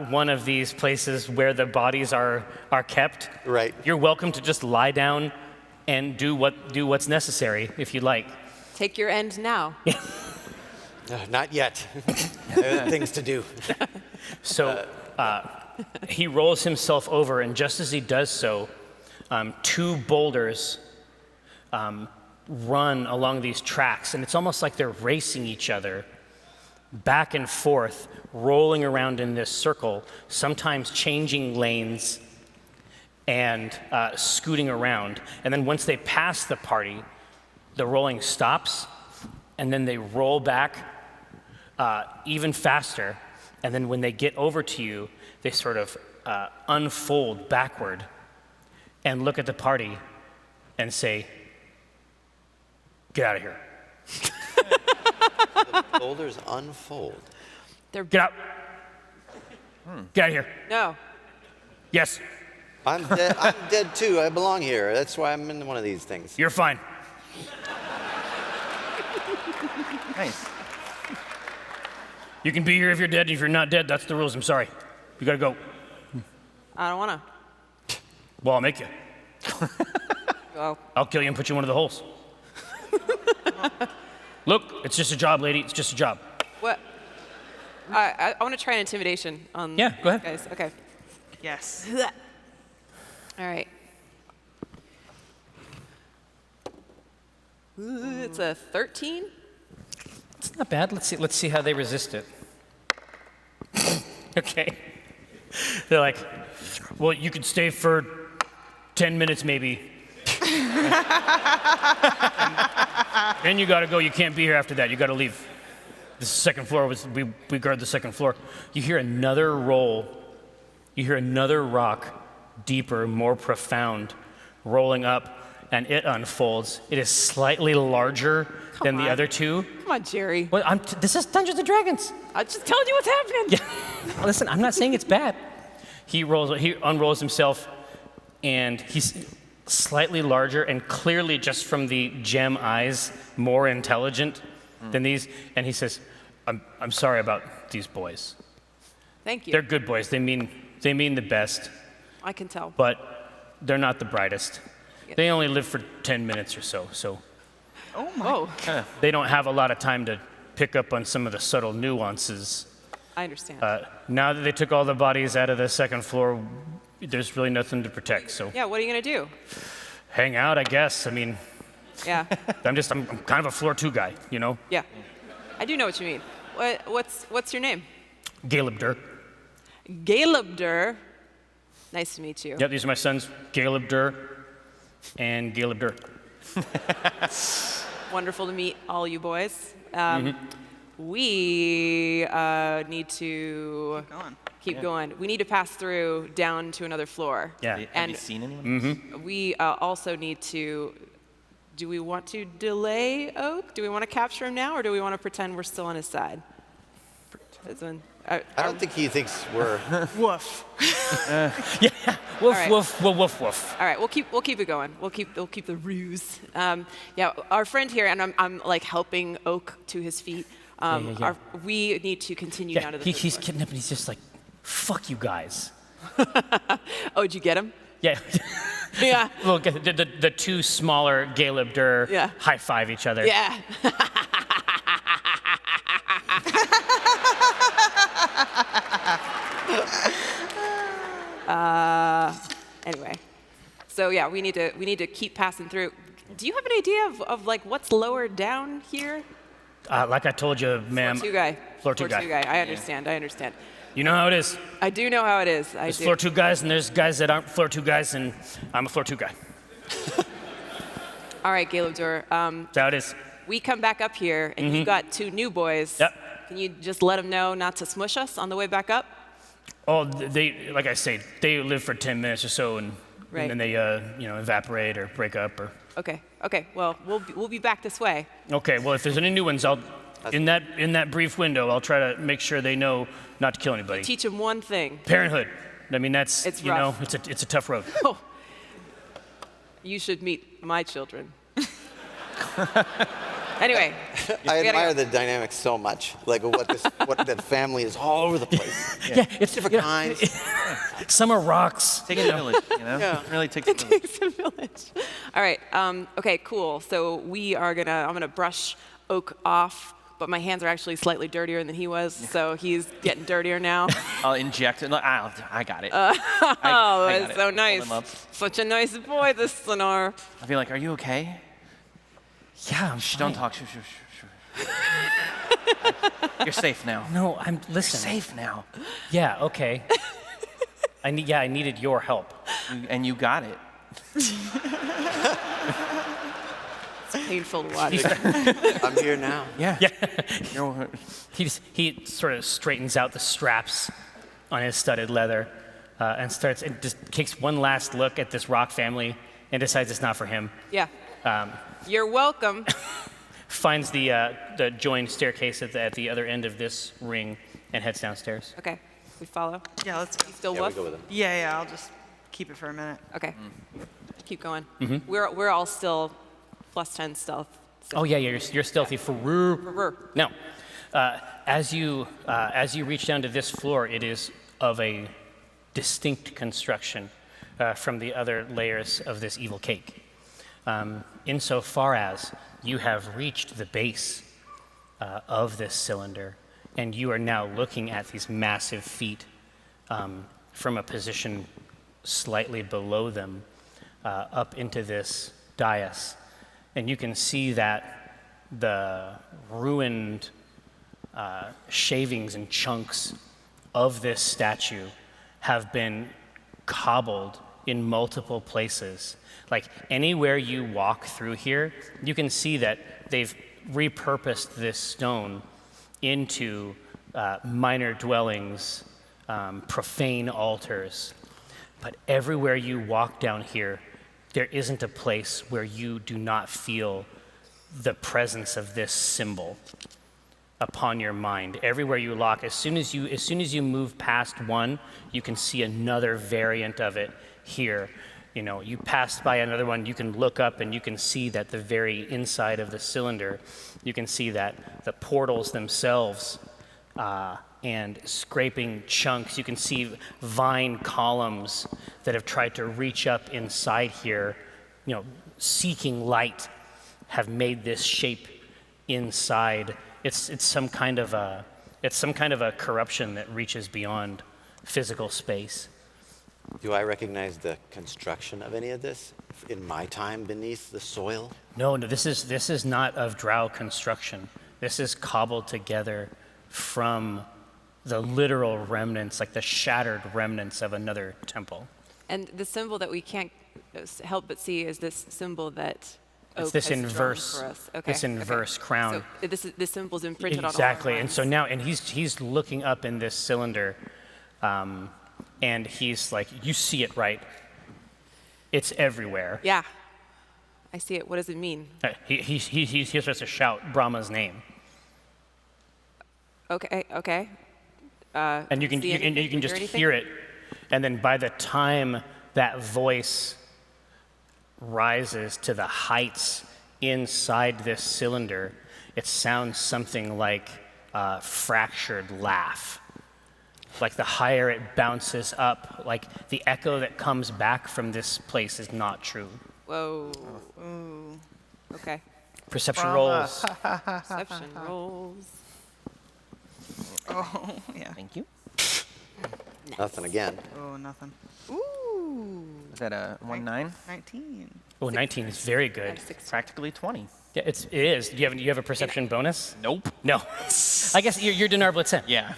one of these places where the bodies are kept. Right. You're welcome to just lie down and do what's necessary if you like. Take your end now. Not yet. There are things to do. So he rolls himself over, and just as he does so, two boulders run along these tracks, and it's almost like they're racing each other back and forth, rolling around in this circle, sometimes changing lanes and scooting around. And then once they pass the party, the rolling stops, and then they roll back even faster. And then when they get over to you, they sort of unfold backward and look at the party and say, "Get out of here. The boulders unfold. Get out. Get out of here. No. Yes, I'm dead too. I belong here. That's why I'm in one of these things. you're fine." Nice. You can be here if you're dead. If you're not dead, that's the rules. I'm sorry. You gotta go. I don't want to. Well, I'll make you. Go. I'll kill you and put you in one of the holes. Look, it's just a job, lady. It's just a job. What? I want to try an intimidation on Yeah, go ahead. guys. Okay. Yes. All right. Ooh, it's a 13. It's not bad. Let's see how they resist it. Okay. They're like, well, you could stay for 10 minutes maybe. Then you gotta go. You can't be here after that. You gotta leave. The second floor we guard the second floor. You hear another roll. You hear another rock, deeper, more profound, rolling up, and it unfolds. It is slightly larger than the on. other two. Come on, Jerry. Well, this is Dungeons and Dragons. I just told you what's happening. Yeah. Listen, I'm not saying it's bad. He unrolls himself, and he's slightly larger and clearly just from the gem eyes, more intelligent than these. And he says, I'm sorry about these boys. Thank you. They're good boys. They mean the best, I can tell. but they're not the brightest. They only live for 10 minutes or so Oh my. Oh. they don't have a lot of time to pick up on some of the subtle nuances I understand. Now that they took all the bodies out of the second floor, there's really nothing to protect. So Yeah, what are you gonna do? hang out, I guess. I mean, Yeah, I'm kind of a floor 2 guy, you know? yeah. I do know what you mean. What's your name? Caleb Durr. Caleb Durr. Nice to meet you. Yep, these are my sons, Caleb Durr and Caleb Durr. Wonderful to meet all you boys. We need to keep going. We need to pass through down to another floor. Yeah. Have you seen anyone? We also need to. Do we want to delay Oak? Do we want to capture him now, or do we want to pretend we're still on his side? I don't think he thinks we're. Woof. Yeah, woof, right. woof, woof, woof, woof. All right, we'll keep it going. We'll keep the ruse. Yeah, our friend here, and I'm like helping Oak to his feet. Yeah. We need to continue Yeah, down to the. he's kidnapped and he's just like, fuck you guys. Oh, did you get him? Yeah. Yeah. Look, the 2 smaller Caleb Durr Yeah. high five each other. Yeah. Anyway, so yeah, we need to keep passing through. Do you have an idea of like what's lower down here? Like I told you, ma'am. Floor 2 guy. Floor two guy. I understand. I understand. You know how it is. I do know how it is. There's floor 2 guys and there's guys that aren't floor 2 guys, and I'm a floor 2 guy. All right, Caleb Durr. That's how it is. We come back up here, and you've got 2 new boys. Yep. Can you just let them know not to smush us on the way back up? Oh, they, like I say, they live for 10 minutes or so, and Right. then they, evaporate or break up or. Okay. Well, we'll be back this way. Okay. Well, if there's any new ones, in that brief window, I'll try to make sure they know not to kill anybody. Teach them one thing. Parenthood. I mean, that's It's rough. it's a tough road. Oh, you should meet my children. Anyway, I gotta admire go. the dynamics so much. Like what that family is all over the place. Yeah, it's Different kinds. Some are rocks. Takes a village, you know? Yeah. It really takes a village. Takes a village. All right. Okay. Cool. So I'm gonna brush Oak off, but my hands are actually slightly dirtier than he was, so he's getting dirtier now. I'll inject it. I got it. Oh, I got that's it. so Hold nice. him up. Such a nice boy, this Donaar. I'll be like, are you okay? Yeah, I'm Shh, fine. don't talk. Shh. You're safe now. No, I'm You're listen. safe now. Yeah, okay. I needed your help. And you got it. It's painful to watch. I'm here now. Yeah. Yeah. He sort of straightens out the straps on his studded leather and just takes one last look at this rock family and decides it's not for him. Yeah. You're welcome. Finds the joined staircase at the other end of this ring and heads downstairs. Okay. We follow. Yeah, let's go. You still Yeah, we woof? go with him. Yeah, I'll just keep it for a minute. Okay. Keep going. We're all still +10 stealth. Oh yeah, you're stealthy for Brr. Now, as you reach down to this floor, it is of a distinct construction from the other layers of this evil cake. Insofar as you have reached the base of this cylinder, and you are now looking at these massive feet from a position slightly below them up into this dais. And you can see that the ruined shavings and chunks of this statue have been cobbled in multiple places. Like anywhere you walk through here, you can see that they've repurposed this stone into minor dwellings, profane altars. But everywhere you walk down here, there isn't a place where you do not feel the presence of this symbol upon your mind. Everywhere you walk, as soon as you move past one, you can see another variant of it here. You know, you pass by another one, you can look up and you can see that the very inside of the cylinder, you can see that the portals themselves and scraping chunks, you can see vine columns that have tried to reach up inside here, you know, seeking light, have made this shape inside. It's some kind of a It's some kind of a corruption that reaches beyond physical space. Do I recognize the construction of any of this in my time beneath the soil? No, this is not of Drow construction. This is cobbled together from the literal remnants, like the shattered remnants of another temple. And the symbol that we can't help but see is this symbol that It's Oak this has drawn inverse, for us. this inverse crown. So this symbol's imprinted Exactly, on all and so now, and he's looking up in this cylinder, and he's like, you see it, right? It's everywhere. Yeah, I see it. What does it mean? He starts to shout Brahma's name. Okay. And you can just hear it, and then by the time that voice rises to the heights inside this cylinder, it sounds something like a fractured laugh. Like the higher it bounces up, like the echo that comes back from this place is not true. Whoa. Okay. Perception rolls. Perception rolls. Oh, yeah. Thank you. Nothing again. Oh, nothing. Ooh. Is that a 1-9? 19. Oh, 19 is very good. Practically 20. Yeah, it is. Do you have a perception bonus? Nope. No. I guess you're Donaar Blit'zen. Yeah.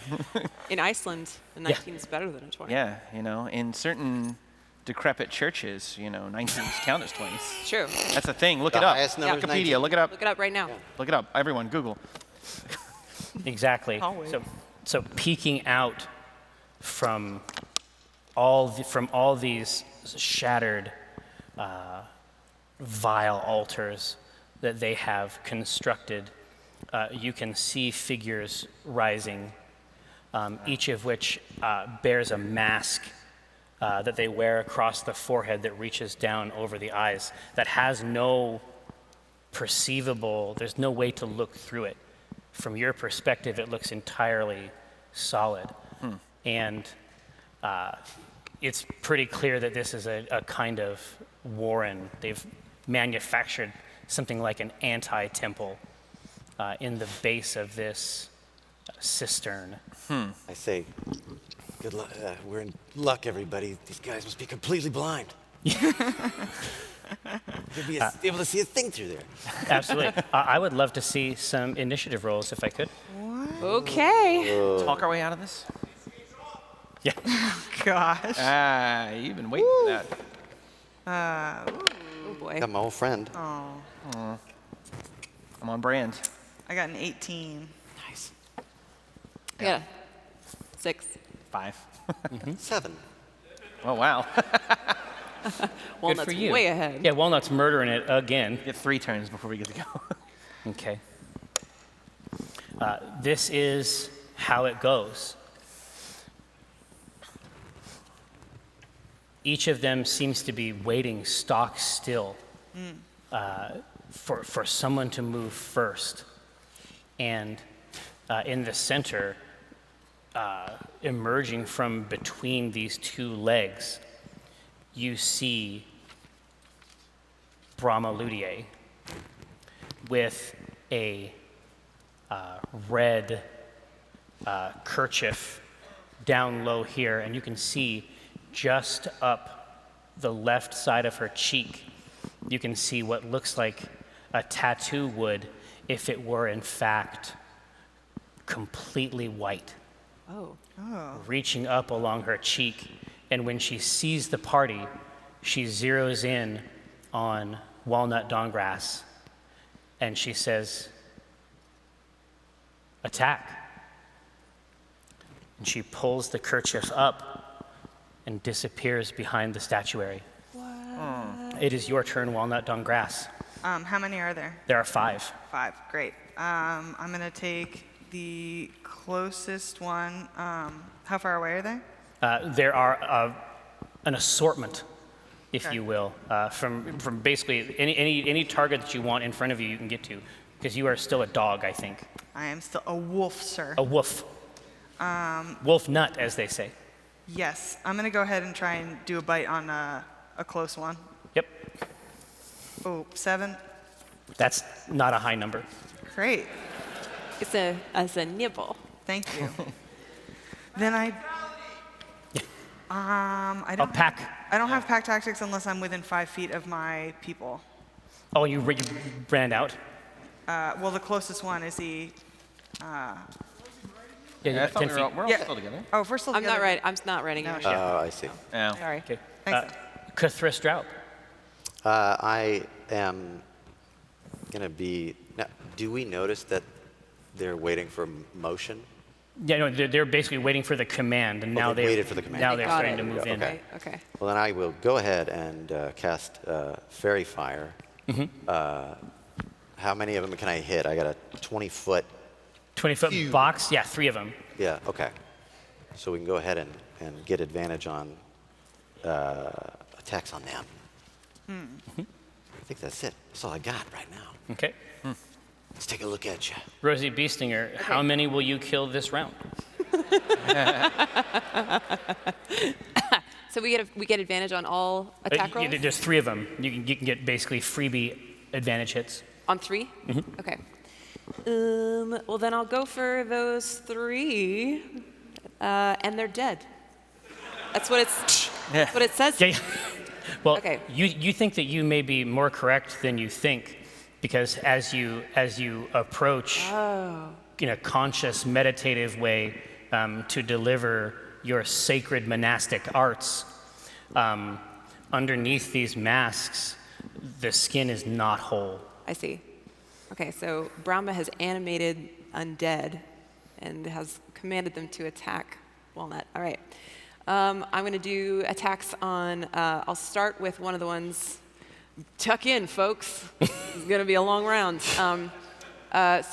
In Iceland, a 19 is better than a 20. Yeah, in certain decrepit churches, 19s count as 20s. True. That's a thing. Look The it up. highest number is 19. Wikipedia, look it up. Look it up right now. Look it up. Everyone, Google. Exactly. Always. So peeking out from all these shattered, vile altars that they have constructed, you can see figures rising, each of which bears a mask that they wear across the forehead that reaches down over the eyes, that has no perceivable, there's no way to look through it. From your perspective, it looks entirely solid. And it's pretty clear that this is a kind of warren. They've manufactured something like an anti-temple in the base of this cistern. I say, good luck. We're in luck, everybody. These guys must be completely blind. They'll be able to see a thing through there. Absolutely. I would love to see some initiative rolls if I could. Okay. Talk our way out of this? Yeah. Gosh. You've been waiting for that. Oh boy. Got my old friend. Oh, I'm on brand. I got an 18. Nice. Yeah. 6. 5. 7. Oh, wow. Well, Good that's for you. way ahead. Yeah, Walnut's murdering it again. Get 3 turns before we get to go. Okay. This is how it goes. Each of them seems to be waiting stock still for someone to move first. And in the center, emerging from between these two legs, you see Brahma Ludier with a red kerchief down low here, and you can see just up the left side of her cheek, you can see what looks like a tattoo would if it were in fact completely white, Oh. reaching up along her cheek. And when she sees the party, she zeroes in on Walnut Dankgrass, and she says, "Attack." And she pulls the kerchief up and disappears behind the statuary. What? It is your turn, Walnut Dankgrass. How many are there? There are 5. 5. Great. I'm going to take the closest one. How far away are they? There are an assortment, if you will, from basically any target that you want in front of you, you can get to, because you are still a dog, I think. I am still a wolf, sir. A wolf. Wolf nut, as they say. Yes. I'm going to go ahead and try and do a bite on a close one. Yep. Oh, 7. That's not a high number. Great. It's a nibble. Thank you. Then I don't. Pack. I don't have pack tactics unless I'm within 5 feet of my people. Oh, you ran out? Well, the closest one is the. Yeah, I thought 10 we were all, feet. we're all still together. Oh, first I'm not running No, it. Oh, I see. Yeah. Sorry. Okay. Thanks. Kris Drow'b. I am going to be. Now, do we notice that they're waiting for motion? Yeah, no, they're basically waiting for the command, and now they they waited for the command. Now they're Got starting it. to move in. Okay. Okay. Well, then I will go ahead and cast Fairy Fire. How many of them can I hit? I got a 20-foot. 20-foot box. Yeah, 3 of them. Yeah, okay. So we can go ahead and get advantage on attacks on them. I think that's it. That's all I got right now. Okay. Let's take a look at you. Rosie Beestinger, how many will you kill this round? So we get advantage on all attack rolls? There's 3 of them. You can get basically freebie advantage hits. On 3? Okay. Well, then I'll go for those 3, and they're dead. That's what it says. Yeah. Well, Okay. you think that you may be more correct than you think, because as you approach in a conscious, meditative way to deliver your sacred monastic arts, underneath these masks, the skin is not whole. I see. Okay, so Brahma has animated undead and has commanded them to attack Walnut. All right. I'm going to do attacks on, I'll start with one of the ones, tuck in, folks. It's going to be a long round. So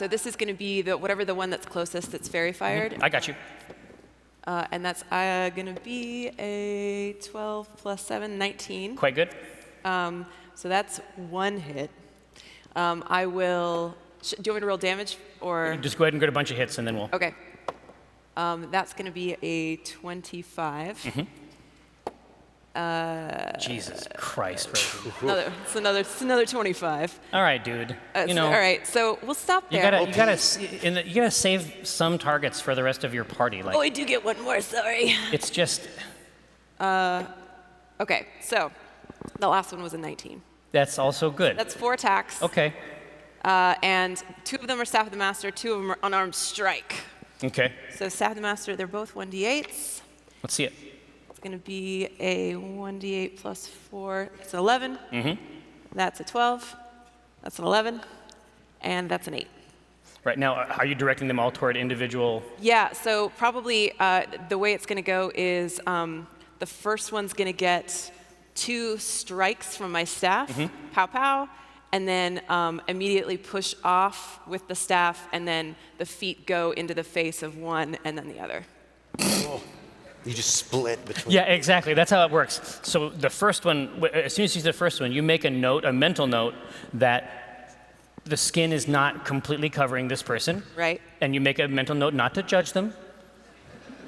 this is going to be whatever the one that's closest that's fairy fired. I got you. And that's going to be a 12 plus 7, 19. Quite good. So that's 1 hit. I will, do you want me to roll damage or? Just go ahead and get a bunch of hits, and then we'll. Okay. That's going to be a 25. Jesus Christ, Rosie. It's another 25. All right, dude. You know. All right, so we'll stop You there. gotta save some targets for the rest of your party. Like, Oh, I do get one more, sorry. it's just Okay, so the last one was a 19. that's also good. That's 4 attacks. Okay. And 2 of them are Staff of the Master, 2 of them are Unarmed Strike. Okay. So Staff of the Master, they're both 1d8s. Let's see it. It's going to be a 1d8 plus 4. It's an 11. That's a 12. That's an 11. And that's an 8. Right now, are you directing them all toward individual? Yeah, so probably the way it's going to go is the first one's going to get 2 strikes from my staff, pow pow, and then immediately push off with the staff, and then the feet go into the face of one and then the other. You just split between. Yeah, exactly. That's how it works. So the first one, as soon as you see the first one, you make a note, a mental note, that the skin is not completely covering this person. Right. And you make a mental note not to judge them.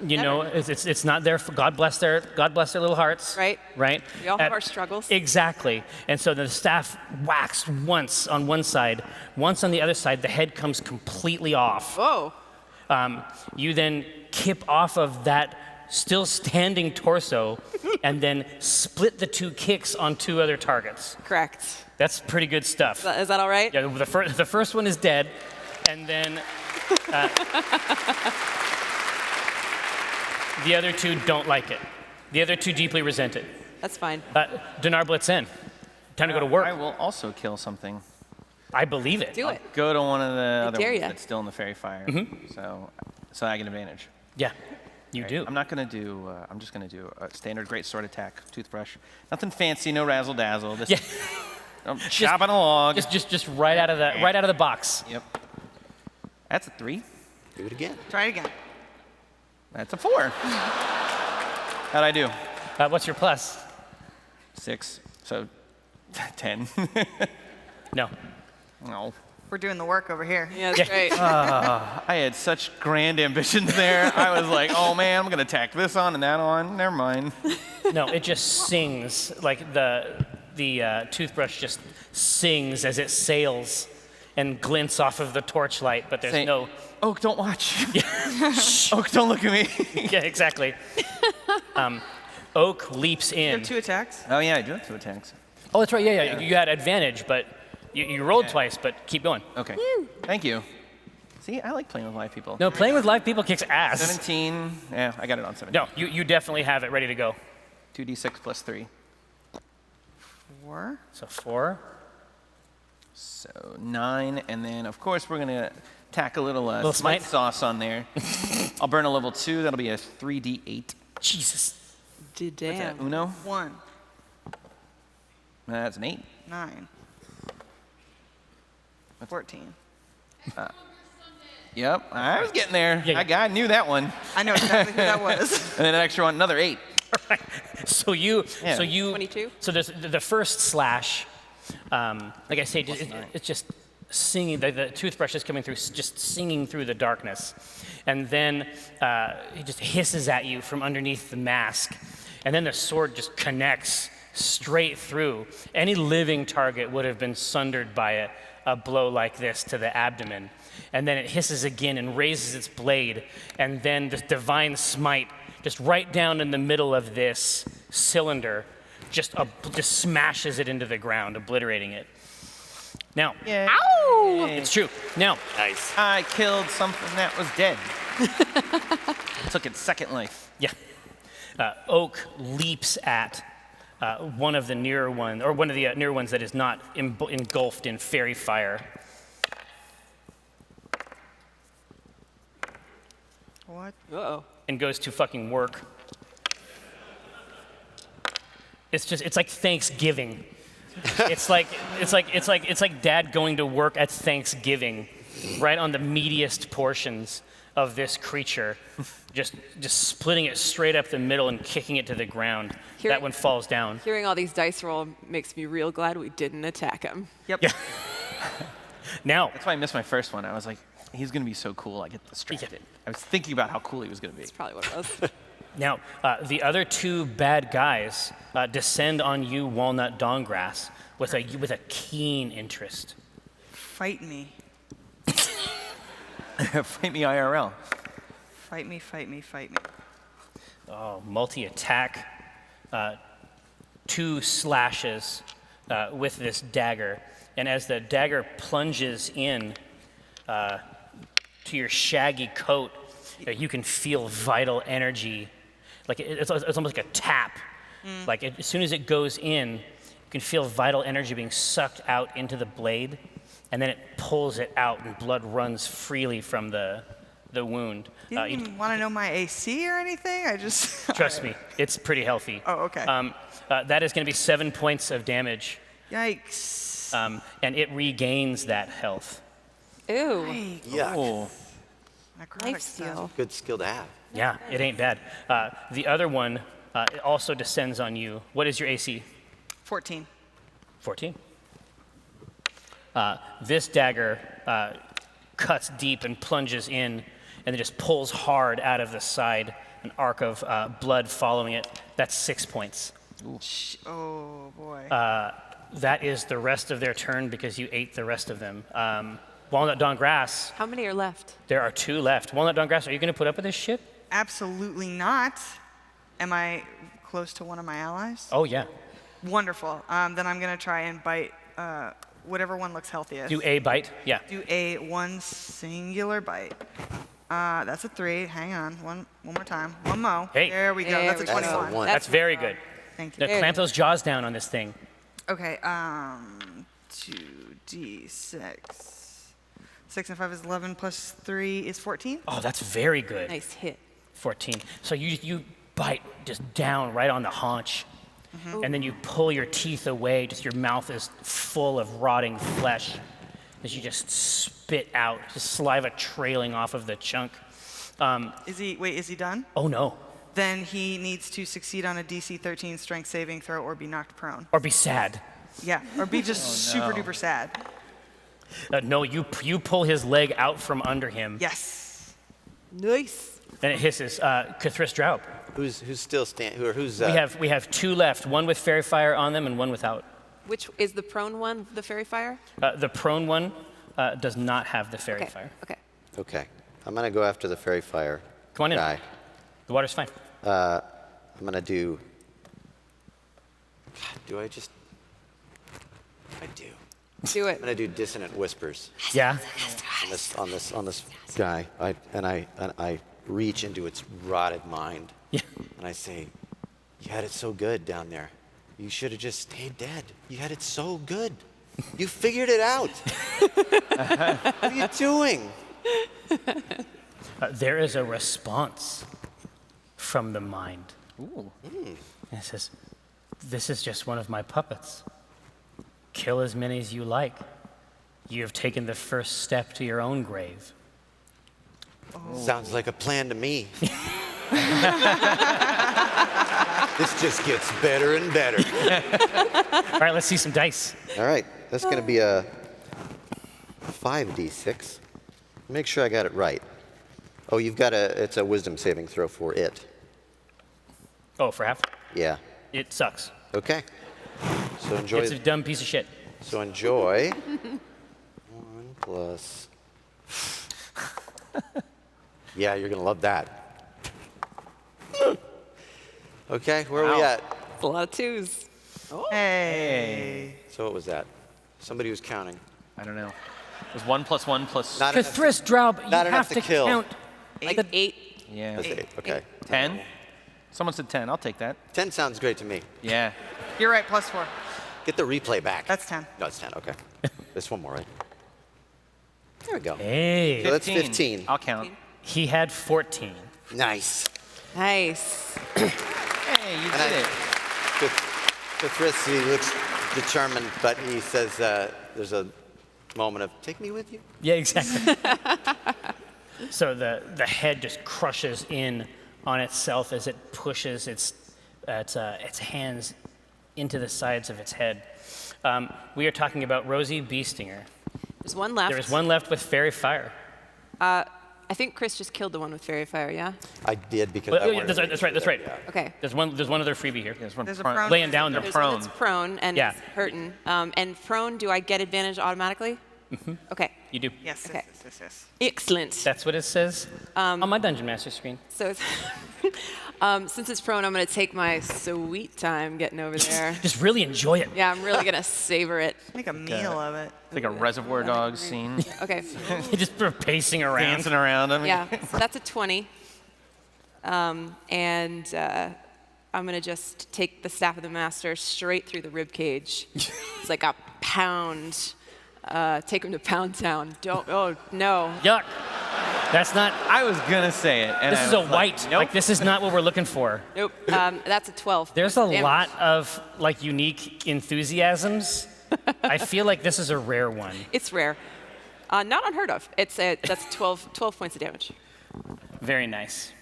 You know, it's not their. God bless their little hearts. Right. Right. We all have our struggles. Exactly. And so the staff whacks once on one side, once on the other side. The head comes completely off. Whoa. You then kip off of that still standing torso, and then split the 2 kicks on 2 other targets. Correct. That's pretty good stuff. Is that all right? Yeah, the first one is dead, and then the other 2 don't like it. The other 2 deeply resent it. That's fine. Donaar Blit'zen, time to go to work. I will also kill something. I believe it. Do it. Go to one of the other dare ones ya. that's still in the fairy fire. So I get advantage. Yeah, you do. I'm not gonna do. I'm just gonna do a standard great sword attack, toothbrush. Nothing fancy, no razzle dazzle. Just, Yeah. I'm chopping a log. Just right out of the box. Yep. That's a 3. Do it again. Try it again. That's a 4. How'd I do? What's your plus? 6. So 10. No. No. We're doing the work over here. Yeah, that's great. I had such grand ambitions there. I was like, oh man, I'm gonna tack this on and that on. Never mind. No, it just sings like the toothbrush just sings as it sails and glints off of the torchlight, but there's Say, no. Oak, don't watch. Oak, don't look at me. Yeah, exactly. Oak leaps You in. have 2 attacks. Oh yeah, I do have 2 attacks. Oh, that's right. Yeah. You had advantage, but you rolled twice. But keep going. Okay. Thank you. See, I like playing with live people. No, playing with live people kicks ass. 17. Yeah, I got it on 17. No, you definitely have it ready to go. 2d6 plus 3. 4. So 4. So 9, and then of course we're gonna tack a little, Little smite smite? sauce on there. I'll burn a level 2. That'll be a 3d8. Jesus. What's that, Damn. Uno? 1. That's an 8. 9. 14. Yep, I was getting there. Yeah. I knew that one. I know exactly who that was. And then an extra one, another 8. So you. Yeah. 22? So there's the first slash. Like I say, it's just singing. The toothbrush is coming through, just singing through the darkness, and then he just hisses at you from underneath the mask, and then the sword just connects straight through. Any living target would have been sundered by a blow like this to the abdomen, and then it hisses again and raises its blade, and then this divine smite, just right down in the middle of this cylinder, just smashes it into the ground, obliterating it. Now, Ow! it's true. Now, Nice. I killed something that was dead. Took its second life. yeah, Oak leaps at one of the nearer ones, or one of the nearer ones that is not engulfed in fairy fire. What? Uh-oh. And goes to fucking work. It's like Thanksgiving. it's like Dad going to work at Thanksgiving, right on the meatiest portions of this creature, just splitting it straight up the middle and kicking it to the ground. Here- That one falls down. Hearing all these dice roll makes me real glad we didn't attack him. Yep. Yeah. Now, That's why I missed my first one. I was like, he's gonna be so cool, I get distracted. I was thinking about how cool he was gonna be. That's probably what it was. Now, the other 2 bad guys descend on you, Walnut Dankgrass, with a keen interest. Fight me. Fight me IRL. Fight me, fight me, fight me. Oh, multi-attack, 2 slashes with this dagger, and as the dagger plunges in to your shaggy coat, you can feel vital energy. Like it's almost like a tap. Like as soon as it goes in, you can feel vital energy being sucked out into the blade, and then it pulls it out, and blood runs freely from the wound. You didn't even want to know my AC or anything? I just... Trust me, it's pretty healthy. Oh, okay. That is going to be 7 points of damage, Yikes. and it regains that health. Ew. Yuck. Oh, Necrotic Life stuff. steal. Good skill to have. Yeah, it ain't bad. The other one also descends on you. What is your AC? 14. 14. This dagger cuts deep and plunges in, and then just pulls hard out of the side, an arc of blood following it. That's 6 points. Oh, boy. That is the rest of their turn because you ate the rest of them. Walnut Dankgrass, How many are left? there are 2 left. Walnut Dankgrass, are you going to put up with this shit? Absolutely not. Am I close to one of my allies? Oh, yeah. Wonderful. Then I'm going to try and bite whatever one looks healthiest. Do a bite. Yeah. Do a 1 singular bite. That's a 3. Hang on. One more time. One mo. Hey. There we go. There That's a we go. 21. One. That's very good. Thank you. Now clamp those jaws down on this thing. Okay. 2d6. 6 and 5 is 11 plus 3 is 14. Oh, that's very good. Nice hit. 14. So you bite just down right on the haunch, and then you pull your teeth away. Just your mouth is full of rotting flesh as you just spit out, just saliva trailing off of the chunk. Is he done? Oh no. Then he needs to succeed on a DC 13 strength saving throw or be knocked prone. Or be sad. Yeah, or be just super duper sad. No, you pull his leg out from under him, Yes. Nice. and it hisses. Kris Drow'b. Who's still standing? Who's? We have 2 left. One with fairy fire on them, and one without. Which is the prone one, the fairy fire? The prone one does not have the fairy Okay. fire. Okay. Okay. I'm going to go after the fairy fire Come on in. guy. The water's fine. I'm going to do... God, do I just... I do. Do it. I'm going to do dissonant whispers Yeah. on this guy. I reach into its rotted mind. Yeah. And I say, you had it so good down there. You should have just stayed dead. You had it so good. You figured it out. What are you doing? There is a response from the mind. Ooh. And it says, this is just one of my puppets. Kill as many as you like. You have taken the first step to your own grave. Sounds like a plan to me. This just gets better and better. All right, let's see some dice. All right, that's going to be a 5d6. Make sure I got it right. Oh, it's a wisdom saving throw for it. Oh, for half? Yeah. It sucks. Okay. So enjoy. It's a dumb piece of shit. So enjoy. 1 plus. Yeah, you're gonna love that. Okay, where are we at? It's a lot of 2s. Hey. So what was that? Somebody was counting. I don't know. It was 1 + 1 + Not Because enough. Thriss, Drow'b, you not enough have to to kill. count. Like 8. Yeah. That's 8. Okay. 10? Someone said 10. I'll take that. 10 sounds great to me. Yeah. You're right, +4. Get the replay back. That's 10. No, it's 10. Okay. There's one more, right? There we go. Hey, So that's 15. I'll count. he had 14. Nice. Nice. Hey, you And did it. To Kris, he looks determined, but he says there's a moment of, take me with you? Yeah, exactly. So the head just crushes in on itself as it pushes its hands into the sides of its head. We are talking about Rosie Beestinger. There's one left. There is one left with fairy fire. I think Kris just killed the one with fairy fire, yeah? I did because Well, I yeah, wanted that's to right. That's right. That's right. Okay. There's one other freebie here. There's one There's a prone. prone. Laying down there. They're There's one prone. that's prone and Yeah. it's hurting. And prone, do I get advantage automatically? Mm-hmm. Okay. You do. Yes, Okay. yes. Excellent. That's what it says on my Dungeon Master screen. So it's since it's prone, I'm going to take my sweet time getting over there. Just really enjoy it. Yeah, I'm really going to savor it. Make a meal of it. It's like a Reservoir Dogs scene. Okay. Just sort of pacing around. Dancing around. I mean, Yeah, so that's a 20. I'm going to just take the Staff of the Master straight through the rib cage. It's like a pound. Take him to Pound Town. Oh, no. Yuck. That's not. I was gonna say it. And This I is a was white. Like, nope. Like this is not what we're looking for. Nope. That's a 12. There's a Damage. lot of like unique enthusiasms. I feel like this is a rare one. It's rare. Not unheard of. That's 12 points of damage. Very nice.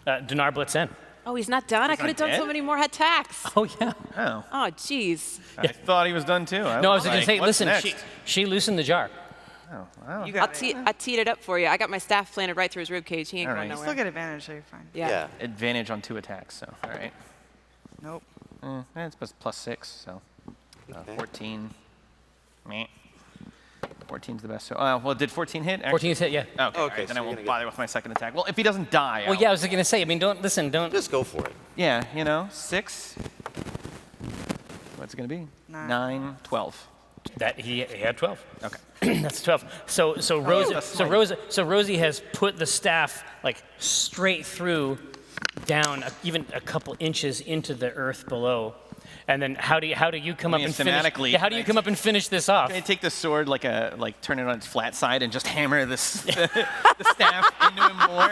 Donaar Blit'zen. Oh, he's not done? I could have done so dead? many more attacks. Oh yeah. Oh, Oh, jeez. I thought he was done too. No, I was gonna like, say, what's listen, next? she loosened the jar. Oh, wow. You I'll got it. I teed it up for you. I got my staff planted right through his rib cage. He ain't All going right. nowhere. Still get advantage, so you're fine. Yeah. Advantage on 2 attacks. So, all right. Nope. It's +6. So, Okay. 14. Meh. 14's the best. So, well, did 14 hit? 14 is hit, yeah. Okay. Okay, all right, so then I you're won't gonna bother with my second attack. Well, if he doesn't die. Well, yeah, I was gonna say. I mean, don't. Just go for it. Yeah, you know, 6. What's it gonna be? 9. 9, 12. That he had 12. Okay. That's 12. So Rosie has put the staff like straight through, down even a couple inches into the earth below, and then how do you come up and finish? thematically, Yeah, how do you come up and finish this off? Can I take the sword like turn it on its flat side and just hammer this the staff into him more?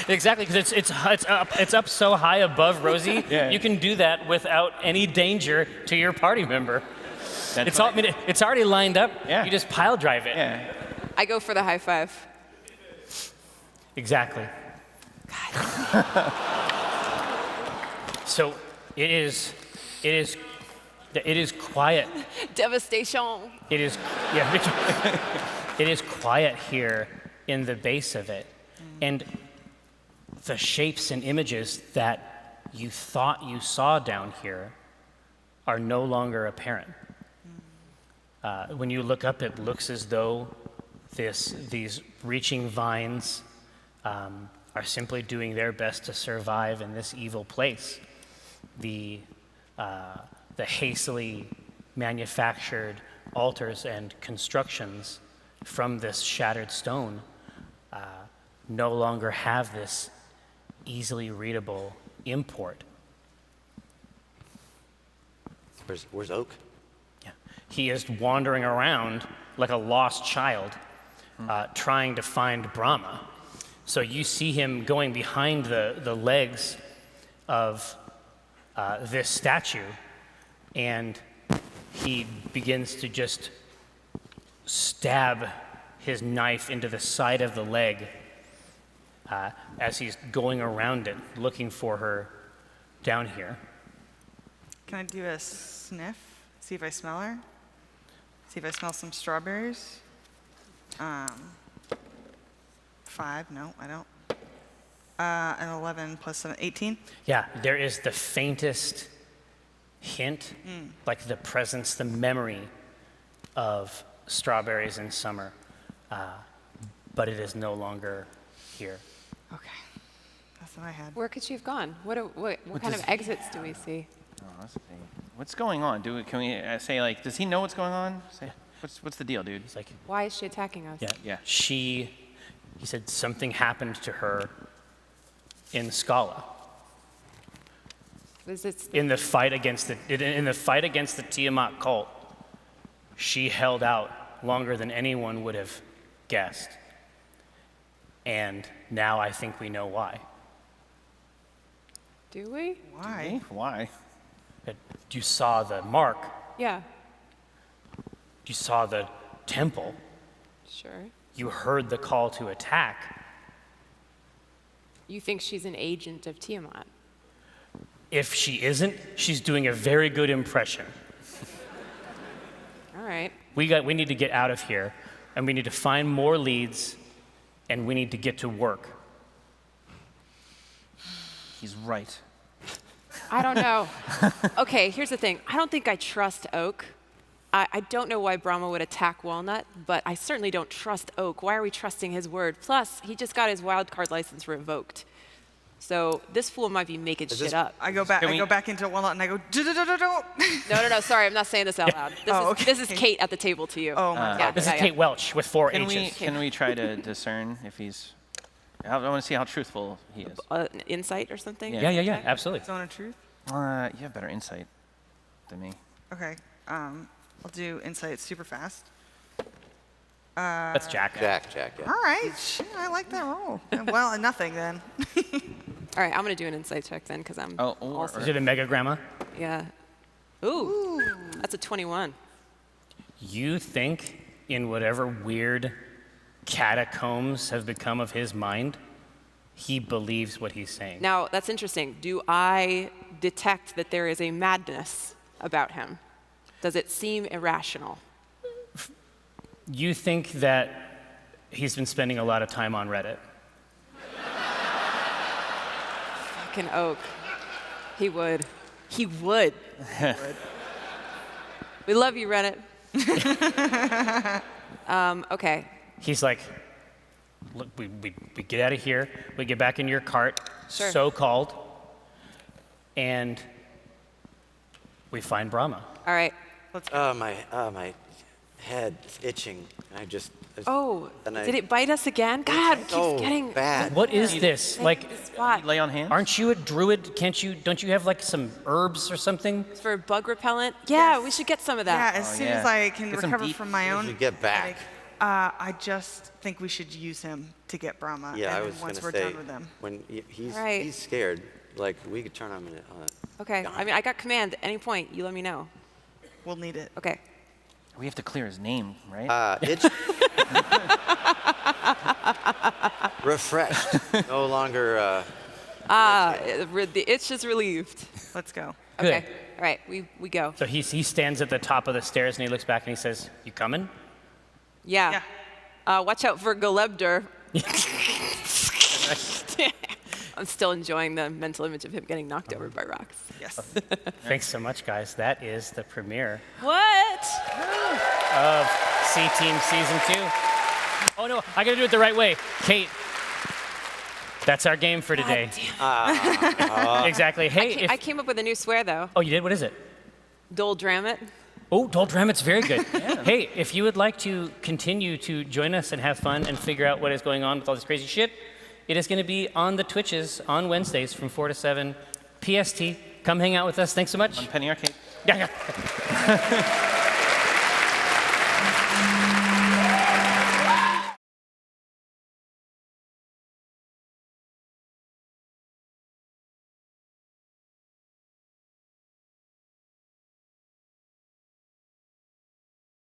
Exactly, because it's up so high above Rosie. Yeah. You can do that without any danger to your party member. That's It's all, I mean, it's already lined up. Yeah. You just pile drive it. Yeah. I go for the high five. Exactly. So it is quiet. Devastation. It is it is quiet here in the base of it, and the shapes and images that you thought you saw down here are no longer apparent. When you look up, it looks as though these reaching vines are simply doing their best to survive in this evil place. The hastily manufactured altars and constructions from this shattered stone no longer have this easily readable import. Where's Oak? Yeah. He is wandering around like a lost child, trying to find Brahma. So you see him going behind the legs of this statue, and he begins to just stab his knife into the side of the leg as he's going around it, looking for her down here. Can I do a sniff? See if I smell her? See if I smell some strawberries? 5, no, I don't. And 11 plus 7, 18? Yeah, there is the faintest hint, like the presence, the memory of strawberries in summer, but it is no longer here. Okay, that's what I had. Where could she have gone? What kind of exits do we see? Oh, let's see. What's going on? Can we say, like, does he know what's going on? Say, what's the deal, dude? It's like, Why is she attacking us? yeah. He said something happened to her in Scala. Was it In the fight against the Tiamat cult, she held out longer than anyone would have guessed. And now I think we know why. Do we? Why? Why? That you saw the mark, Yeah, you saw the temple, sure. you heard the call to attack. You think she's an agent of Tiamat? If she isn't, she's doing a very good impression. All right. We need to get out of here, and we need to find more leads, and we need to get to work. He's right. I don't know. Okay, here's the thing. I don't think I trust Oak. I don't know why Brahma would attack Walnut, but I certainly don't trust Oak. Why are we trusting his word? Plus, he just got his wildcard license revoked. So this fool might be making shit up. I go back into Walnut and I go, No. Sorry, I'm not saying this out loud. This is Kate at the table to you. Oh my God. This is Kate Welch with 4 Can H's. can we try to discern if he's... I want to see how truthful he is. An insight or something? Yeah, absolutely. Zone of truth? You have better insight than me. Okay. I'll do insight super fast. That's Jack. Jack, yeah. All right. Shit, I like that roll. Well, nothing then. All right, I'm going to do an insight check then because I'm Is it a megagramma? Yeah. Ooh, that's a 21. You think in whatever weird catacombs have become of his mind, he believes what he's saying. Now, that's interesting. Do I detect that there is a madness about him? Does it seem irrational? You think that he's been spending a lot of time on Reddit. Fucking Oak. He would. He would. We love you, Reddit. Okay. He's like, look, we get out of here, we get back in your cart, Sure. so-called, and we find Brahma. All right. My head is itching. I just. Oh, and did it bite us again? God, it keeps so getting bad. What is this? Like, spot. Lay on hands? aren't you a druid? Don't you have like some herbs or something? For bug repellent? Yeah, Yes. we should get some of Yeah, that. as soon yeah. as I can Get some recover deep- from my own you get back? headache, I just think we should use him to get Brahma. Yeah, and I then was going once to we're say, done with him. when he's Right. he's scared, like we could turn him on a Okay. I mean, I got command. At any point, you let me know. We'll need it. Okay. We have to clear his name, right? itch. Refreshed. No longer. The itch is relieved. Let's go. Okay. All right. We go. So he stands at the top of the stairs and he looks back and he says, "You coming?" Yeah. Watch out for Galebder. I'm still enjoying the mental image of him getting knocked over by rocks. Yes. Thanks so much, guys. That is the premiere. What? of C-Team Season 2. Oh no, I gotta do it the right way. Kate, that's our game for today. Exactly. Hey, I came up with a new swear, though. Oh, you did? What is it? Doldramit. Oh, Doldrammit's very good. Hey, if you would like to continue to join us and have fun and figure out what is going on with all this crazy shit, it is going to be on the Twitches on Wednesdays from 4 to 7 PST. Come hang out with us. Thanks so much. On Penny Arcade. Yeah.